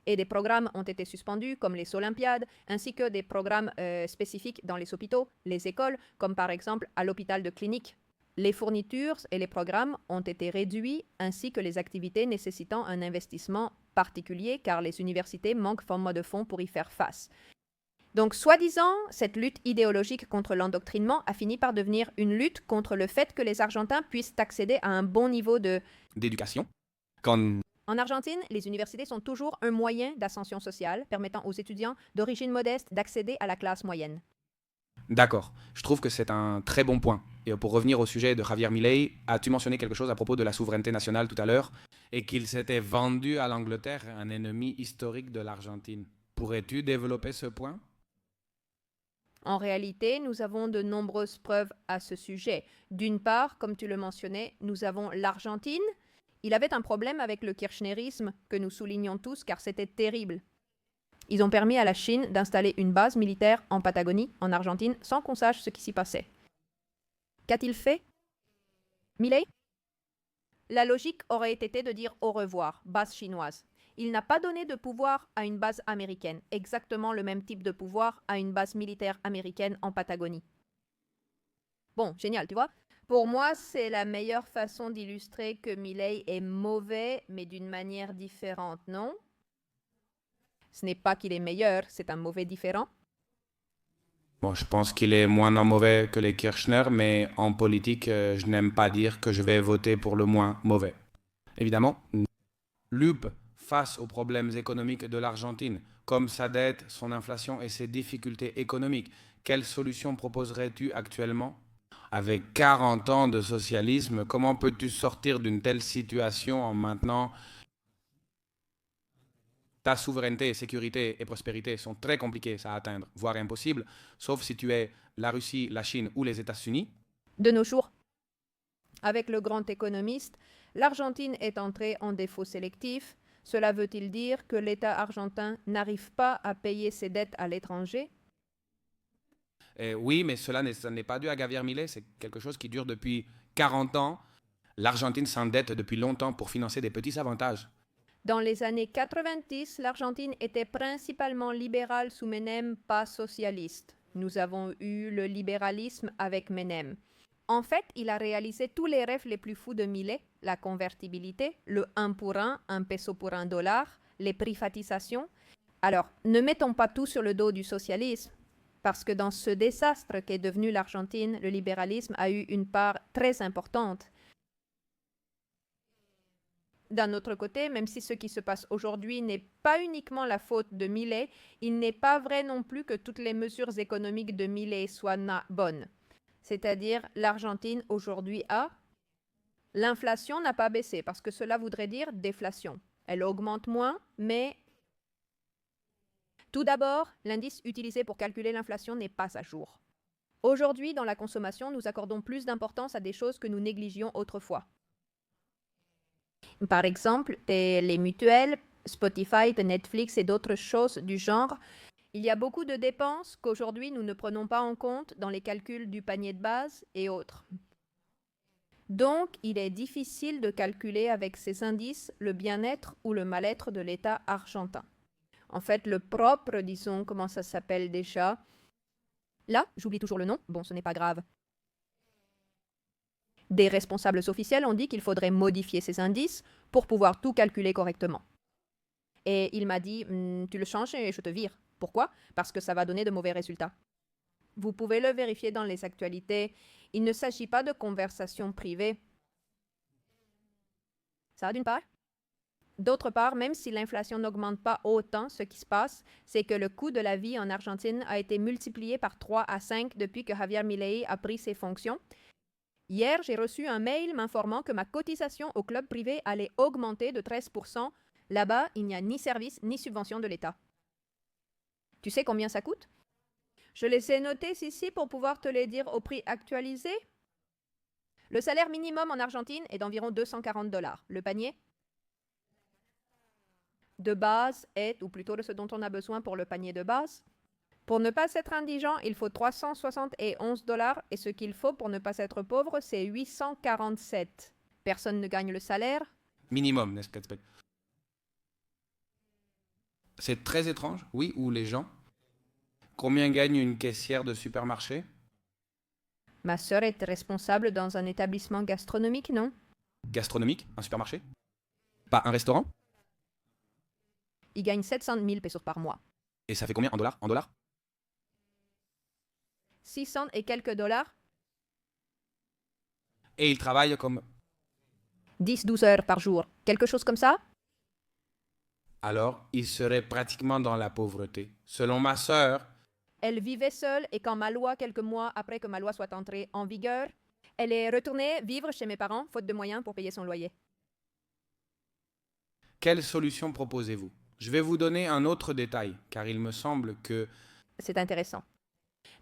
Et des programmes ont été suspendus, comme les Olympiades, ainsi que des programmes spécifiques dans les hôpitaux, les écoles, comme par exemple à l'hôpital de clinique. Les fournitures et les programmes ont été réduits, ainsi que les activités nécessitant un investissement particulier, car les universités manquent de fonds pour y faire face. Donc, soi-disant, cette lutte idéologique contre l'endoctrinement a fini par devenir une lutte contre le fait que les Argentins puissent accéder à un bon niveau d'éducation. En Argentine, les universités sont toujours un moyen d'ascension sociale, permettant aux étudiants d'origine modeste d'accéder à la classe moyenne. D'accord, je trouve que c'est un très bon point. Et pour revenir au sujet de Javier Milei, as-tu mentionné quelque chose à propos de la souveraineté nationale tout à l'heure et qu'il s'était vendu à l'Angleterre, un ennemi historique de l'Argentine? Pourrais-tu développer ce point? En réalité, nous avons de nombreuses preuves à ce sujet. D'une part, comme tu le mentionnais, nous avons l'Argentine. Il avait un problème avec le kirchnerisme que nous soulignons tous car c'était terrible. Ils ont permis à la Chine d'installer une base militaire en Patagonie, en Argentine, sans qu'on sache ce qui s'y passait. Qu'a-t-il fait, Milei? La logique aurait été de dire au revoir, base chinoise. Il n'a pas donné de pouvoir à une base américaine, exactement le même type de pouvoir à une base militaire américaine en Patagonie. Bon, génial, tu vois? Pour moi, c'est la meilleure façon d'illustrer que Milei est mauvais, mais d'une manière différente, non? Ce n'est pas qu'il est meilleur, c'est un mauvais différent. Bon, je pense qu'il est moins mauvais que les Kirchner, mais en politique, je n'aime pas dire que je vais voter pour le moins mauvais. Évidemment, Lupe, face aux problèmes économiques de l'Argentine, comme sa dette, son inflation et ses difficultés économiques, quelle solution proposerais-tu actuellement? Avec 40 ans de socialisme, comment peux-tu sortir d'une telle situation en maintenant ta souveraineté, sécurité et prospérité sont très compliquées à atteindre, voire impossibles, sauf si tu es la Russie, la Chine ou les États-Unis? De nos jours, avec le grand économiste, l'Argentine est entrée en défaut sélectif. Cela veut-il dire que l'État argentin n'arrive pas à payer ses dettes à l'étranger? Oui, mais ça n'est pas dû à Javier Milei, c'est quelque chose qui dure depuis 40 ans. L'Argentine s'endette depuis longtemps pour financer des petits avantages. Dans les années 90, l'Argentine était principalement libérale sous Menem, pas socialiste. Nous avons eu le libéralisme avec Menem. En fait, il a réalisé tous les rêves les plus fous de Milei, la convertibilité, le 1 pour 1 peso pour $1, les privatisations. Alors, ne mettons pas tout sur le dos du socialisme, parce que dans ce désastre qu'est devenu l'Argentine, le libéralisme a eu une part très importante. D'un autre côté, même si ce qui se passe aujourd'hui n'est pas uniquement la faute de Milei, il n'est pas vrai non plus que toutes les mesures économiques de Milei soient bonnes. C'est-à-dire, l'Argentine aujourd'hui a... L'inflation n'a pas baissé, parce que cela voudrait dire déflation. Elle augmente moins, mais... Tout d'abord, l'indice utilisé pour calculer l'inflation n'est pas à jour. Aujourd'hui, dans la consommation, nous accordons plus d'importance à des choses que nous négligions autrefois. Par exemple, les mutuelles, Spotify, Netflix et d'autres choses du genre. Il y a beaucoup de dépenses qu'aujourd'hui nous ne prenons pas en compte dans les calculs du panier de base et autres. Donc, il est difficile de calculer avec ces indices le bien-être ou le mal-être de l'État argentin. En fait, le propre, disons, comment ça s'appelle déjà? Là, j'oublie toujours le nom, bon, ce n'est pas grave. Des responsables officiels ont dit qu'il faudrait modifier ces indices pour pouvoir tout calculer correctement. Et il m'a dit, tu le changes et je te vire. Pourquoi? Parce que ça va donner de mauvais résultats. Vous pouvez le vérifier dans les actualités. Il ne s'agit pas de conversations privées. Ça, d'une part. D'autre part, même si l'inflation n'augmente pas autant, ce qui se passe, c'est que le coût de la vie en Argentine a été multiplié par 3 à 5 depuis que Javier Milei a pris ses fonctions. Hier, j'ai reçu un mail m'informant que ma cotisation au club privé allait augmenter de 13%. Là-bas, il n'y a ni service ni subvention de l'État. Tu sais combien ça coûte? Je les ai notés ici pour pouvoir te les dire au prix actualisé. Le salaire minimum en Argentine est d'environ $240. Le panier de base est, ou plutôt de ce dont on a besoin pour le panier de base. Pour ne pas être indigent, il faut $371 et ce qu'il faut pour ne pas être pauvre, c'est 847. Personne ne gagne le salaire. Minimum, n'est-ce pas? C'est très étrange, oui, ou les gens. Combien gagne une caissière de supermarché? Ma sœur est responsable dans un établissement gastronomique, non? Gastronomique? Un supermarché? Pas un restaurant? Il gagne 700 000 pesos par mois. Et ça fait combien en dollars? En dollars? 600 et quelques dollars. Et il travaille comme... 10-12 heures par jour. Quelque chose comme ça? Alors, il serait pratiquement dans la pauvreté. Selon ma sœur, Elle vivait seule et quand ma loi, quelques mois après que ma loi soit entrée en vigueur, elle est retournée vivre chez mes parents, faute de moyens pour payer son loyer. quelle solution proposez-vous? Je vais vous donner un autre détail, car il me semble que... C'est intéressant.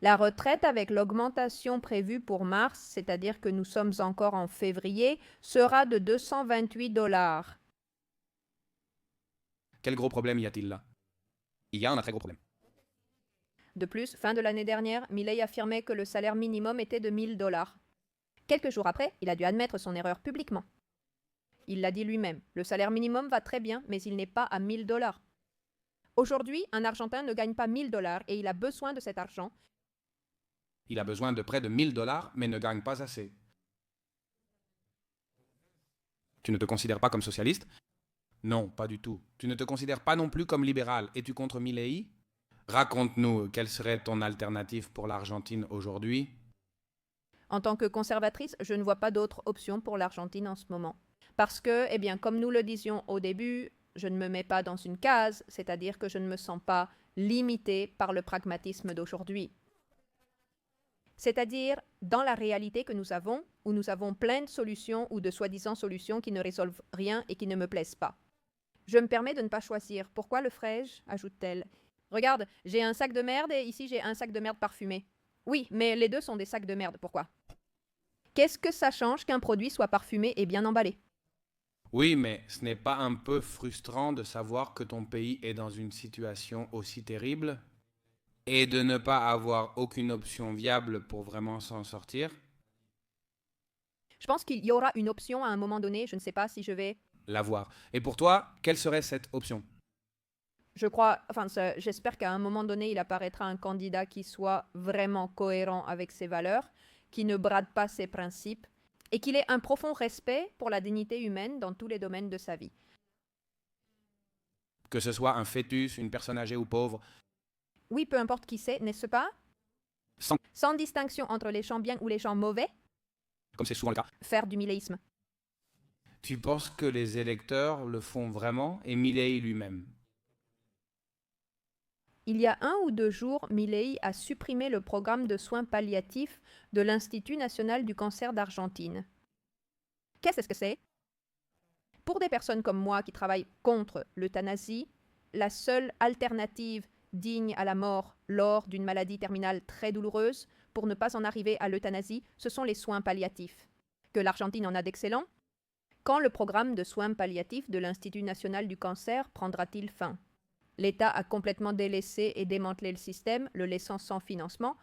La retraite avec l'augmentation prévue pour mars, c'est-à-dire que nous sommes encore en février, sera de $228. Quel gros problème y a-t-il là? Il y a un très gros problème. De plus, fin de l'année dernière, Milei affirmait que le salaire minimum était de 1 000 $. Quelques jours après, il a dû admettre son erreur publiquement. Il l'a dit lui-même, le salaire minimum va très bien, mais il n'est pas à 1 000 $. Aujourd'hui, un Argentin ne gagne pas 1 000 $ et il a besoin de cet argent. Il a besoin de près de 1 000 $, mais ne gagne pas assez. Tu ne te considères pas comme socialiste? Non, pas du tout. Tu ne te considères pas non plus comme libéral. Es-tu contre Milei? Raconte-nous, quelle serait ton alternative pour l'Argentine aujourd'hui? En tant que conservatrice, je ne vois pas d'autre option pour l'Argentine en ce moment. Parce que, eh bien, comme nous le disions au début, je ne me mets pas dans une case, c'est-à-dire que je ne me sens pas limitée par le pragmatisme d'aujourd'hui. C'est-à-dire dans la réalité que nous avons, où nous avons plein de solutions ou de soi-disant solutions qui ne résolvent rien et qui ne me plaisent pas. Je me permets de ne pas choisir. Pourquoi le ferais-je? Ajoute-t-elle. Regarde, j'ai un sac de merde et ici j'ai un sac de merde parfumé. Oui, mais les deux sont des sacs de merde, pourquoi? Qu'est-ce que ça change qu'un produit soit parfumé et bien emballé? Oui, mais ce n'est pas un peu frustrant de savoir que ton pays est dans une situation aussi terrible et de ne pas avoir aucune option viable pour vraiment s'en sortir? Je pense qu'il y aura une option à un moment donné, je ne sais pas si je vais... L'avoir. Et pour toi, quelle serait cette option? J'espère qu'à un moment donné, il apparaîtra un candidat qui soit vraiment cohérent avec ses valeurs, qui ne brade pas ses principes et qu'il ait un profond respect pour la dignité humaine dans tous les domaines de sa vie. Que ce soit un fœtus, une personne âgée ou pauvre, Oui, peu importe qui c'est, n'est-ce pas? sans, Sans distinction entre les gens bien ou les gens mauvais, comme c'est souvent le cas. faire du milléisme. Tu penses que les électeurs le font vraiment et Milei lui-même? Il y a 1 ou 2 jours, Milei a supprimé le programme de soins palliatifs de l'Institut national du cancer d'Argentine. Qu'est-ce que c'est? Pour des personnes comme moi qui travaillent contre l'euthanasie, la seule alternative digne à la mort lors d'une maladie terminale très douloureuse, pour ne pas en arriver à l'euthanasie, ce sont les soins palliatifs. Que l'Argentine en a d'excellents? Quand le programme de soins palliatifs de l'Institut national du cancer prendra-t-il fin? L'État a complètement délaissé et démantelé le système, le laissant sans financement.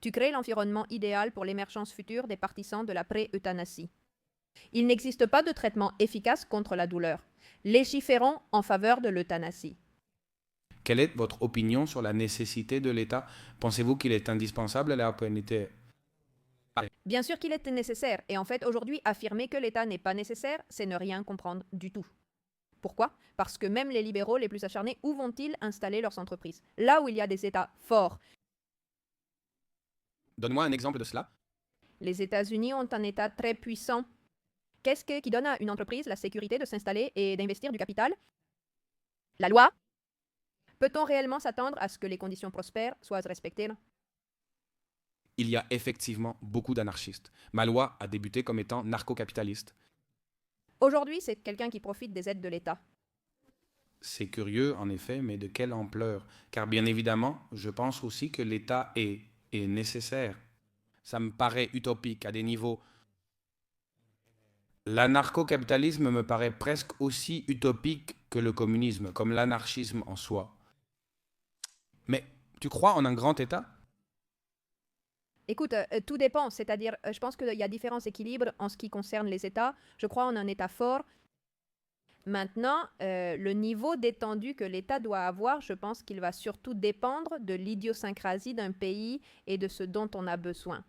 Tu crées l'environnement idéal pour l'émergence future des partisans de la pré-euthanasie. Il n'existe pas de traitement efficace contre la douleur. Légiférons en faveur de l'euthanasie. Quelle est votre opinion sur la nécessité de l'État? Pensez-vous qu'il est indispensable à la humanité? Bien sûr qu'il est nécessaire, et en fait aujourd'hui affirmer que l'État n'est pas nécessaire, c'est ne rien comprendre du tout. Pourquoi? Parce que même les libéraux les plus acharnés, où vont-ils installer leurs entreprises? Là où il y a des États forts. Donne-moi un exemple de cela. Les États-Unis ont un État très puissant. Qu'est-ce qui donne à une entreprise la sécurité de s'installer et d'investir du capital? La loi? Peut-on réellement s'attendre à ce que les conditions prospères soient respectées? Il y a effectivement beaucoup d'anarchistes. Ma loi a débuté comme étant narco-capitaliste. Aujourd'hui, c'est quelqu'un qui profite des aides de l'État. C'est curieux, en effet, mais de quelle ampleur? Car bien évidemment, je pense aussi que l'État est nécessaire. Ça me paraît utopique à des niveaux. L'anarcho-capitalisme me paraît presque aussi utopique que le communisme, comme l'anarchisme en soi. Mais tu crois en un grand État? Écoute, tout dépend, c'est-à-dire, je pense qu'il y a différents équilibres en ce qui concerne les États. Je crois en un État fort. Maintenant, le niveau d'étendue que l'État doit avoir, je pense qu'il va surtout dépendre de l'idiosyncrasie d'un pays et de ce dont on a besoin.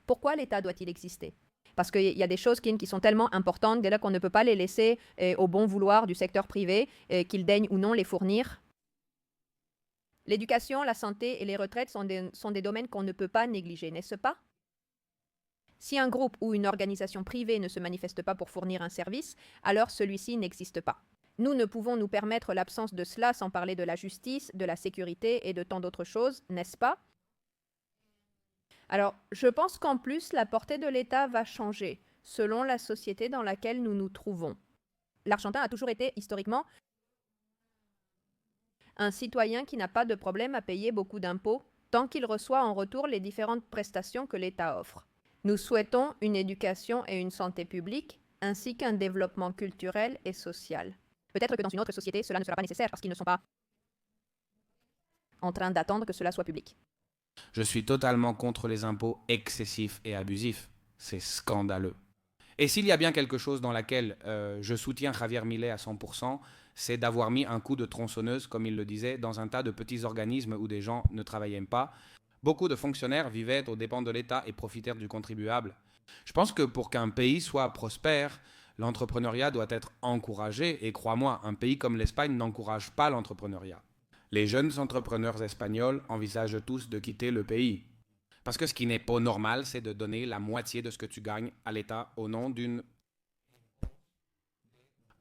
Pourquoi l'État doit-il exister? Parce qu'il y a des choses qui sont tellement importantes, dès là qu'on ne peut pas les laisser au bon vouloir du secteur privé, qu'il daigne ou non les fournir. L'éducation, la santé et les retraites sont des domaines qu'on ne peut pas négliger, n'est-ce pas? Si un groupe ou une organisation privée ne se manifeste pas pour fournir un service, alors celui-ci n'existe pas. Nous ne pouvons nous permettre l'absence de cela sans parler de la justice, de la sécurité et de tant d'autres choses, n'est-ce pas? Alors, je pense qu'en plus, la portée de l'État va changer, selon la société dans laquelle nous nous trouvons. L'Argentin a toujours été, historiquement, un citoyen qui n'a pas de problème à payer beaucoup d'impôts, tant qu'il reçoit en retour les différentes prestations que l'État offre. Nous souhaitons une éducation et une santé publique, ainsi qu'un développement culturel et social. Peut-être que dans une autre société, cela ne sera pas nécessaire parce qu'ils ne sont pas en train d'attendre que cela soit public. Je suis totalement contre les impôts excessifs et abusifs. C'est scandaleux. Et s'il y a bien quelque chose dans laquelle je soutiens Javier Milei à 100%, c'est d'avoir mis un coup de tronçonneuse, comme il le disait, dans un tas de petits organismes où des gens ne travaillaient pas. Beaucoup de fonctionnaires vivaient aux dépens de l'État et profitèrent du contribuable. Je pense que pour qu'un pays soit prospère, l'entrepreneuriat doit être encouragé. Et crois-moi, un pays comme l'Espagne n'encourage pas l'entrepreneuriat. Les jeunes entrepreneurs espagnols envisagent tous de quitter le pays. Parce que ce qui n'est pas normal, c'est de donner la moitié de ce que tu gagnes à l'État au nom d'une...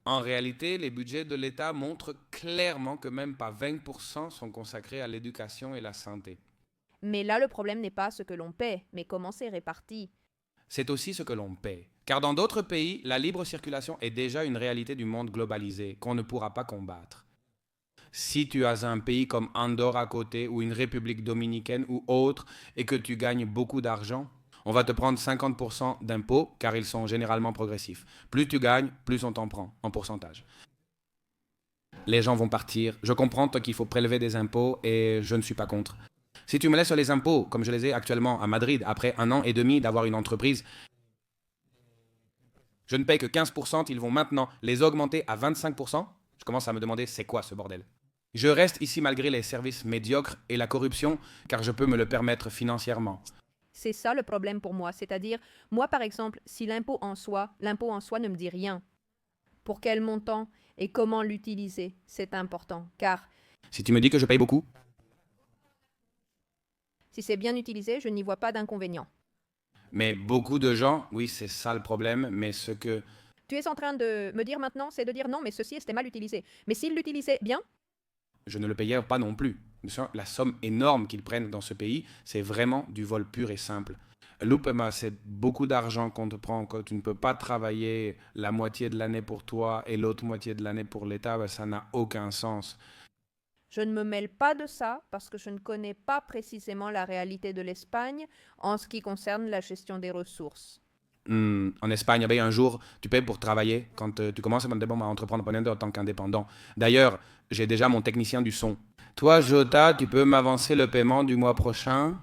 En réalité, les budgets de l'État montrent clairement que même pas 20% sont consacrés à l'éducation et la santé. Mais là, le problème n'est pas ce que l'on paie, mais comment c'est réparti. C'est aussi ce que l'on paie. Car dans d'autres pays, la libre circulation est déjà une réalité du monde globalisé qu'on ne pourra pas combattre. Si tu as un pays comme Andorre à côté ou une république dominicaine ou autre et que tu gagnes beaucoup d'argent, on va te prendre 50% d'impôts car ils sont généralement progressifs. Plus tu gagnes, plus on t'en prend en pourcentage. Les gens vont partir. Je comprends qu'il faut prélever des impôts et je ne suis pas contre. Si tu me laisses les impôts, comme je les ai actuellement à Madrid, après 1 an et demi d'avoir une entreprise, je ne paye que 15%, ils vont maintenant les augmenter à 25%. Je commence à me demander c'est quoi ce bordel. Je reste ici malgré les services médiocres et la corruption, car je peux me le permettre financièrement. C'est ça le problème pour moi, c'est-à-dire, moi par exemple, si l'impôt en soi ne me dit rien. Pour quel montant et comment l'utiliser, c'est important, car Si tu me dis que je paye beaucoup, si c'est bien utilisé, je n'y vois pas d'inconvénient. mais beaucoup de gens, oui c'est ça le problème, mais ce que... Tu es en train de me dire maintenant, c'est de dire non, mais ceci c'était mal utilisé. Mais s'il l'utilisait bien, Je ne le payais pas non plus. La somme énorme qu'ils prennent dans ce pays, c'est vraiment du vol pur et simple. L'UPMA, c'est beaucoup d'argent qu'on te prend quand tu ne peux pas travailler la moitié de l'année pour toi et l'autre moitié de l'année pour l'État, ça n'a aucun sens. je ne me mêle pas de ça parce que je ne connais pas précisément la réalité de l'Espagne en ce qui concerne la gestion des ressources. En Espagne, ben, un jour, tu payes pour travailler quand tu commences à entreprendre en tant qu'indépendant. D'ailleurs, j'ai déjà mon technicien du son. Toi, Jota, tu peux m'avancer le paiement du mois prochain?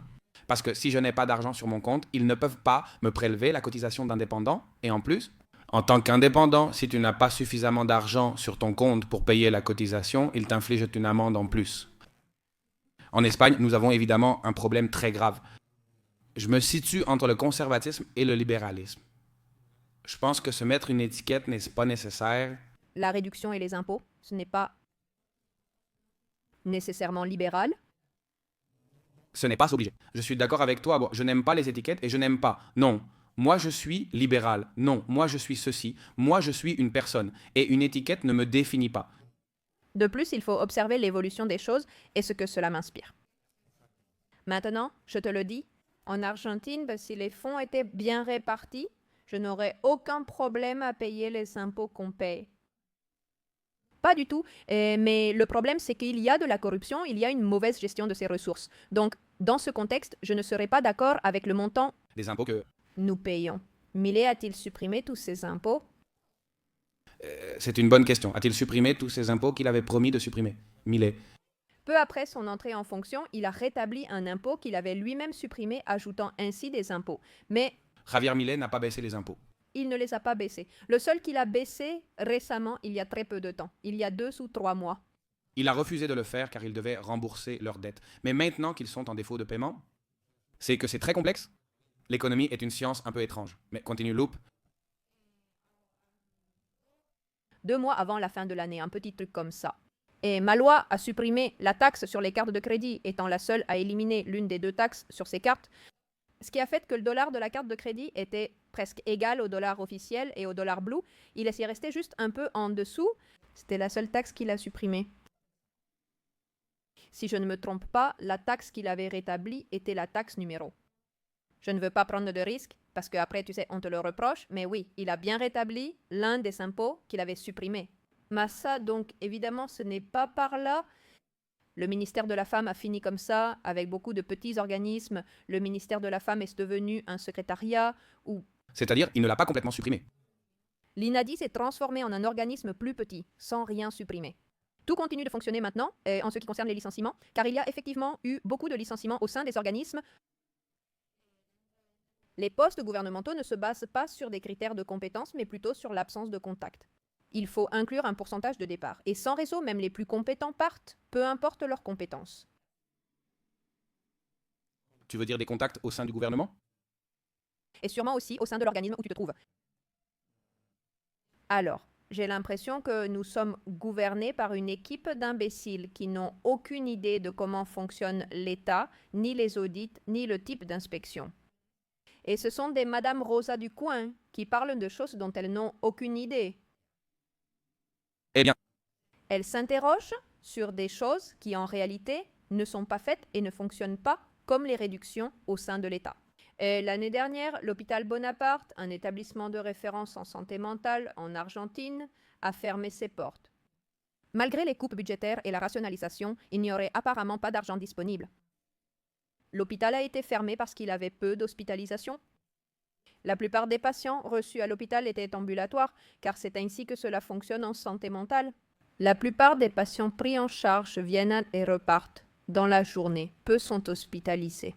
Parce que si je n'ai pas d'argent sur mon compte, ils ne peuvent pas me prélever la cotisation d'indépendant. Et en plus, en tant qu'indépendant, si tu n'as pas suffisamment d'argent sur ton compte pour payer la cotisation, ils t'infligent une amende en plus. En Espagne, nous avons évidemment un problème très grave. Je me situe entre le conservatisme et le libéralisme. Je pense que se mettre une étiquette n'est pas nécessaire. La réduction et les impôts, ce n'est pas nécessairement libéral. Ce n'est pas obligé. Je suis d'accord avec toi. Bon, je n'aime pas les étiquettes et je n'aime pas. Non. Moi, je suis libéral. Non. Moi, je suis ceci. Moi, je suis une personne. Et une étiquette ne me définit pas. De plus, il faut observer l'évolution des choses et ce que cela m'inspire. Maintenant, je te le dis, en Argentine, si les fonds étaient bien répartis, je n'aurais aucun problème à payer les impôts qu'on paye. Pas du tout, mais le problème c'est qu'il y a de la corruption, il y a une mauvaise gestion de ces ressources. Donc, dans ce contexte, je ne serais pas d'accord avec le montant Des impôts que... nous payons. Milei a-t-il supprimé tous ces impôts? C'est une bonne question. A-t-il supprimé tous ces impôts qu'il avait promis de supprimer? Millet. Peu après son entrée en fonction, il a rétabli un impôt qu'il avait lui-même supprimé, ajoutant ainsi des impôts. Mais Javier Milei n'a pas baissé les impôts. il ne les a pas baissés. Le seul qu'il a baissé récemment, il y a très peu de temps, il y a 2 ou 3 mois. Il a refusé de le faire car il devait rembourser leurs dettes. Mais maintenant qu'ils sont en défaut de paiement, c'est que c'est très complexe. L'économie est une science un peu étrange. Mais continue, Loup. 2 mois avant la fin de l'année, un petit truc comme ça. Et ma loi a supprimé la taxe sur les cartes de crédit, étant la seule à éliminer l'une des 2 taxes sur ces cartes, ce qui a fait que le dollar de la carte de crédit était presque égal au dollar officiel et au dollar blue. Il s'y restait juste un peu en dessous. C'était la seule taxe qu'il a supprimée. Si je ne me trompe pas, la taxe qu'il avait rétablie était la taxe numéro. Je ne veux pas prendre de risques, parce qu'après, tu sais, on te le reproche, mais oui, il a bien rétabli l'un des impôts qu'il avait supprimé. Mais ça, donc, évidemment, ce n'est pas par là. Le ministère de la Femme a fini comme ça, avec beaucoup de petits organismes. Le ministère de la Femme est devenu un secrétariat où C'est-à-dire, il ne l'a pas complètement supprimé. l'INADI s'est transformé en un organisme plus petit, sans rien supprimer. Tout continue de fonctionner maintenant en ce qui concerne les licenciements, car il y a effectivement eu beaucoup de licenciements au sein des organismes. Les postes gouvernementaux ne se basent pas sur des critères de compétence, mais plutôt sur l'absence de contact. Il faut inclure un pourcentage de départ. Et sans réseau, même les plus compétents partent, peu importe leurs compétences. Tu veux dire des contacts au sein du gouvernement? Et sûrement aussi au sein de l'organisme où tu te trouves. Alors, j'ai l'impression que nous sommes gouvernés par une équipe d'imbéciles qui n'ont aucune idée de comment fonctionne l'État, ni les audits, ni le type d'inspection. Et ce sont des Madame Rosa du coin qui parlent de choses dont elles n'ont aucune idée. Eh bien, Elles s'interrogent sur des choses qui en réalité ne sont pas faites et ne fonctionnent pas comme les réductions au sein de l'État. L'année dernière, l'hôpital Bonaparte, un établissement de référence en santé mentale en Argentine, a fermé ses portes. Malgré les coupes budgétaires et la rationalisation, il n'y aurait apparemment pas d'argent disponible. L'hôpital a été fermé parce qu'il avait peu d'hospitalisation. La plupart des patients reçus à l'hôpital étaient ambulatoires, car c'est ainsi que cela fonctionne en santé mentale. La plupart des patients pris en charge viennent et repartent dans la journée. Peu sont hospitalisés.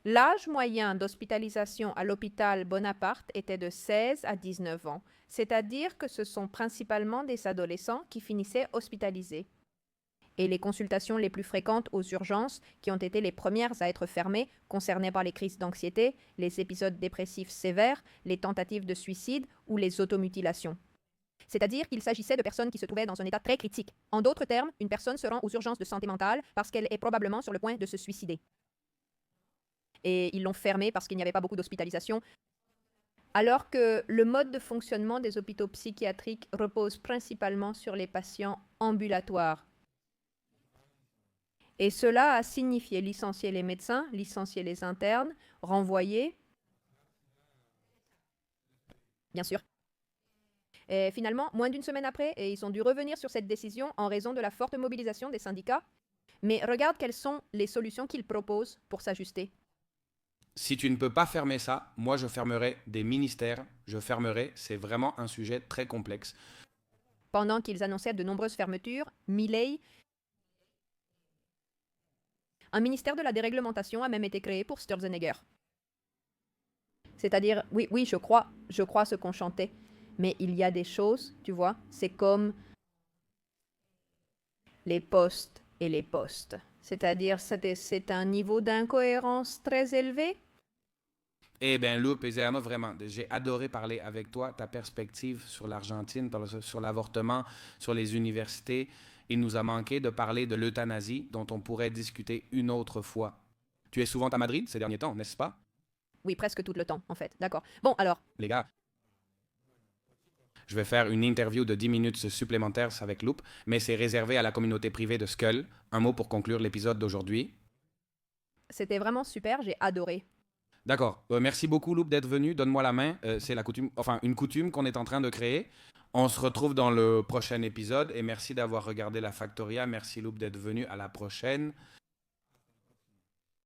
L'âge moyen d'hospitalisation à l'hôpital Bonaparte était de 16 à 19 ans, c'est-à-dire que ce sont principalement des adolescents qui finissaient hospitalisés. Et les consultations les plus fréquentes aux urgences, qui ont été les premières à être fermées, concernées par les crises d'anxiété, les épisodes dépressifs sévères, les tentatives de suicide ou les automutilations. C'est-à-dire qu'il s'agissait de personnes qui se trouvaient dans un état très critique. En d'autres termes, une personne se rend aux urgences de santé mentale parce qu'elle est probablement sur le point de se suicider. Et ils l'ont fermé parce qu'il n'y avait pas beaucoup d'hospitalisation, alors que le mode de fonctionnement des hôpitaux psychiatriques repose principalement sur les patients ambulatoires. Et cela a signifié licencier les médecins, licencier les internes, renvoyer, bien sûr. Et finalement, moins d'une semaine après, ils ont dû revenir sur cette décision en raison de la forte mobilisation des syndicats. Mais regarde quelles sont les solutions qu'ils proposent pour s'ajuster. si tu ne peux pas fermer ça, moi je fermerai des ministères, c'est vraiment un sujet très complexe. Pendant qu'ils annonçaient de nombreuses fermetures, Milei, un ministère de la déréglementation a même été créé pour Sturzenegger. C'est-à-dire, oui, je crois ce qu'on chantait. Mais il y a des choses, tu vois, c'est comme les postes et les postes. C'est-à-dire, c'est un niveau d'incohérence très élevé. Eh bien, Lou Pesano, vraiment, j'ai adoré parler avec toi, ta perspective sur l'Argentine, sur l'avortement, sur les universités. Il nous a manqué de parler de l'euthanasie, dont on pourrait discuter une autre fois. Tu es souvent à Madrid ces derniers temps, n'est-ce pas? Oui, presque tout le temps, en fait. D'accord. Bon, alors, Les gars, je vais faire une interview de 10 minutes supplémentaires avec Loop, mais c'est réservé à la communauté privée de Skull. Un mot pour conclure l'épisode d'aujourd'hui. c'était vraiment super, j'ai adoré. D'accord. Merci beaucoup, Loop, d'être venu. Donne-moi la main. C'est une coutume qu'on est en train de créer. On se retrouve dans le prochain épisode et merci d'avoir regardé la Factoria. Merci, Loop, d'être venu. À la prochaine.